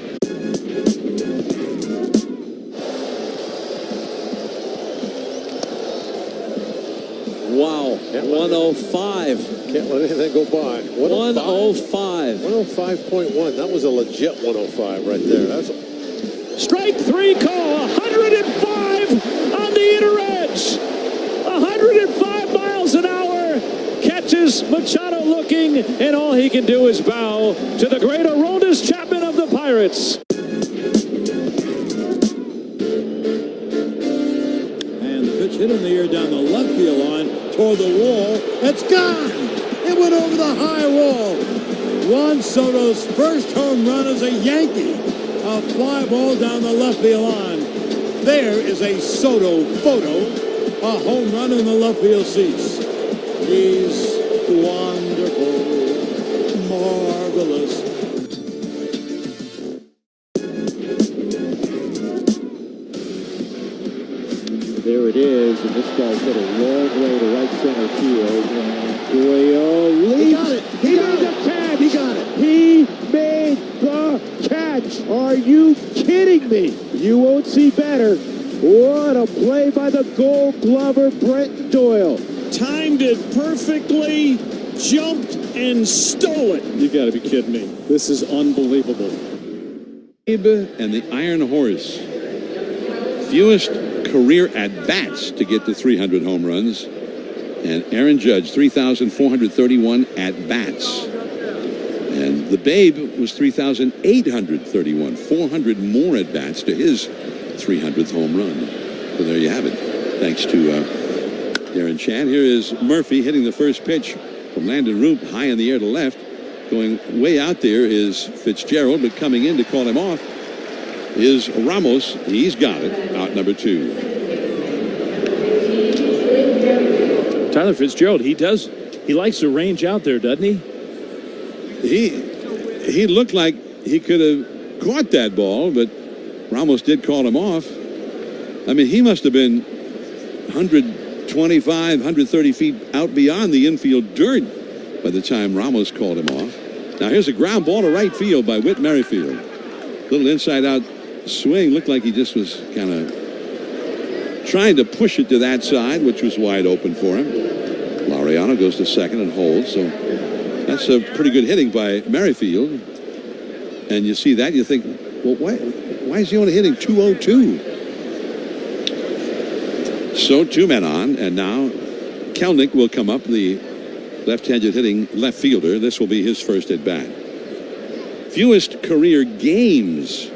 Wow, 105. Can't let anything go by. 105. 105.1. That was a legit 105 right there. That's Strike 3 call. 105 on the inner edge. 105 miles an hour. Catches Machado looking, and all he can do is bow to the great Aroldis Chapman of the Pirates. And the pitch hit in the air down the left field line toward the wall. It's gone. It went over the high wall. Juan Soto's first home run as a Yankee. A fly ball down the left field line. There is a Soto photo. A home run in the left field seats. He's wonderful, marvelous. There it is, and this guy's hit a long way to right center field. Guayo leaps. He got it. He made the catch. He got it. He made the catch. Are you kidding me? You won't see better. What a play by the Gold Glover, Brent Doyle. Timed it perfectly, jumped and stole it. You got to be kidding me. This is unbelievable. And the Iron Horse. Fewest career at-bats to get to 300 home runs. And Aaron Judge, 3,431 at-bats. And the Babe was 3,831. 400 more at-bats to his 300th home run. So there you have it. Thanks to Darren Chan. Here is Murphy hitting the first pitch from Landon Roop, high in the air to left. Going way out there is Fitzgerald, but coming in to call him off is Ramos. He's got it. Out number 2. Tyler Fitzgerald, he likes to range out there, doesn't he? He looked like he could have caught that ball, but Ramos did call him off. I mean, he must have been 125, 130 feet out beyond the infield dirt by the time Ramos called him off. Now here's a ground ball to right field by Whit Merrifield. Little inside-out swing. Looked like he just was kind of trying to push it to that side, which was wide open for him. Laureano goes to second and holds. So that's a pretty good hitting by Merrifield. And you see that, you think, well, why is he only hitting 202? So 2 men on, and now Kelnick will come up, the left-handed hitting left fielder. This will be his first at bat. Fewest career games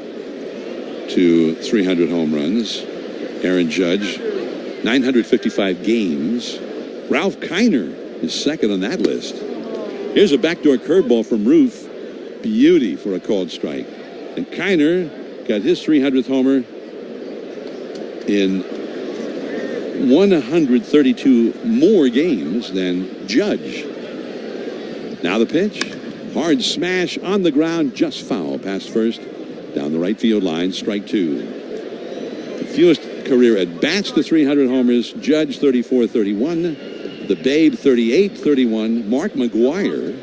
to 300 home runs. Aaron Judge, 955 games. Ralph Kiner is second on that list. Here's a backdoor curveball from Roof. Beauty for a called strike. And Kiner got his 300th homer in 132 more games than Judge. Now the pitch. Hard smash on the ground, just foul past first. Down the right field line, strike 2. The fewest career at bats to 300 homers, Judge 34-31. The Babe 38-31. Mark McGwire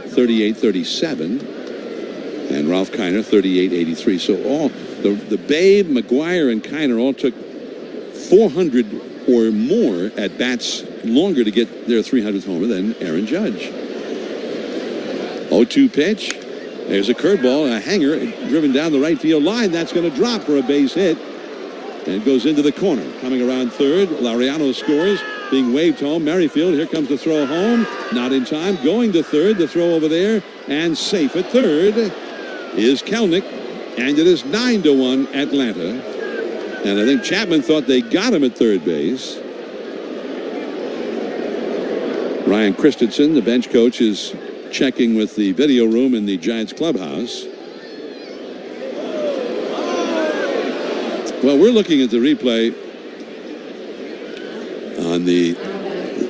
38-37. And Ralph Kiner, 38-83. So all the Babe, McGuire, and Kiner all took 400 or more at bats longer to get their 300th homer than Aaron Judge. 0-2 pitch. There's a curveball, a hanger driven down the right field line. That's going to drop for a base hit. And it goes into the corner. Coming around third, Laureano scores. Being waved home, Merrifield. Here comes the throw home. Not in time. Going to third. The throw over there. And safe at third is Kelnick. And it is 9-1 Atlanta. And I think Chapman thought they got him at third base. Ryan Christensen, the bench coach, is checking with the video room in the Giants clubhouse. Well, we're looking at the replay on the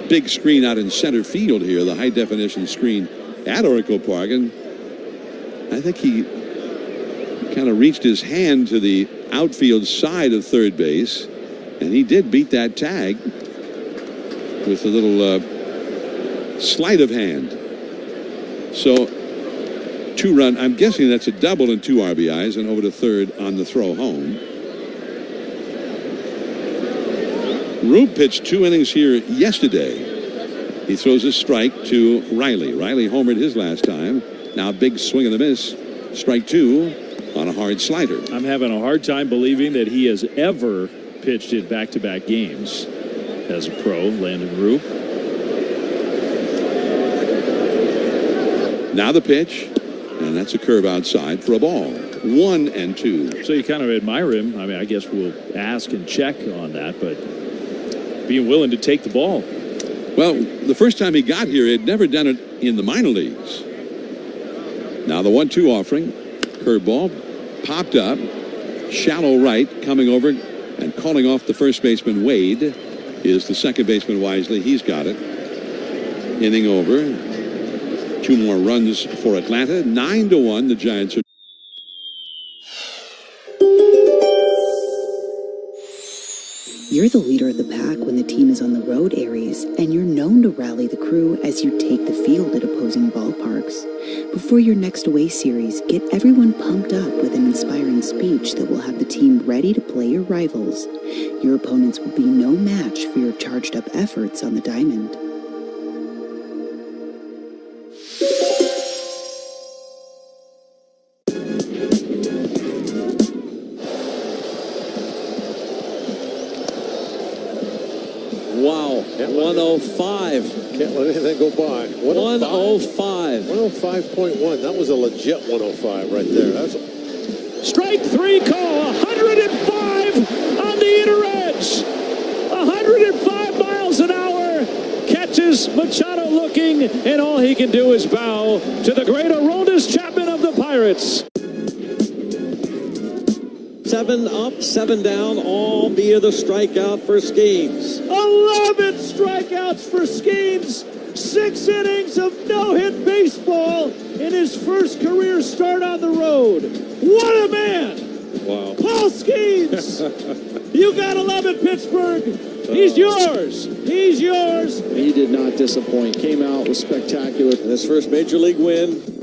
big screen out in center field here, the high definition screen at Oracle Park, and I think he kind of reached his hand to the outfield side of third base, and he did beat that tag with a little sleight of hand. So 2-run, I'm guessing that's a double and 2 RBIs, and over to third on the throw home. Rube pitched 2 innings here yesterday. He throws a strike to Riley. Riley homered his last time. Now a big swing and a miss. Strike 2 on a hard slider. I'm having a hard time believing that he has ever pitched in back-to-back games as a pro, Landon Rube. Now the pitch, and that's a curve outside for a ball. 1-2. So you kind of admire him. I mean, I guess we'll ask and check on that, but being willing to take the ball. Well, the first time he got here, he had never done it in the minor leagues. Now the 1-2 offering. Curveball popped up. Shallow right, coming over and calling off the first baseman, Wade, is the second baseman, Wisely. He's got it. Inning over. 2 more runs for Atlanta. 9-1, the Giants are. You're the leader of the pack when the team is on the road, Aries, and you're known to rally the crew as you take the field at opposing ballparks. Before your next away series, get everyone pumped up with an inspiring speech that will have the team ready to play your rivals. Your opponents will be no match for your charged-up efforts on the diamond. Wow, 105. Can't let anything go by. 105. 105.1. That was a legit 105 right there. That's Strike 3 call. 105 on the inner edge. 105 miles an hour. Catches Machado looking, and all he can do is bow to the great Aroldis Chapman of the Pirates. 7 up, 7 down, all via the strikeout for Skeens. 11 strikeouts for Skeens. 6 innings of no-hit baseball in his first career start on the road. What a man! Wow. Paul Skeens! You gotta love it, Pittsburgh. He's yours. He's yours. He did not disappoint. Came out, was spectacular. His first major league win.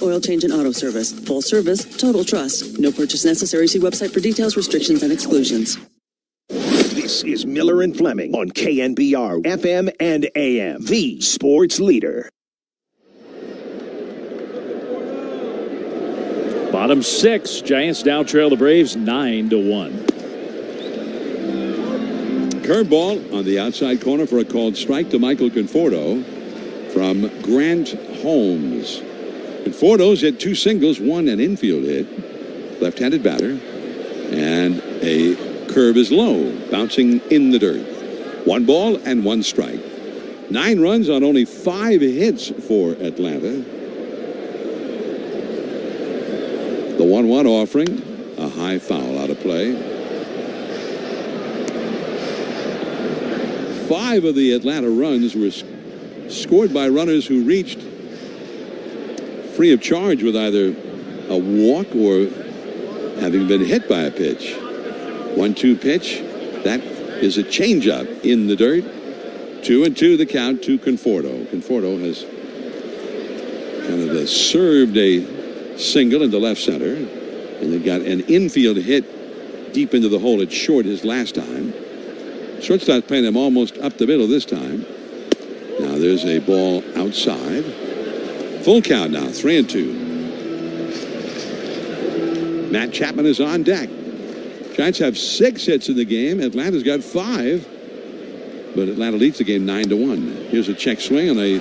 Oil change and auto service. Full service, total trust. No purchase necessary. See website for details, restrictions, and exclusions. This is Miller and Fleming on KNBR, FM and AM, the sports leader. Bottom 6, Giants now trail the Braves 9-1. Curveball on the outside corner for a called strike to Michael Conforto from Grant Holmes. Conforto's hit 2 singles, 1 an infield hit. Left-handed batter. And a curve is low, bouncing in the dirt. 1 ball and 1 strike. 9 runs on only 5 hits for Atlanta. The 1-1 offering, a high foul out of play. 5 of the Atlanta runs were scored by runners who reached free of charge with either a walk or having been hit by a pitch. 1-2 pitch. That is a changeup in the dirt. 2-2 the count to Conforto. Conforto has kind of served a single into left center, and they got an infield hit deep into the hole at short his last time. Shortstop's playing him almost up the middle this time. Now there's a ball outside. Full count now, 3-2. Matt Chapman is on deck. Giants have 6 hits in the game. Atlanta's got 5. But Atlanta leads the game 9-1. Here's a check swing on a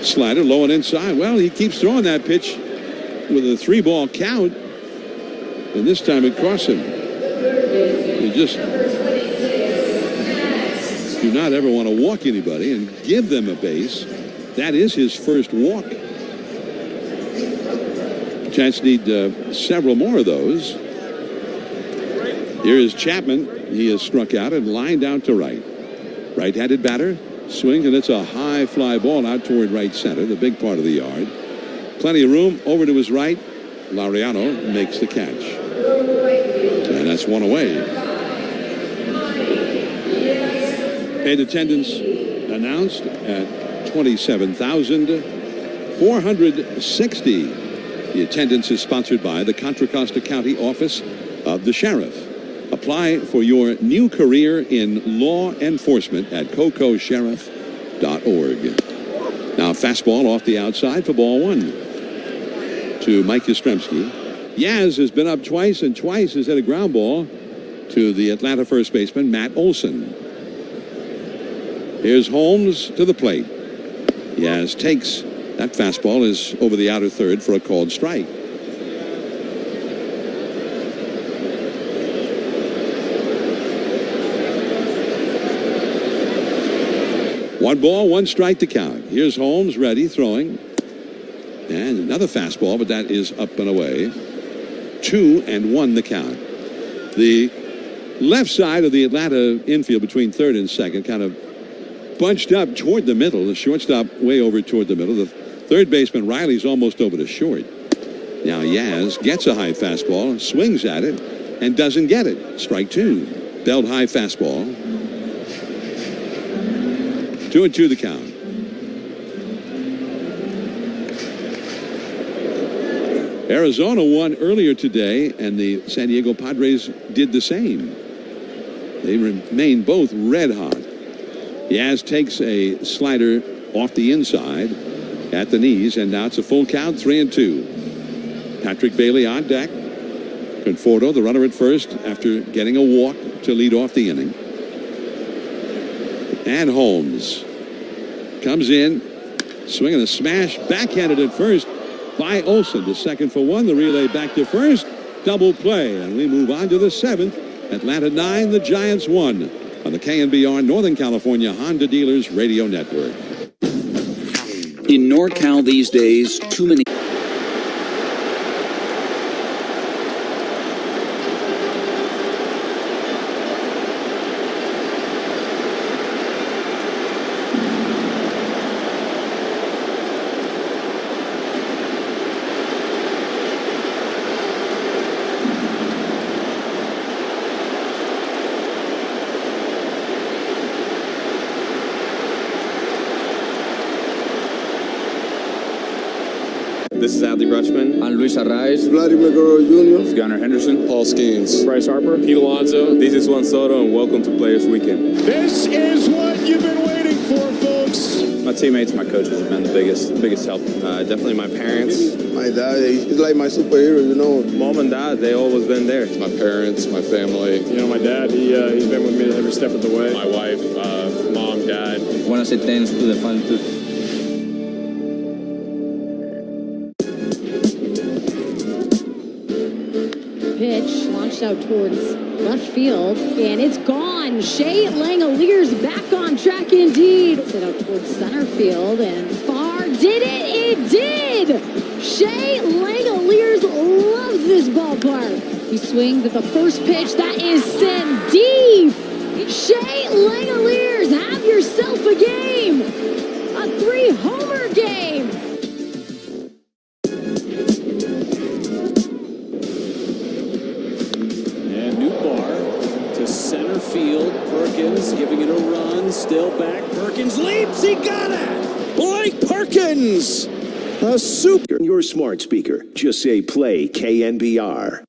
slider low and inside. Well, he keeps throwing that pitch with a 3-ball count. And this time it cost him. You just do not ever want to walk anybody and give them a base. That is his first walk. Giants need several more of those. Here is Chapman. He is struck out and lined out to right. Right-handed batter swings, and it's a high fly ball out toward right center, the big part of the yard. Plenty of room over to his right. Laureano makes the catch. And that's one away. Paid attendance announced at 27,460. The attendance is sponsored by the Contra Costa County Office of the Sheriff. Apply for your new career in law enforcement at cocosheriff.org. Now fastball off the outside for ball 1 to Mike Yastrzemski. Yaz has been up twice, and twice has hit a ground ball to the Atlanta first baseman, Matt Olson. Here's Holmes to the plate. Yaz takes. That fastball is over the outer third for a called strike. One ball, one strike to count. Here's Holmes ready, throwing. And another fastball, but that is up and away. 2-1 the count. The left side of the Atlanta infield between third and second kind of bunched up toward the middle. The shortstop way over toward the middle. The third baseman Riley's almost over to short. Now Yaz gets a high fastball, swings at it, and doesn't get it. Strike 2. Belled high fastball. 2-2 the count. Arizona won earlier today, and the San Diego Padres did the same. They remain both red hot. Yaz takes a slider off the inside at the knees, and now it's a full count, 3-2. Patrick Bailey on deck. Conforto, the runner at first, after getting a walk to lead off the inning. And Holmes comes in, swinging a smash, backhanded at first by Olson. The second for 1, the relay back to first, double play, and we move on to the 7th. Atlanta 9, the Giants 1 on the KNBR Northern California Honda Dealers Radio Network. In NorCal these days, too many... This is Adley Rutschman. I'm Luis Arraez. Vladimir Guerrero Jr. This is Gunnar Henderson. Paul Skeens. Bryce Harper. Pete Alonso. This is Juan Soto, and welcome to Players Weekend. This is what you've been waiting for, folks. My teammates, my coaches have been the biggest help. Definitely my parents. My dad, he's like my superhero, you know. Mom and dad, they always been there. My parents, my family. You know, my dad, he's been with me every step of the way. My wife, mom, dad. I want to say thanks to the fans too. Pitch launched out towards left field, and it's gone. Shea Langoliers back on track indeed. Set out towards center field, and far. Did it? It did! Shea Langoliers loves this ballpark. He swings at the first pitch. That is sent deep. Shea Langoliers, have yourself a game. A 3-homer game. Perkins giving it a run. Still back. Perkins leaps. He got it. Blake Perkins! A super. Your smart speaker. Just say play KNBR.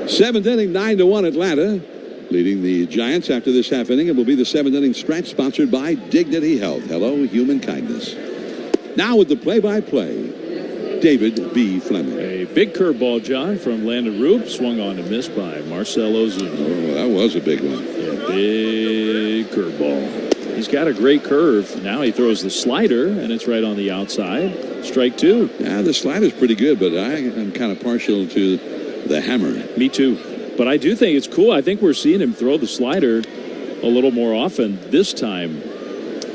Seventh inning, 9-1 Atlanta. Leading the Giants after this half inning. It will be the seventh inning stretch sponsored by Dignity Health. Hello, human kindness. Now with the play-by-play, David B. Fleming. A big curveball, John, from Landon Roop. Swung on and missed by Marcell Ozuna. Oh, that was a big one. Yeah, big curveball. He's got a great curve. Now he throws the slider, and it's right on the outside. Strike two. Yeah, the slider's pretty good, but I am kind of partial to the hammer. Me too. But I do think it's cool. I think we're seeing him throw the slider a little more often this time,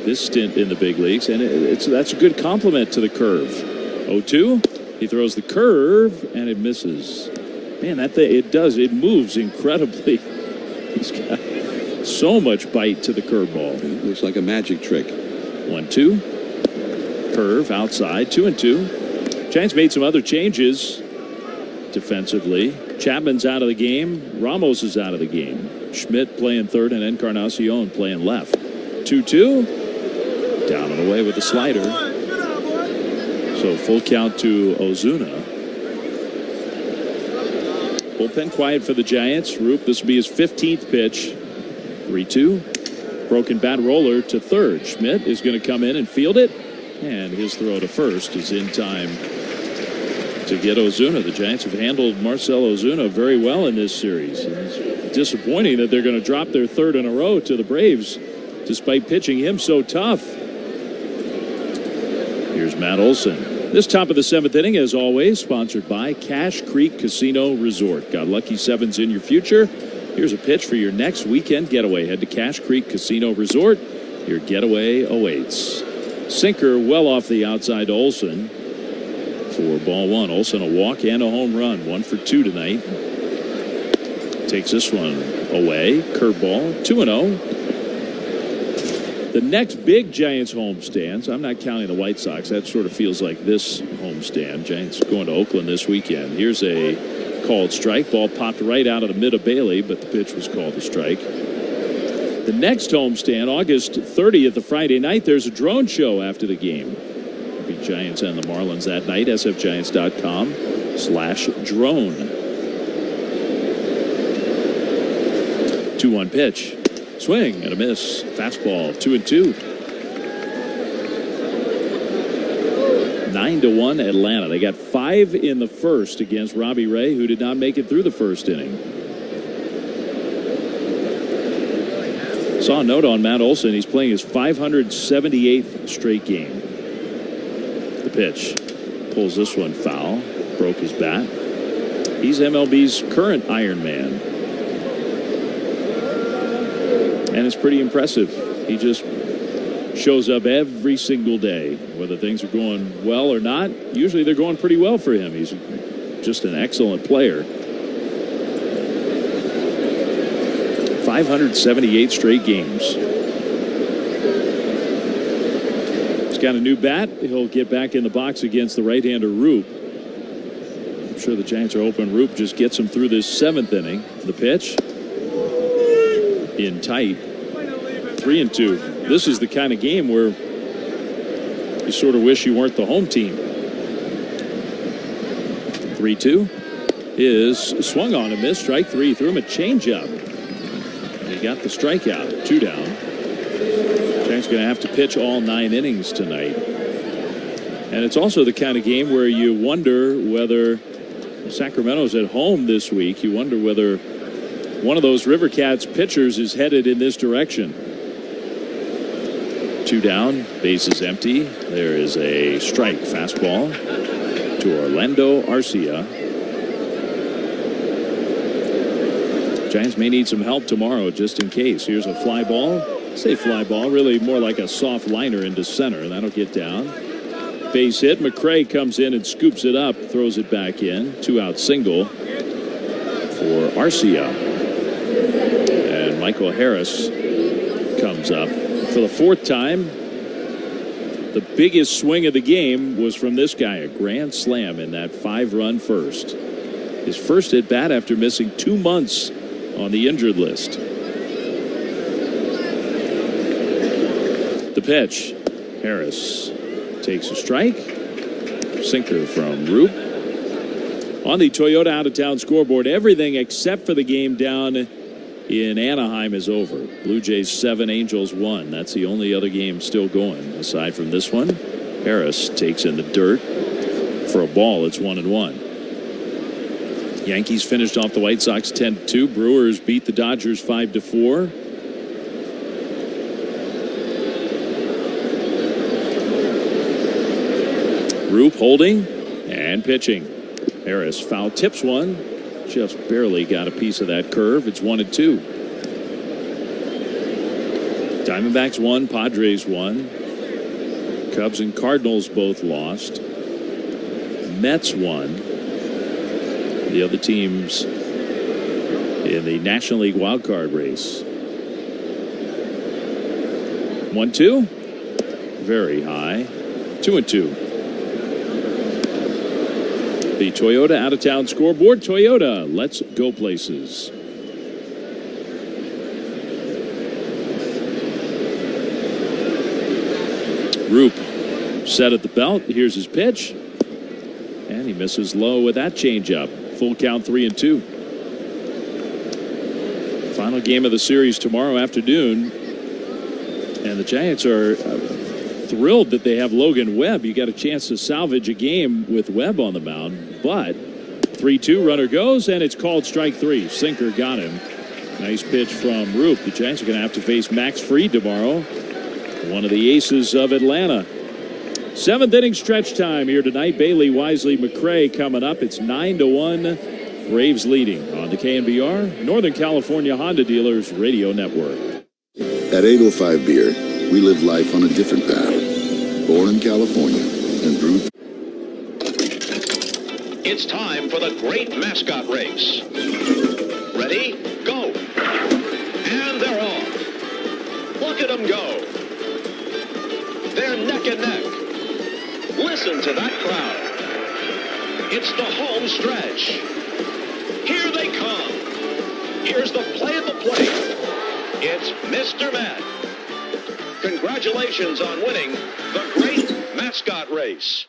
this stint in the big leagues, and that's a good compliment to the curve. 0-2. He throws the curve, and it misses. Man, that thing, it moves incredibly. He's got so much bite to the curveball. It looks like a magic trick. 1-2. Curve outside, 2-2. Giants made some other changes defensively. Chapman's out of the game. Ramos is out of the game. Schmidt playing third and Encarnacion playing left. 2-2. Down and away with the slider. So full count to Ozuna. Bullpen quiet for the Giants. Roop, this will be his 15th pitch. 3-2. Broken bat roller to third. Schmidt is going to come in and field it. And his throw to first is in time to get Ozuna. The Giants have handled Marcell Ozuna very well in this series. It's disappointing that they're going to drop their third in a row to the Braves, despite pitching him so tough. Here's Matt Olson. This top of the seventh inning, as always, sponsored by Cache Creek Casino Resort. Got lucky sevens in your future? Here's a pitch for your next weekend getaway. Head to Cache Creek Casino Resort. Your getaway awaits. Sinker well off the outside to Olson. For ball one. Olson a walk and a home run. 1 for 2 tonight. Takes this one away. Curveball. 2-0. The next big Giants homestands, I'm not counting the White Sox. That sort of feels like this homestand. Giants going to Oakland this weekend. Here's a called strike. Ball popped right out of the mid of Bailey, but the pitch was called a strike. The next homestand, August 30th, the Friday night, there's a drone show after the game. Giants and the Marlins that night. sfgiants.com/drone. 2-1 pitch. Swing and a miss. Fastball. 2-2. 9-1 Atlanta. They got 5 in the first against Robbie Ray, who did not make it through the first inning. Saw a note on Matt Olson. He's playing his 578th straight game. The pitch. Pulls this one foul. Broke his bat. He's MLB's current Iron Man. And it's pretty impressive. He just shows up every single day, whether things are going well or not. Usually they're going pretty well for him. He's just an excellent player. 578 straight games. He's got a new bat. He'll get back in the box against the right-hander Roop. I'm sure the Giants are hoping Roop just gets him through this 7th inning. The pitch. In tight. 3-2. This is the kind of game where you sort of wish you weren't the home team. 3-2 is swung on and missed. Strike 3. Threw him a changeup. He got the strikeout. 2 down. Giants going to have to pitch all 9 innings tonight. And it's also the kind of game where you wonder whether Sacramento's at home this week. You wonder whether one of those River Cats pitchers is headed in this direction. 2 down, bases empty. There is a strike fastball to Orlando Arcia. Giants may need some help tomorrow just in case. Here's a fly ball. Say fly ball, really more like a soft liner into center. That'll get down. Base hit. McRae comes in and scoops it up, throws it back in. 2-out single for Arcia. And Michael Harris comes up for the 4th time. The biggest swing of the game was from this guy, a grand slam in that 5-run first. His first at bat after missing 2 months on the injured list. The pitch. Harris takes a strike. Sinker from Roop. On the Toyota out-of-town scoreboard, everything except for the game down in Anaheim is over. Blue Jays 7, Angels 1. That's the only other game still going aside from this one. Harris takes in the dirt for a ball. It's 1-1. Yankees finished off the White Sox 10-2. Brewers beat the Dodgers 5-4. Roop holding and pitching. Harris foul tips one. Just barely got a piece of that curve. It's 1-2. Diamondbacks won. Padres won. Cubs and Cardinals both lost. Mets won. The other teams in the National League wildcard race. 1-2. Very high. 2-2. The Toyota out-of-town scoreboard. Toyota, let's go places. Roop set at the belt. Here's his pitch. And he misses low with that changeup. Full count, 3-2. Final game of the series tomorrow afternoon. And the Giants are thrilled that they have Logan Webb. You got a chance to salvage a game with Webb on the mound. But 3-2, runner goes, and it's called strike 3. Sinker got him. Nice pitch from Roop. The Giants are going to have to face Max Fried tomorrow. One of the aces of Atlanta. 7th inning stretch time here tonight. Bailey, Wisely, McRae coming up. It's 9-1. Braves leading on the KNBR Northern California Honda Dealers Radio Network. At 805 Beer, we live life on a different path. Born in California and brewed. It's time for the great mascot race. Ready? Go. And they're off. Look at them go. They're neck and neck. Listen to that crowd. It's the home stretch. Here they come. Here's the play at the plate. It's Mr. Met. Congratulations on winning the great mascot race.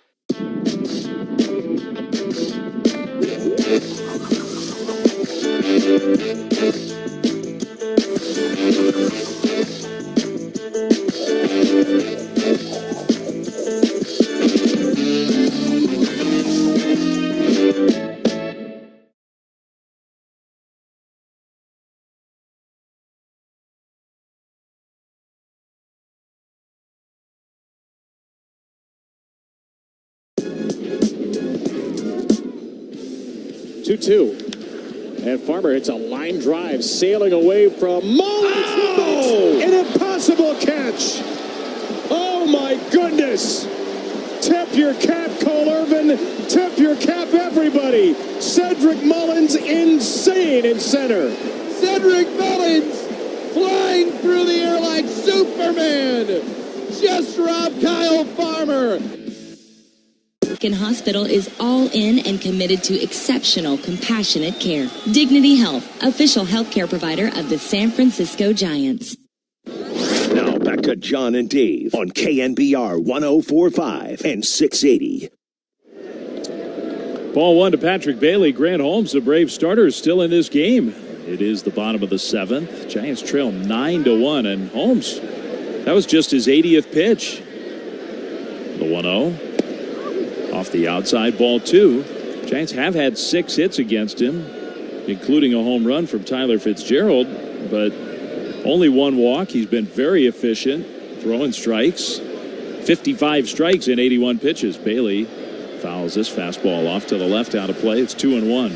And Farmer hits a line drive, sailing away from Mullins. Oh! An impossible catch. Oh, my goodness. Tip your cap, Cole Irvin. Tip your cap, everybody. Cedric Mullins, insane in center. Cedric Mullins flying through the air like Superman. Just robbed Kyle Farmer. Hospital is all in and committed to exceptional, compassionate care. Dignity Health, official healthcare provider of the San Francisco Giants. Now back to John and Dave on KNBR 104.5 and 680. Ball 1 to Patrick Bailey. Grant Holmes, the Braves starter, is still in this game. It is the bottom of the 7th. Giants trail 9-1, and Holmes, that was just his 80th pitch. The 1-0. Off the outside, ball 2. Giants have had 6 hits against him, including a home run from Tyler Fitzgerald, but only 1 walk. He's been very efficient, throwing strikes. 55 strikes in 81 pitches. Bailey fouls this fastball off to the left, out of play. It's 2-1.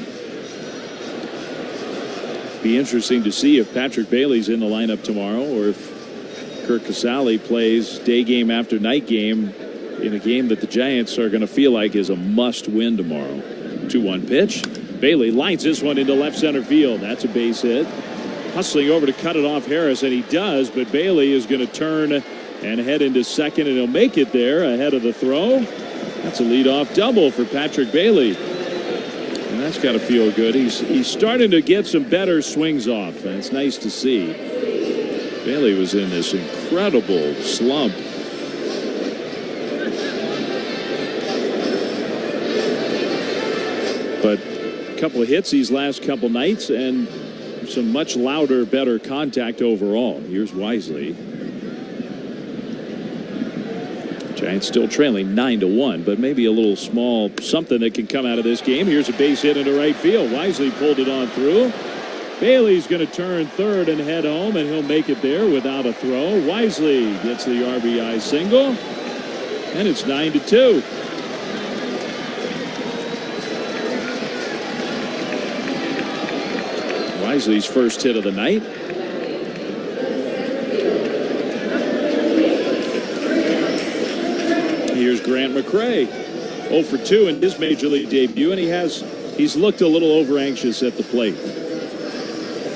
Be interesting to see if Patrick Bailey's in the lineup tomorrow, or if Kirk Casale plays day game after night game in a game that the Giants are going to feel like is a must-win tomorrow. 2-1 pitch. Bailey lines this one into left center field. That's a base hit. Hustling over to cut it off Harris, and he does, but Bailey is going to turn and head into second, and he'll make it there ahead of the throw. That's a leadoff double for Patrick Bailey. And that's got to feel good. He's starting to get some better swings off, and it's nice to see. Bailey was in this incredible slump. But a couple of hits these last couple nights and some much louder, better contact overall. Here's Wisely. Giants still trailing 9-1, but maybe a little small something that can come out of this game. Here's a base hit into right field. Wisely pulled it on through. Bailey's going to turn third and head home, and he'll make it there without a throw. Wisely gets the RBI single, and it's 9-2. Wisely's first hit of the night. Here's Grant McCray, 0 for 2 in his major league debut, and he's looked a little over anxious at the plate.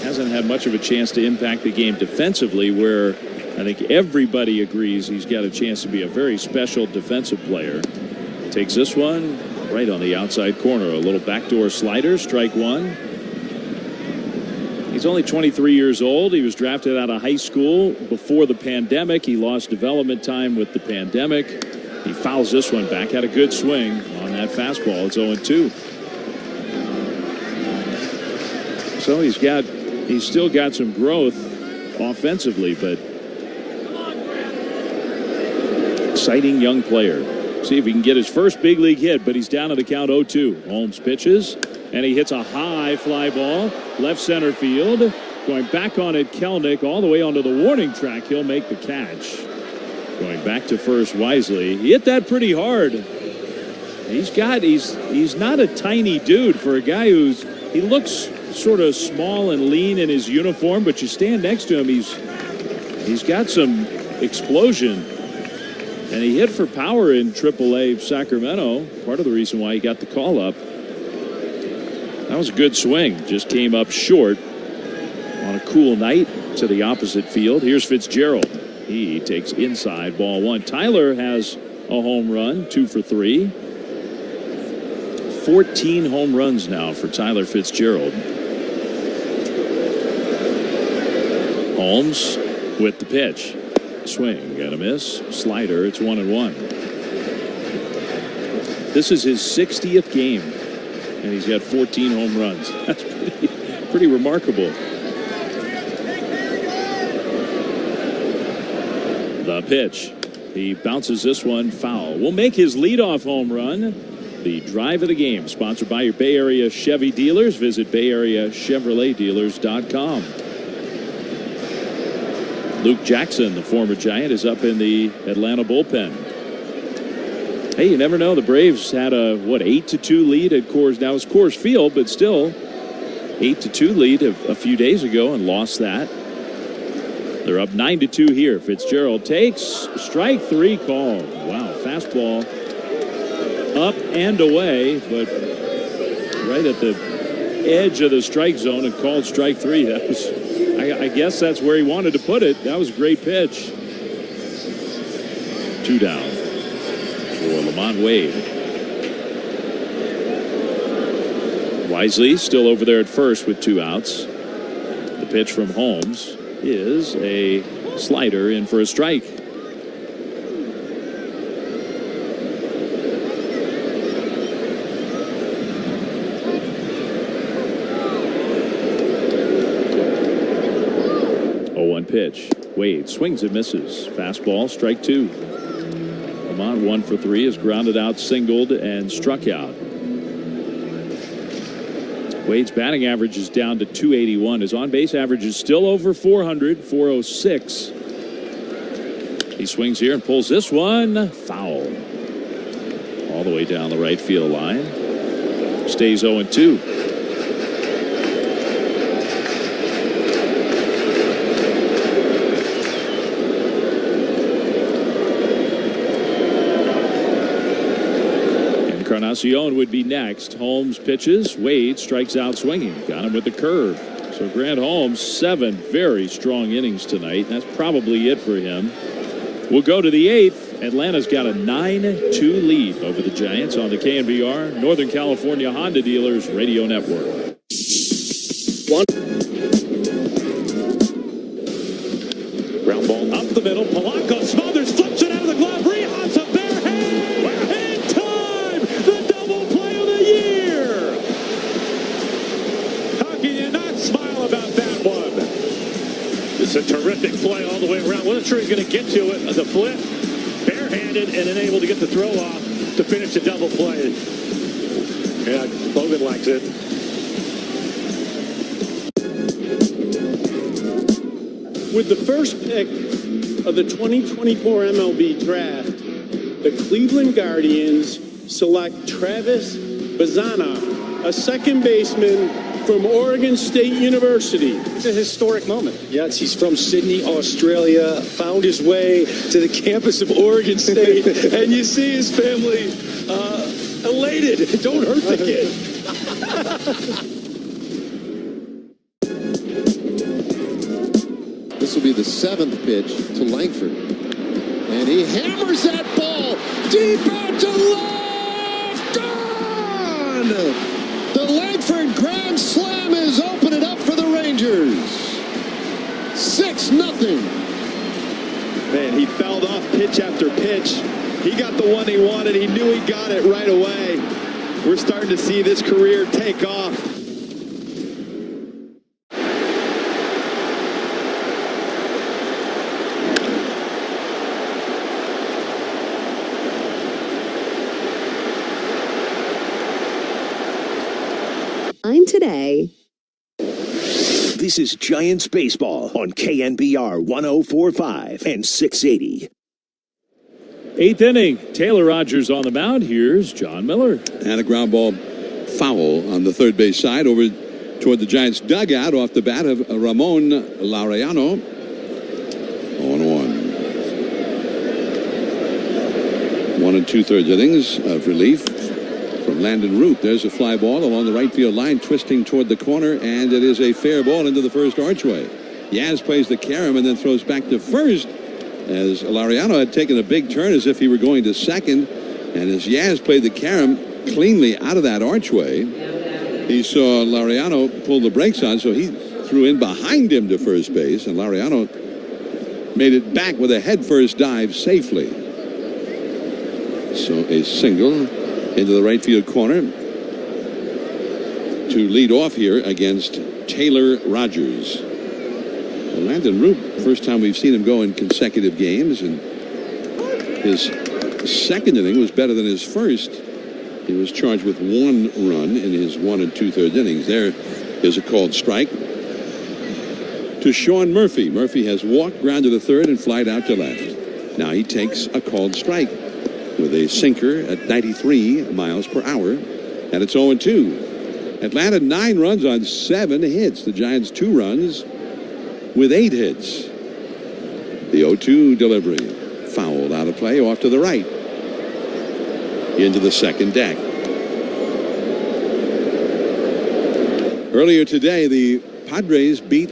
Hasn't had much of a chance to impact the game defensively, where I think everybody agrees he's got a chance to be a very special defensive player. Takes this one right on the outside corner. A little backdoor slider, strike one. He's only 23 years old. He was drafted out of high school before the pandemic. He lost development time with the pandemic. He fouls this one back. Had a good swing on that fastball. It's 0-2. So he's still got some growth offensively, but exciting young player. See if he can get his first big league hit, but he's down to the count 0-2. Holmes pitches, and he hits a high fly ball, left center field. Going back on it, Kelnick all the way onto the warning track. He'll make the catch. Going back to first, Wisely. He hit that pretty hard. He's not a tiny dude for a guy he looks sort of small and lean in his uniform, but you stand next to him, he's got some explosion. And he hit for power in AAA Sacramento. Part of the reason why he got the call up. That was a good swing. Just came up short on a cool night to the opposite field. Here's Fitzgerald. He takes inside, ball one. Tyler has a home run, 2 for 3. 14 home runs now for Tyler Fitzgerald. Holmes with the pitch. Swing, got a miss. Slider, it's 1-1. This is his 60th game, and he's got 14 home runs. That's pretty remarkable. The pitch. He bounces this one foul. Will make his leadoff home run. The drive of the game, sponsored by your Bay Area Chevy dealers. Visit BayAreaChevroletDealers.com. Luke Jackson, the former Giant, is up in the Atlanta bullpen. Hey, you never know. The Braves had a 8-2 lead at Coors. Now it's Coors Field, but still 8-2 lead a few days ago and lost that. They're up 9-2 here. Fitzgerald takes strike 3 call. Wow, fastball up and away, but right at the edge of the strike zone and called strike 3. That was, I guess that's where he wanted to put it. That was a great pitch. 2 down for Lamont Wade. Wisely still over there at first with 2 outs. The pitch from Holmes is a slider in for a strike. Pitch. Wade swings and misses. Fastball, strike 2. Lamont 1 for 3 is grounded out, singled, and struck out. Wade's batting average is down to .281. His on-base average is still over 400, 406. He swings here and pulls this one foul. All the way down the right field line. Stays 0-2. Encarnacion would be next. Holmes pitches. Wade strikes out swinging. Got him with the curve. So Grant Holmes, 7 very strong innings tonight. That's probably it for him. We'll go to the 8th. Atlanta's got a 9-2 lead over the Giants on the KNBR Northern California Honda Dealers Radio Network. Ground ball up the middle. Polanco smothers, flips it out of the glove. Rehas a bare hand. In time, the double play of the year. How can you not smile about that one? It's a terrific play all the way around. Wasn't sure he's going to get to it. The flip, barehanded, and then able to get the throw off to finish the double play. Yeah, Logan likes it. With the first pick of the 2024 MLB draft, the Cleveland Guardians select Travis Bazzana, a second baseman from Oregon State University. It's a historic moment. Yes, he's from Sydney, Australia, found his way to the campus of Oregon State, and you see his family elated. Don't hurt the kid. This will be the 7th pitch to Langford. And he hammers that ball deep out to left. Gone! The Langford grand slam is opening up for the Rangers. 6-0. Man, he fouled off pitch after pitch. He got the one he wanted. He knew he got it right away. We're starting to see this career take off. Today. This is Giants Baseball on KNBR 104.5 and 680. 8th inning. Taylor Rogers on the mound. Here's John Miller. And a ground ball foul on the third base side over toward the Giants dugout off the bat of Ramon Laureano. 0-1. 1 2/3 innings of relief from Landon Root. There's a fly ball along the right field line, twisting toward the corner, and it is a fair ball into the first archway. Yaz plays the carom and then throws back to first as Laureano had taken a big turn as if he were going to second, and as Yaz played the carom cleanly out of that archway, he saw Laureano pull the brakes on, so he threw in behind him to first base, and Laureano made it back with a head-first dive safely. So a single into the right field corner to lead off here against Taylor Rogers. Well, Landon Root, first time we've seen him go in consecutive games, and his second inning was better than his first. He was charged with 1 run in his 1 2/3 innings. There is a called strike to Sean Murphy. Murphy has walked, grounded to third, and flied out to left. Now he takes a called strike with a sinker at 93 miles per hour, and it's 0-2. Atlanta 9 runs on 7 hits. The Giants 2 runs with 8 hits. The 0-2 delivery fouled out of play off to the right into the second deck. Earlier today, the Padres beat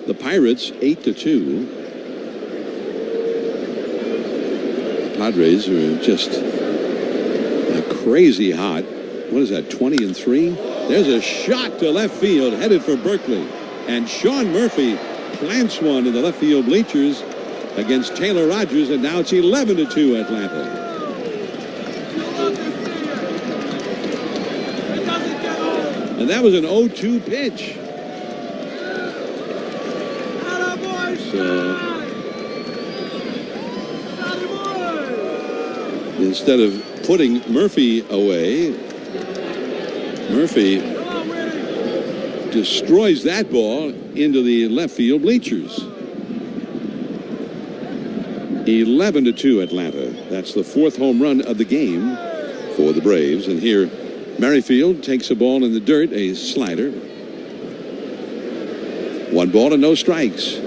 the Pirates 8-2. Padres are just crazy hot. What is that, 20-3? There's a shot to left field headed for Berkeley. And Sean Murphy plants one in the left field bleachers against Taylor Rogers, and now it's 11-2 Atlanta. And that was an 0-2 pitch. So instead of putting Murphy away, Murphy destroys that ball into the left field bleachers. 11-2 Atlanta. That's the 4th home run of the game for the Braves. And here Merrifield takes a ball in the dirt, a slider. 1 ball and no strikes.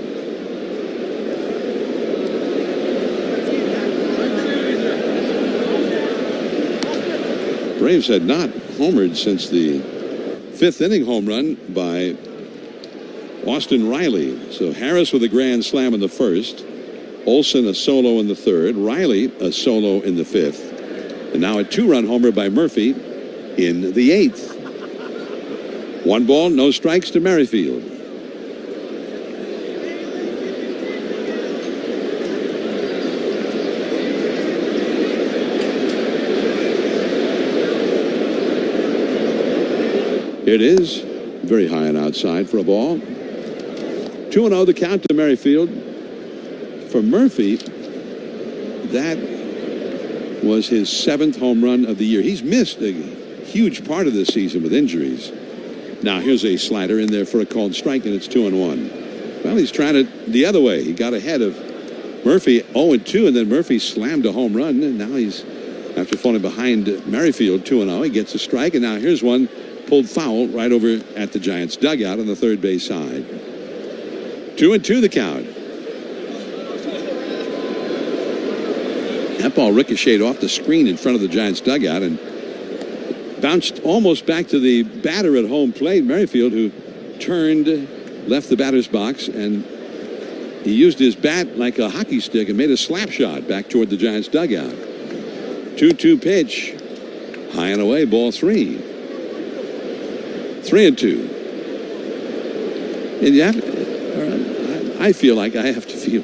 Braves had not homered since the 5th inning home run by Austin Riley. So Harris with a grand slam in the first, Olson a solo in the third. Riley a solo in the fifth. And now a 2-run homer by Murphy in the eighth. 1 ball, no strikes to Merrifield. It is very high and outside for a ball. 2-0 the count to Merrifield. For Murphy, that was his 7th home run of the year. He's missed a huge part of this season with injuries. Now here's a slider in there for a called strike, and it's 2-1. Well, he's trying it the other way. He got ahead of Murphy 0-2, and then Murphy slammed a home run, and now he's, after falling behind Merrifield 2-0, he gets a strike, and now here's one pulled foul right over at the Giants dugout on the third base side. 2-2 the count. That ball ricocheted off the screen in front of the Giants dugout and bounced almost back to the batter at home plate, Merrifield, who turned, left the batter's box, and he used his bat like a hockey stick and made a slap shot back toward the Giants dugout. 2-2 pitch. High and away, ball 3. 3-2. And you have, I feel like I have to feel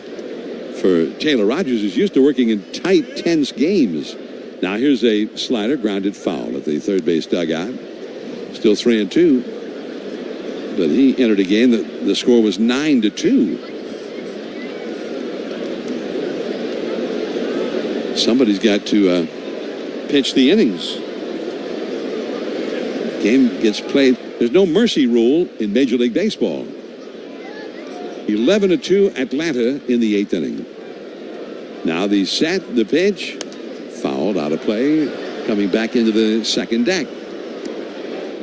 for Taylor Rogers, who's used to working in tight, tense games. Now here's a slider, grounded foul at the third base dugout. Still 3-2. But he entered a game that the score was 9-2. Somebody's got to pitch the innings. Game gets played. There's no mercy rule in Major League Baseball. 11-2 Atlanta in the 8th inning. Now the set, the pitch, fouled, out of play, coming back into the second deck.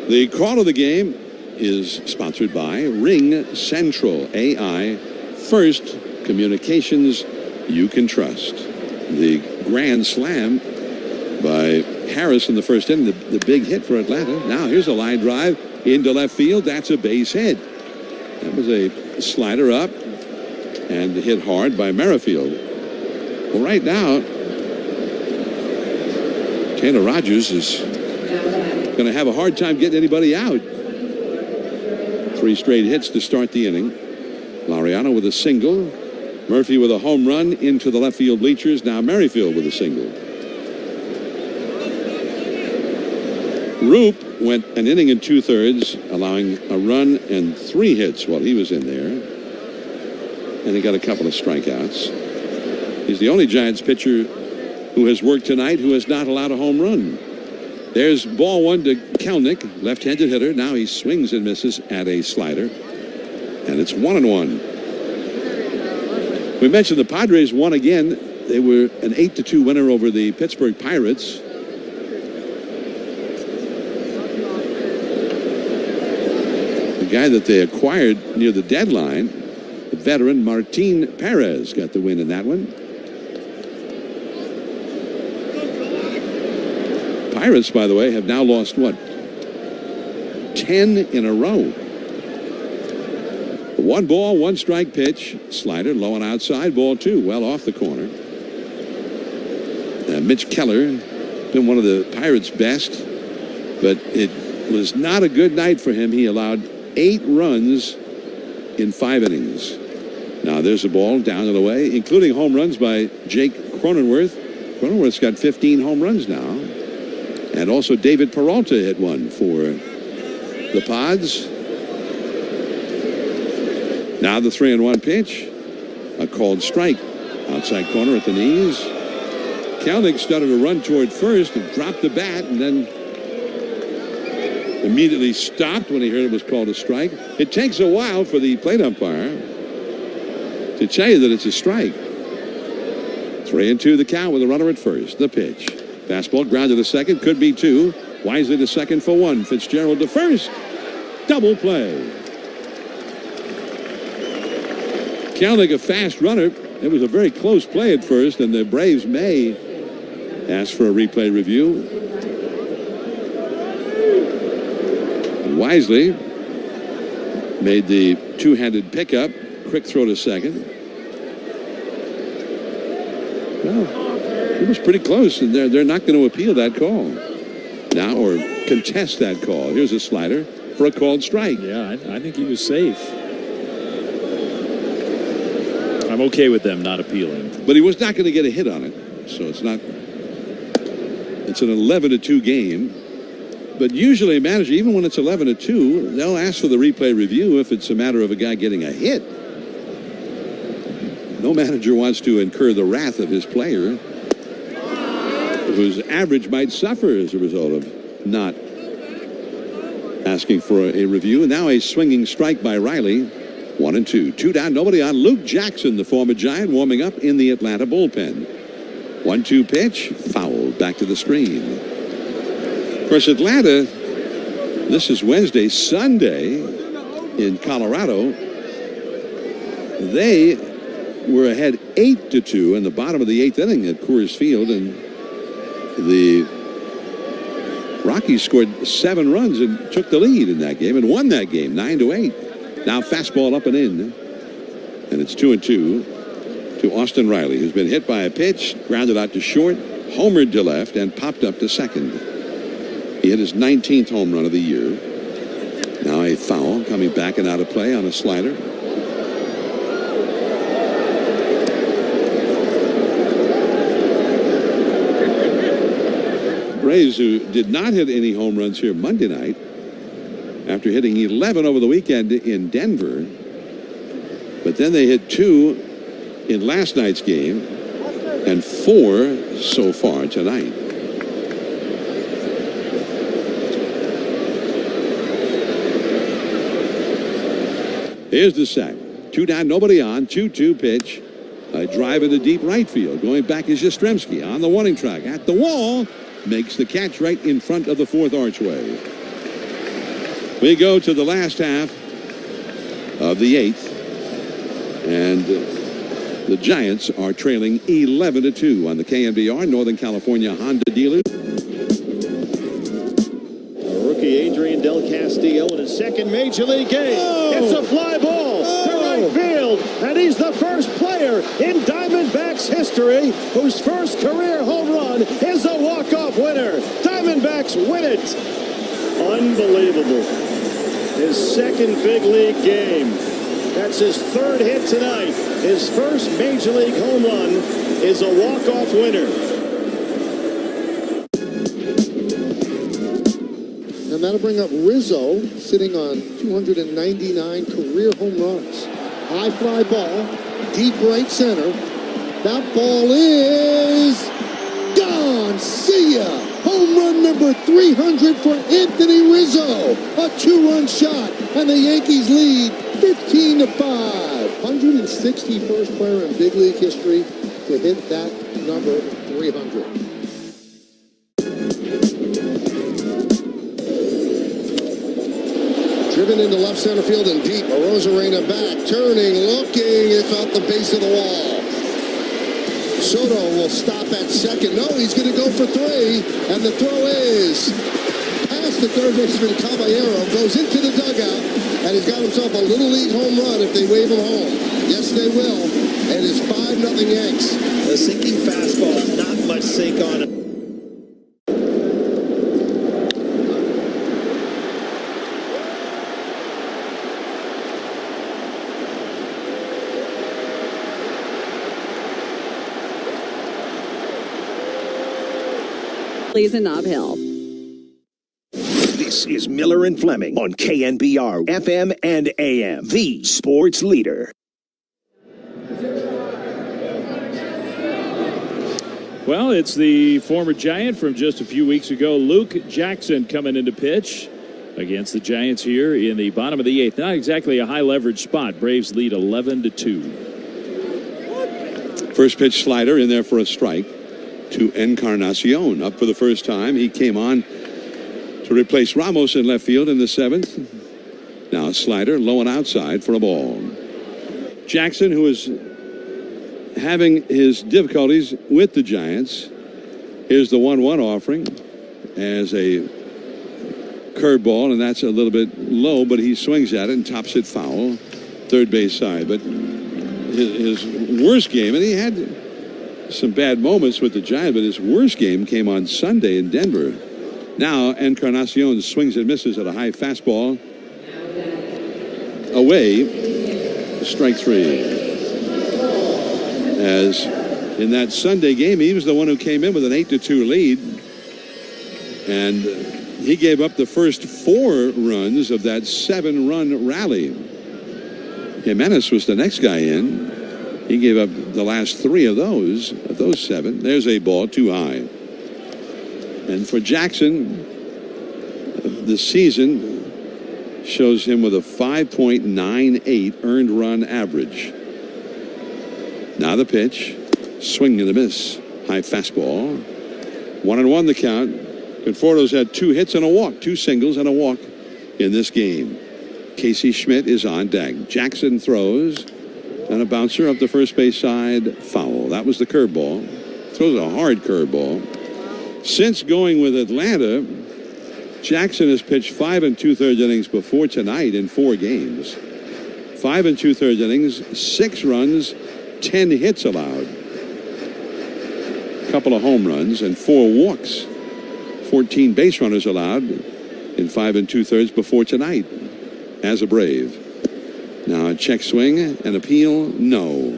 The call of the game is sponsored by Ring Central AI, first communications you can trust. The grand slam by Harris in the first inning, the big hit for Atlanta. Now here's a line drive into left field. That's a base hit. That was a slider up and hit hard by Merrifield. Well, right now, Taylor Rogers is going to have a hard time getting anybody out. 3 straight hits to start the inning. Laureano with a single. Murphy with a home run into the left field bleachers. Now Merrifield with a single. Roop went an inning and 2/3, allowing a run and 3 hits while he was in there. And he got a couple of strikeouts. He's the only Giants pitcher who has worked tonight who has not allowed a home run. There's ball 1 to Kelnick, left-handed hitter. Now he swings and misses at a slider. And it's 1-1. We mentioned the Padres won again. They were an 8-2 winner over the Pittsburgh Pirates. The guy that they acquired near the deadline, the veteran Martin Perez, got the win in that one. Pirates, by the way, have now lost, 10 in a row. 1 ball, 1 strike pitch. Slider low and outside. Ball 2, well off the corner. Mitch Keller, been one of the Pirates' best, but it was not a good night for him. He allowed 8 runs in 5 innings. Now there's a ball down and away, including home runs by Jake Cronenworth. Cronenworth's got 15 home runs now. And also David Peralta hit one for the Pods. Now the 3-1 pitch. A called strike. Outside corner at the knees. Kelnick started to run toward first and dropped the bat and then immediately stopped when he heard it was called a strike. It takes a while for the plate umpire to tell you that it's a strike. 3-2 the count with a runner at first. The pitch. Fastball grounded to second. Could be 2. Wisely to second for 1. Fitzgerald to first. Double play. Kelnick, a fast runner. It was a very close play at first, and the Braves may ask for a replay review. And Wisely made the two-handed pickup. Quick throw to second. Well, it was pretty close, and they're not going to appeal that call now or contest that call. Here's a slider for a called strike. Yeah, I think he was safe. I'm okay with them not appealing. But he was not going to get a hit on it, so it's not. It's an 11-2 game. But usually a manager, even when it's 11-2, they'll ask for the replay review if it's a matter of a guy getting a hit. No manager wants to incur the wrath of his player, whose average might suffer as a result of not asking for a review. And now a swinging strike by Riley. 1-2. 2 down, nobody on. Luke Jackson, the former Giant, warming up in the Atlanta bullpen. 1-2 pitch, fouled back to the screen. Of course, Atlanta, this is Wednesday. Sunday in Colorado, they were ahead 8-2 in the bottom of the 8th inning at Coors Field, and the Rockies scored 7 runs and took the lead in that game and won that game 9-8. Now fastball up and in, and it's 2-2 to Austin Riley, who's been hit by a pitch, grounded out to short, homered to left, and popped up to second. He hit his 19th home run of the year. Now a foul coming back and out of play on a slider. Braves, who did not hit any home runs here Monday night, after hitting 11 over the weekend in Denver, but then they hit 2 in last night's game and 4 so far tonight. Here's the sack. 2 down, nobody on. 2-2 pitch. A drive into deep right field. Going back is Yastrzemski on the warning track at the wall. Makes the catch right in front of the 4th archway. We go to the last half of the 8th, and the Giants are trailing 11-2 on the KNBR Northern California Honda dealer. Rookie Adrian Del Castillo in his second major league game. It's a fly ball to right field, and he's the first player in Diamondbacks history whose first career home run is a walk-off winner. Diamondbacks win it. Unbelievable. His second big league game. That's his 3rd hit tonight. His first major league home run is a walk-off winner. And that'll bring up Rizzo, sitting on 299 career home runs. High fly ball, deep right center. That ball is gone. See ya. Home run number 300 for Anthony Rizzo. A 2-run shot, and the Yankees lead 15-5. 161st player in big league history to hit that number 300. Driven into left center field and deep. Arozarena back, turning, looking. It's off the base of the wall. Soto will stop at second. No, he's going to go for 3. And the throw is past the third baseman Caballero. Goes into the dugout. And he's got himself a little league home run if they wave him home. Yes, they will. And it's 5-0 Yanks. The sinking fastball, not much sink on it. Please and Nob Hill. This is Miller and Fleming on KNBR FM and AM, the sports leader. Well, it's the former Giant from just a few weeks ago, Luke Jackson, coming into pitch against the Giants here in the bottom of the 8th. Not exactly a high leverage spot. Braves lead 11-2. First pitch slider in there for a strike to Encarnacion. Up for the first time. He came on to replace Ramos in left field in the 7th. Now a slider low and outside for a ball. Jackson, who is having his difficulties with the Giants. Here's the 1-1 offering as a curveball, and that's a little bit low, but he swings at it and tops it foul, third base side. But his worst game, and he had some bad moments with the Giants, but his worst game came on Sunday in Denver. Now, Encarnacion swings and misses at a high fastball. Away, strike three. As in that Sunday game, he was the one who came in with an 8-2 lead. And he gave up the first 4 runs of that 7-run rally. Jimenez was the next guy in. He gave up the last 3 of those 7. There's a ball too high. And for Jackson, the season shows him with a 5.98 earned run average. Now the pitch. Swing and a miss. High fastball. 1-1 the count. Conforto's had 2 hits and a walk. 2 singles and a walk in this game. Casey Schmidt is on deck. Jackson throws. And a bouncer up the first base side. Foul. That was the curveball. Throws a hard curveball. Since going with Atlanta, Jackson has pitched 5 2/3 innings before tonight in 4 games. 5 2/3 innings, 6 runs, 10 hits allowed. A couple of home runs and 4 walks. 14 base runners allowed in 5 2/3 before tonight as a Brave. Now a check swing, an appeal, no.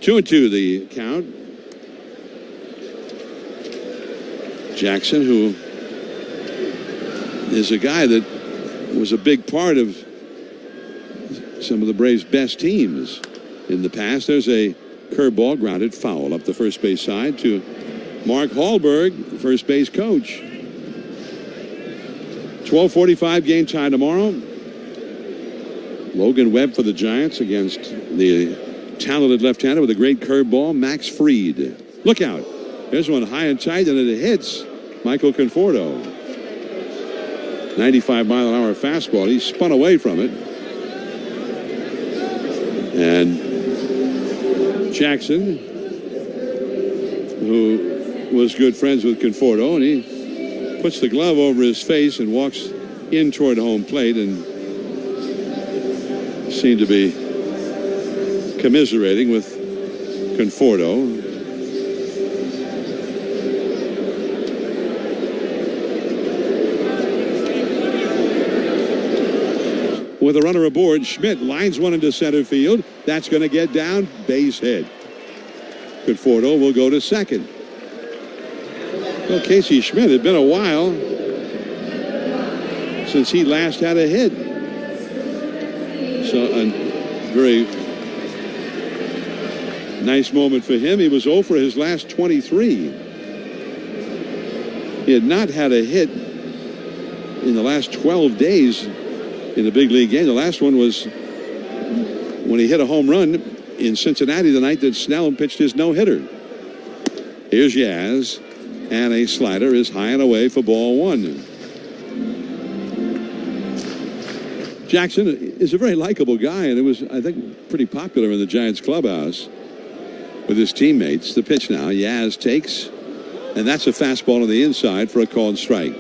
2-2 the count. Jackson, who is a guy that was a big part of some of the Braves' best teams in the past. There's a curveball grounded foul up the first base side to Mark Hallberg, first base coach. 12:45 game time tomorrow. Logan Webb for the Giants against the talented left-hander with a great curveball, Max Fried. Look out. There's one high and tight, and it hits Michael Conforto. 95-mile-an-hour fastball. He spun away from it. And Jackson, who was good friends with Conforto, and he puts the glove over his face and walks in toward home plate and seemed to be commiserating with Conforto. With a runner aboard, Schmidt lines one into center field. That's going to get down, base hit. Conforto will go to second. Well, Casey Schmidt, it had been a while since he last had a hit. So a very nice moment for him. He was 0 for his last 23. He had not had a hit in the last 12 days in the big league game. The last one was when he hit a home run in Cincinnati the night that Snell pitched his no-hitter. Here's Yaz, and a slider is high and away for ball 1. Jackson is a very likable guy, and it was, I think, pretty popular in the Giants clubhouse with his teammates. The pitch now, Yaz takes, and that's a fastball on the inside for a called strike.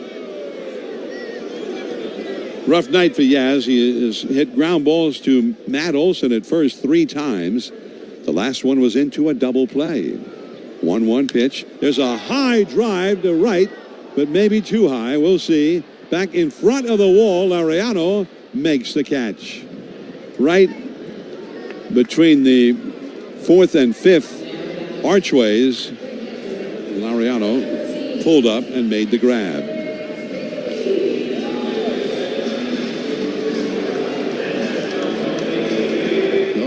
Rough night for Yaz. He has hit ground balls to Matt Olson at first 3 times. The last one was into a double play. 1-1 pitch. There's a high drive to right, but maybe too high. We'll see. Back in front of the wall, Laureano makes the catch. Right between the 4th and 5th archways, Laureano pulled up and made the grab.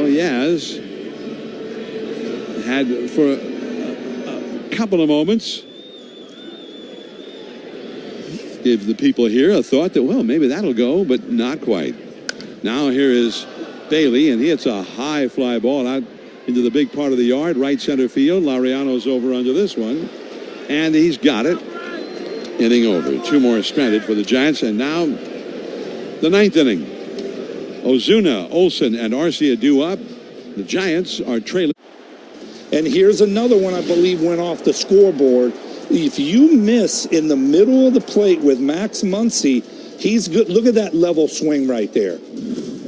Yaz had for a couple of moments give the people here a thought that, well, maybe that'll go, but not quite. Now here is Bailey, and he hits a high fly ball out into the big part of the yard, right center field. Laureano's over under this one, and he's got it. Inning over. 2 more stranded for the Giants, and now the 9th inning. Ozuna, Olson, and Arcia due up. The Giants are trailing. And here's another one I believe went off the scoreboard. If you miss in the middle of the plate with Max Muncy, he's good. Look at that level swing right there.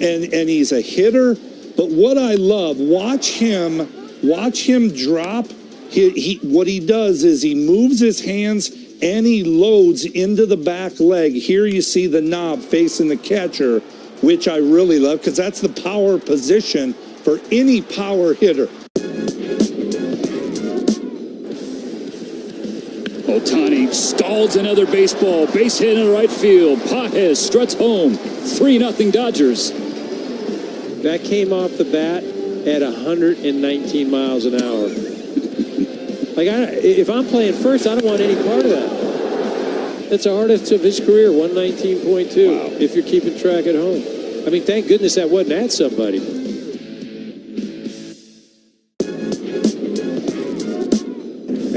And he's a hitter. But what I love, watch him drop What he does is he moves his hands and he loads into the back leg. Here you see the knob facing the catcher, which I really love because that's the power position for any power hitter. Ohtani stalls another baseball. Base hit in right field. Pages struts home. 3-0 Dodgers. That came off the bat at 119 miles an hour. Like, if I'm playing first, I don't want any part of that. That's the hardest of his career, 119.2, wow. If you're keeping track at home. I mean, thank goodness that wasn't at somebody.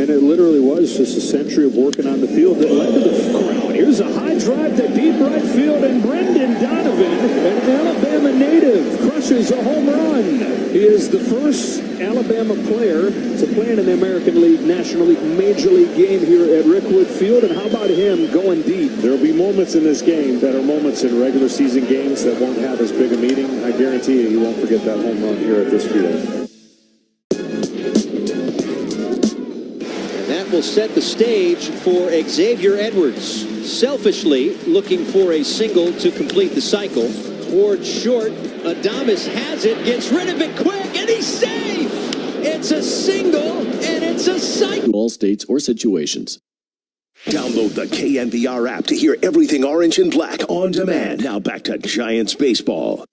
And it literally was just a century of working on the field that led to the crowd. Here's a high drive to deep right field, and Brendan Donovan, an Alabama native, crushes a home run. He is the first Alabama player to play in an American League, National League, Major League game here at Rickwood Field. And how about him going deep? There will be moments in this game that are moments in regular season games that won't have as big a meaning. I guarantee you, you won't forget that home run here at this field. Will set the stage for Xavier Edwards. Selfishly looking for a single to complete the cycle. Toward short, Adames has it, gets rid of it quick, and he's safe! It's a single, and it's a cycle. All states or situations. Download the KNBR app to hear everything orange and black on demand. Now back to Giants baseball.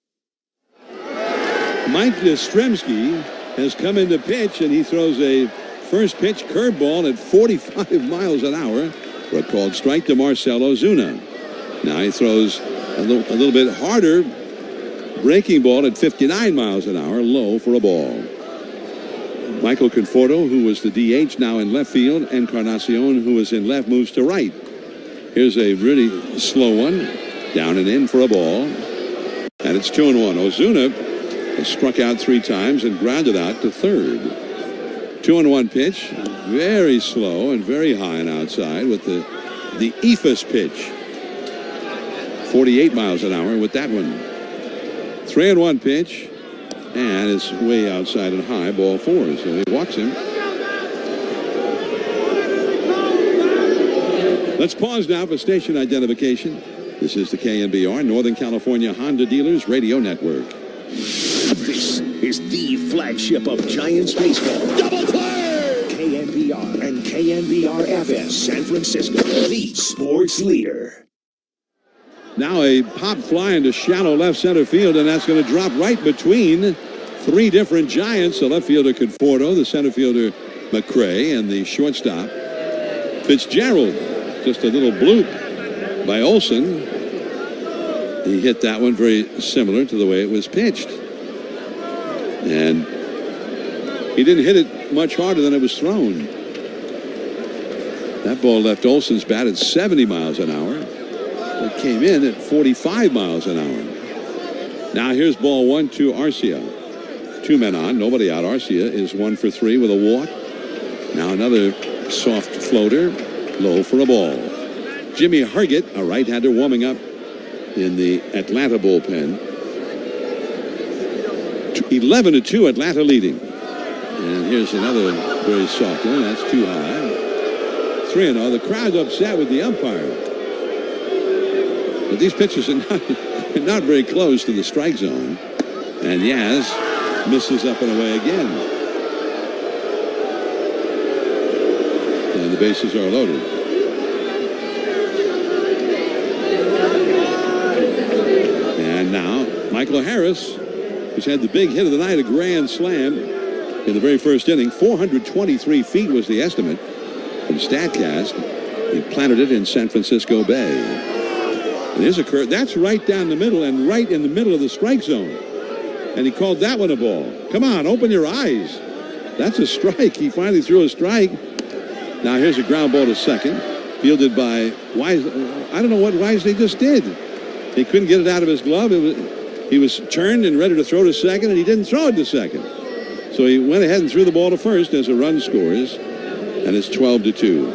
Mike Yastrzemski has come into pitch, and he throws a first pitch curveball at 45 miles an hour for a called strike to Marcell Ozuna. Now he throws a little bit harder breaking ball at 59 miles an hour, low for a ball. Michael Conforto, who was the DH, now in left field. Encarnacion, who was in left, moves to right. Here's a really slow one, down and in for a ball. And it's 2-1. Ozuna has struck out 3 times and grounded out to third. 2-1 pitch, very slow and very high and outside with the Ephus pitch. 48 miles an hour with that one. 3-1 pitch, and it's way outside and high, ball 4. So he walks him. Let's pause now for station identification. This is the KNBR, Northern California Honda Dealers Radio Network. This is the flagship of Giants baseball. Double play! KNBR and KNBR-FM San Francisco, the sports leader. Now a pop fly into shallow left center field, and that's going to drop right between 3 different Giants. The left fielder Conforto, the center fielder McCray, and the shortstop Fitzgerald. Just a little bloop by Olson. He hit that one very similar to the way it was pitched. And he didn't hit it much harder than it was thrown. That ball left Olson's bat at 70 miles an hour. It came in at 45 miles an hour. Now here's ball 1 to Arcia. 2 men on, nobody out. Arcia is 1 for 3 with a walk. Now another soft floater, low for a ball. Jimmy Herget, a right-hander, warming up in the Atlanta bullpen. 11-2, Atlanta leading. And here's another very soft one. That's too high. 3-0. The crowd's upset with the umpire. But these pitches are not very close to the strike zone. And Yaz misses up and away again. And the bases are loaded. And now Michael Harris, who's had the big hit of the night, a grand slam in the very first inning. 423 feet was the estimate from StatCast. He planted it in San Francisco Bay. And here's a curve. That's right down the middle and right in the middle of the strike zone. And he called that one a ball. Come on, open your eyes. That's a strike. He finally threw a strike. Now here's a ground ball to second, fielded by Wisely. I don't know what Wisely just did. He couldn't get it out of his glove. He was turned and ready to throw to second, and he didn't throw it to second. So he went ahead and threw the ball to first as a run scores, and it's 12-2.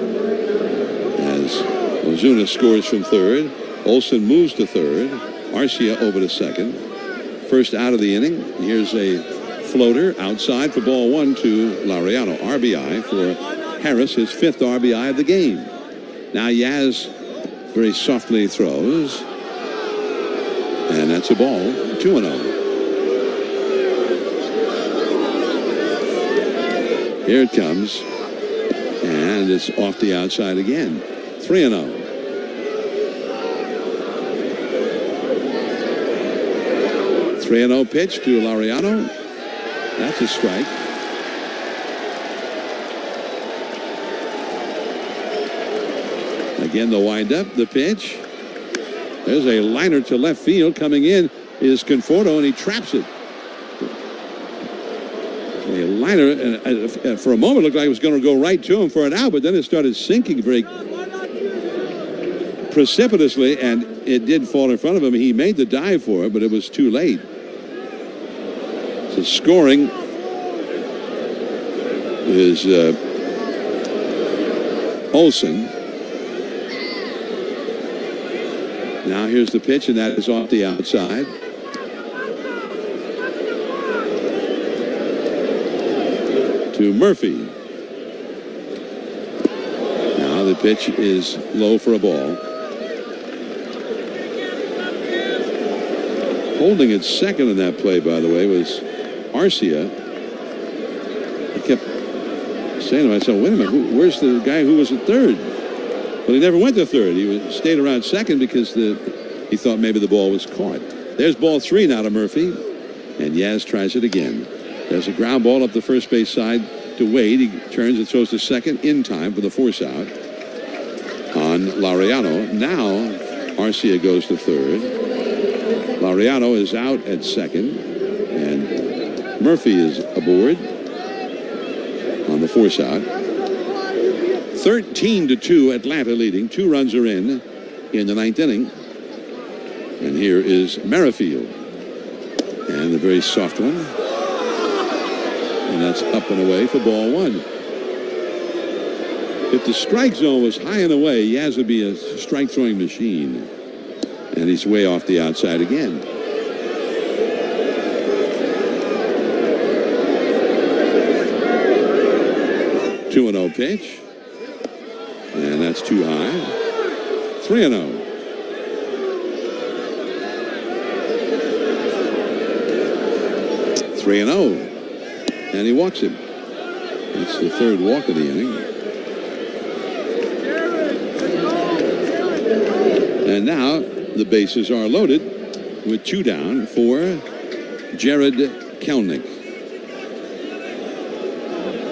As Ozuna scores from third, Olson moves to third, Arcia over to second. First out of the inning. Here's a floater outside for ball one to Laureano. RBI for Harris, his 5th RBI of the game. Now Yaz very softly throws. And that's a ball, 2-0. Here it comes. And it's off the outside again. 3-0. Three-0 pitch to Laureano. That's a strike. Again, the windup, the pitch. There's a liner to left field. Coming in is Conforto, and he traps it. A liner, for a moment, looked like it was going to go right to him for an out, but then it started sinking very precipitously, and it did fall in front of him. He made the dive for it, but it was too late. So scoring is Olsen. Now here's the pitch, and that is off the outside. To Murphy. Now the pitch is low for a ball. Holding at second in that play, by the way, was Arcia. I kept saying to myself, wait a minute, where's the guy who was at third? But he never went to third. He stayed around second because he thought maybe the ball was caught. There's ball 3 now to Murphy, and Yaz tries it again. There's a ground ball up the first base side to Wade. He turns and throws to second in time for the force out on Laureano. Now Arcia goes to third. Laureano is out at second, and Murphy is aboard on the force out. 13-2, Atlanta leading. 2 runs are in the 9th inning. And here is Merrifield. And the very soft one. And that's up and away for ball 1. If the strike zone was high and away, Yaz would be a strike throwing machine. And he's way off the outside again. Two 2-0 pitch. And that's too high. 3-0. And he walks him. That's the 3rd walk of the inning. And now the bases are loaded with 2 down for Jared Kelenic.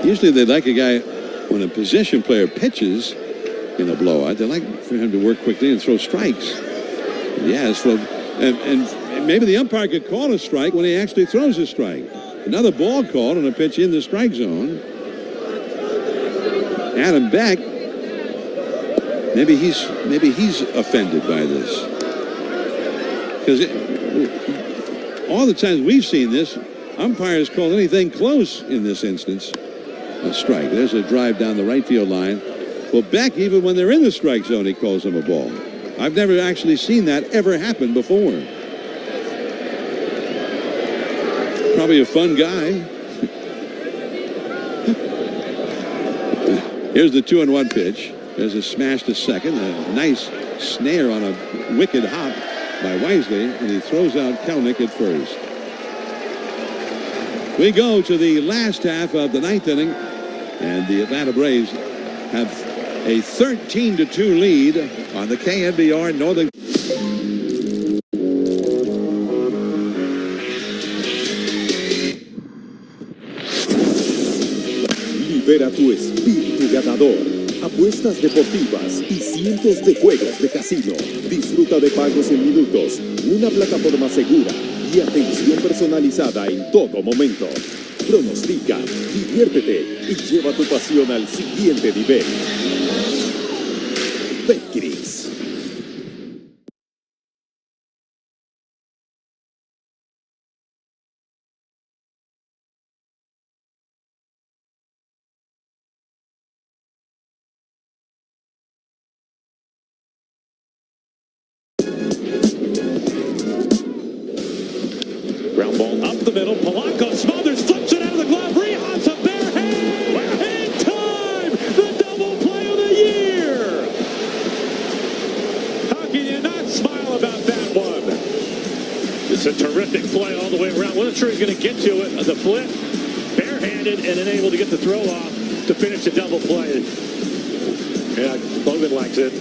Usually they like a guy, when a position player pitches in a blowout, they like for him to work quickly and throw strikes. Yes, and maybe the umpire could call a strike when he actually throws a strike. Another ball called on a pitch in the strike zone. Adam Beck, maybe he's offended by this. Because all the times we've seen this, umpires call anything close in this instance a strike. There's a drive down the right field line. Well, Beck, even when they're in the strike zone, he calls them a ball. I've never actually seen that ever happen before. Probably a fun guy. Here's the 2-1 pitch. There's a smash to second. A nice snare on a wicked hop by Wisely, and he throws out Kelenic at first. We go to the last half of the 9th inning, and the Atlanta Braves have a 13-2 lead on the KNBR Northern. Libera tu espíritu ganador. Apuestas deportivas y cientos de juegos de casino. Disfruta de pagos en minutos, una plataforma segura y atención personalizada en todo momento. Pronostica, diviértete y lleva tu pasión al siguiente nivel. Betcris. Ground ball up the middle. Polanco smothers. can you not smile about that one? It's a terrific play all the way around. Wasn't sure he's going to get to it. The flip, barehanded, and then able to get the throw off to finish the double play. Yeah, Logan likes it.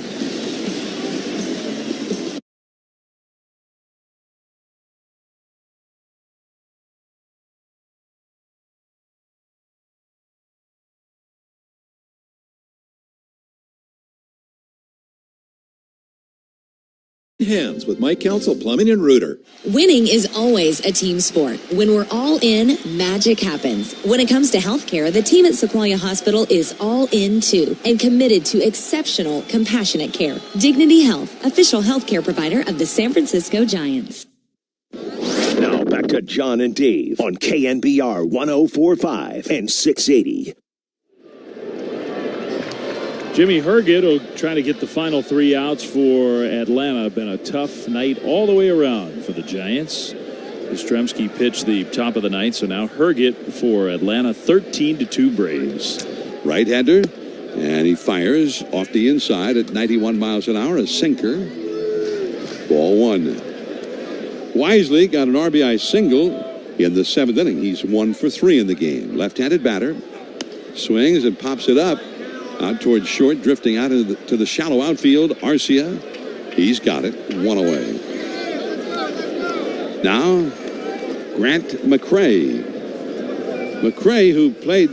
Hands with Mike Council Plumbing and Rooter. Winning is always a team sport. When we're all in, magic happens. When it comes to healthcare, the team at Sequoia Hospital is all in too and committed to exceptional, compassionate care. Dignity Health, official healthcare provider of the San Francisco Giants. Now back to John and Dave on KNBR 104.5 and 680. Jimmy Herget will try to get the final 3 outs for Atlanta. Been a tough night all the way around for the Giants. Yastrzemski pitched the top of the ninth, so now Herget for Atlanta, 13-2 Braves. Right-hander, and he fires off the inside at 91 miles an hour, a sinker. Ball 1. Wisely got an RBI single in the 7th inning. He's 1 for 3 in the game. Left-handed batter, swings and pops it up. Out towards short, drifting out to the shallow outfield. Arcia, he's got it. 1 away. Now, Grant McCray. McCray, who played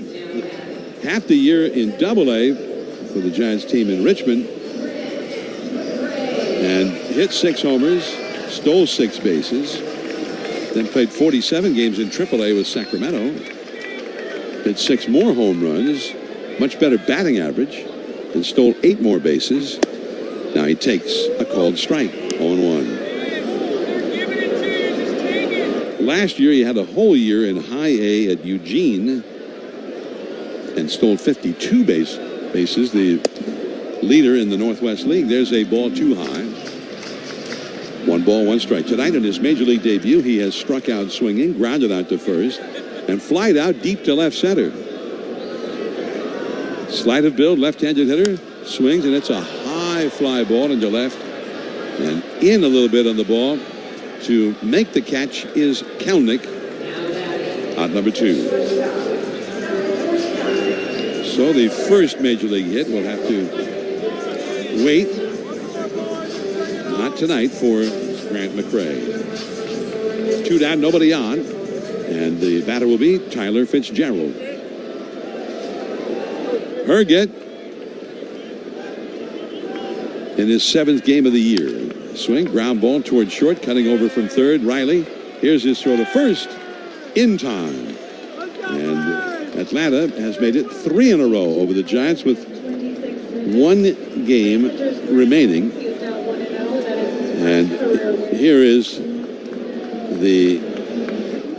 half the year in Double-A for the Giants team in Richmond, and hit 6 homers, stole 6 bases, then played 47 games in Triple-A with Sacramento, hit 6 more home runs, much better batting average, and stole 8 more bases. Now he takes a called strike, 0-1. Last year he had a whole year in High A at Eugene and stole 52 bases, the leader in the Northwest League. There's a ball too high. 1 ball, 1 strike. Tonight in his Major League debut, he has struck out swinging, grounded out to first, and flied out deep to left center. Sleight of build, left-handed hitter, swings, and it's a high fly ball into left. And in a little bit on the ball to make the catch is Kelnick, out number 2. So the first Major League hit will have to wait, not tonight, for Grant McCray. 2 down, nobody on, and the batter will be Tyler Fitzgerald. Herget in his 7th game of the year. Swing, ground ball towards short, cutting over from third. Riley, here's his throw to first, in time. And Atlanta has made it 3 in a row over the Giants with 1 game remaining. And here is the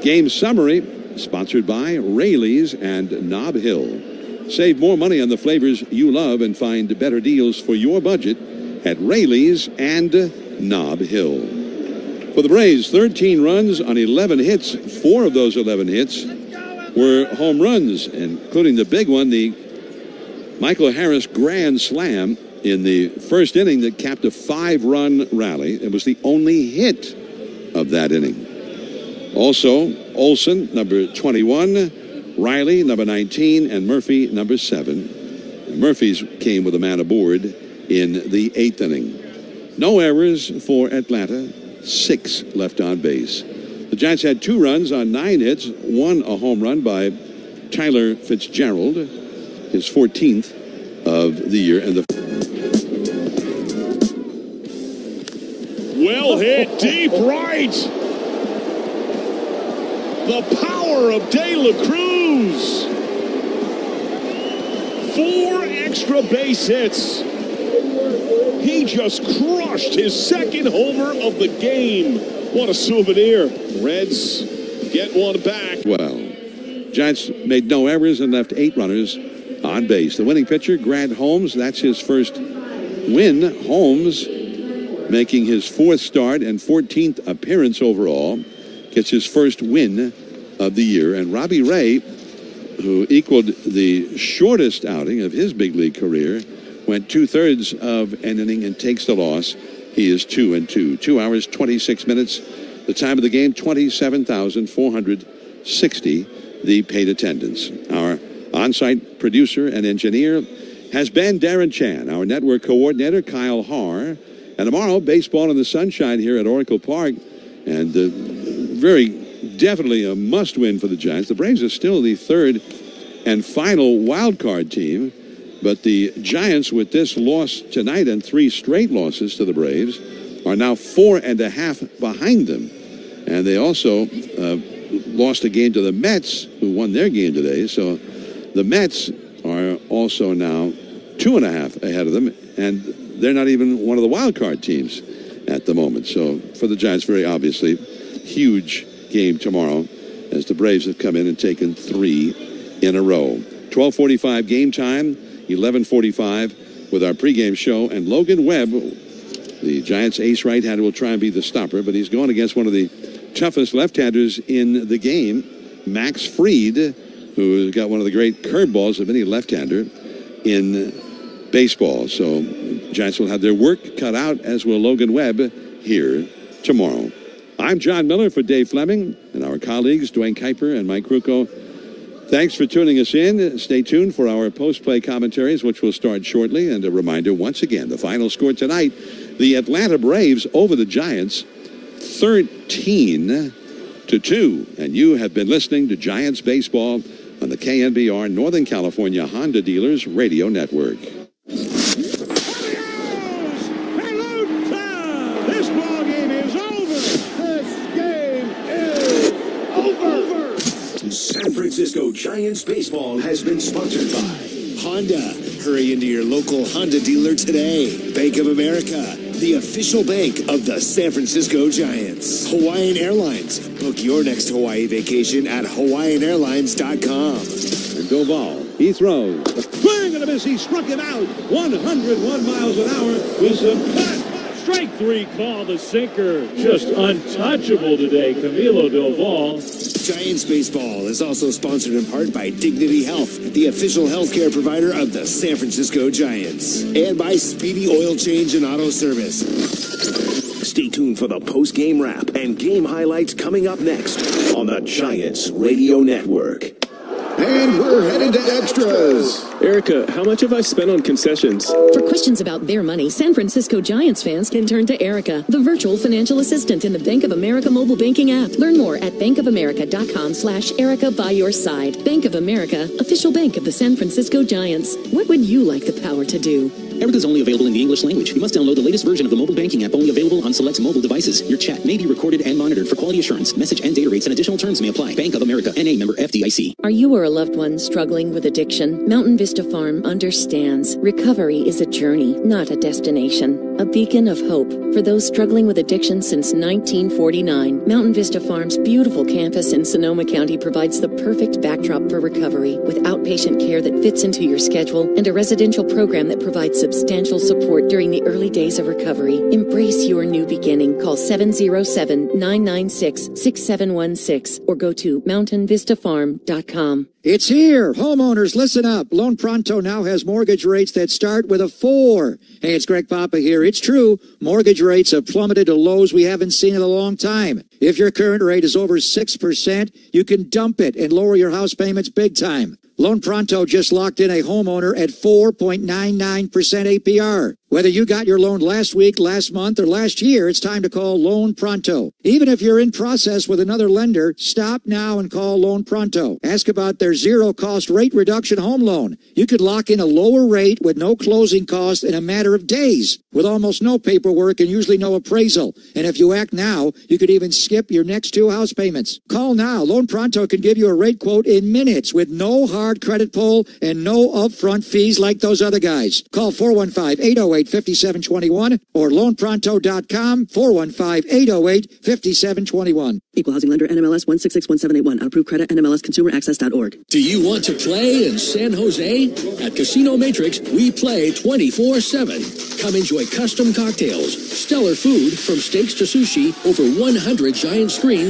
game summary, sponsored by Rayleigh's and Nob Hill. Save more money on the flavors you love and find better deals for your budget at Rayleigh's and Nob Hill. For the Braves, 13 runs on 11 hits. 4 of those 11 hits were home runs, including the big one, the Michael Harris grand slam in the first inning that capped a 5-run rally. It was the only hit of that inning. Also, Olson, number 21, Riley, number 19, and Murphy, number 7. Murphy's came with a man aboard in the 8th inning. No errors for Atlanta, 6 left on base. The Giants had 2 runs on 9 hits, 1 a home run by Tyler Fitzgerald, his 14th of the year. And well hit deep right. The power of De La Cruz. 4 extra base hits. He just crushed his 2nd homer of the game. What a souvenir. Reds get one back. Well, Giants made no errors and left 8 runners on base. The winning pitcher, Grant Holmes, that's his first win. Holmes making his 4th start and 14th appearance overall. Gets his first win of the year. And Robbie Ray, who equaled the shortest outing of his big league career, went 2/3 of an inning and takes the loss. He is 2-2. 2 hours, 26 minutes. The time of the game, 27,460, the paid attendance. Our on-site producer and engineer has been Darren Chan. Our network coordinator, Kyle Haar. And tomorrow, baseball in the sunshine here at Oracle Park. And very definitely a must-win for the Giants. The Braves are still the third and final wild card team. But the Giants, with this loss tonight and 3 straight losses to the Braves, are now 4.5 behind them. And they also lost a game to the Mets, who won their game today. So the Mets are also now 2.5 ahead of them. And they're not even one of the wild card teams at the moment. So for the Giants, very obviously, huge game tomorrow as the Braves have come in and taken 3 in a row. 12:45 game time, 11:45 with our pregame show. And Logan Webb, the Giants ace right-hander, will try and be the stopper, but he's going against one of the toughest left-handers in the game, Max Fried, who's got one of the great curveballs of any left-hander in baseball. So Giants will have their work cut out, as will Logan Webb here tomorrow. I'm John Miller for Dave Fleming and our colleagues Dwayne Kuiper and Mike Krukow. Thanks for tuning us in. Stay tuned for our post-play commentaries, which will start shortly. And a reminder, once again, the final score tonight, the Atlanta Braves over the Giants, 13-2. And you have been listening to Giants Baseball on the KNBR Northern California Honda Dealers Radio Network. This ball game is over. This game is over. San Francisco Giants baseball has been sponsored by Honda. Hurry into your local Honda dealer today. Bank of America, the official bank of the San Francisco Giants. Hawaiian Airlines. Book your next Hawaii vacation at hawaiianairlines.com. And Doval, he throws. The swing and a miss. He struck him out. 101 miles an hour with some cut. Strike 3 call, the sinker. Just untouchable today, Camilo Doval. Giants baseball is also sponsored in part by Dignity Health, the official healthcare provider of the San Francisco Giants, and by Speedy Oil Change and Auto Service. Stay tuned for the post-game wrap and game highlights coming up next on the Giants Radio Network. And we're headed to extras. Erica, how much have I spent on concessions? For questions about their money, San Francisco Giants fans can turn to Erica, the virtual financial assistant in the Bank of America mobile banking app. Learn more at bankofamerica.com/Erica by your side. Bank of America, official bank of the San Francisco Giants. What would you like the power to do? Erica's only available in the English language. You must download the latest version of the mobile banking app, only available on select mobile devices. Your chat may be recorded and monitored for quality assurance. Message and data rates and additional terms may apply. Bank of America, N.A. member FDIC. Are you or a loved one struggling with addiction? Mountain Vista Farm understands. Recovery is a journey, not a destination. A beacon of hope for those struggling with addiction since 1949. Mountain Vista Farm's beautiful campus in Sonoma County provides the perfect backdrop for recovery, with outpatient care that fits into your schedule and a residential program that provides substantial support during the early days of recovery. Embrace your new beginning. Call 707-996-6716 or go to mountainvistafarm.com. It's here. Homeowners, listen up. Loan Pronto now has mortgage rates that start with a 4. Hey, it's Greg Papa here. It's true. Mortgage rates have plummeted to lows we haven't seen in a long time. If your current rate is over 6%, you can dump it and lower your house payments big time. Loan Pronto just locked in a homeowner at 4.99% APR. Whether you got your loan last week, last month, or last year, it's time to call Loan Pronto. Even if you're in process with another lender, stop now and call Loan Pronto. Ask about their zero-cost rate reduction home loan. You could lock in a lower rate with no closing costs in a matter of days, with almost no paperwork and usually no appraisal. And if you act now, you could even skip your next 2 house payments. Call now. Loan Pronto can give you a rate quote in minutes with no hard credit pull and no upfront fees like those other guys. Call 415-808-5721 or loanpronto.com, 415-808-5721. Equal housing lender, NMLS 1661781. Unapproved credit, NMLSconsumeraccess.org. Do you want to play in San Jose? At Casino Matrix, we play 24/7. Come enjoy custom cocktails, stellar food from steaks to sushi, over 100 giant screens,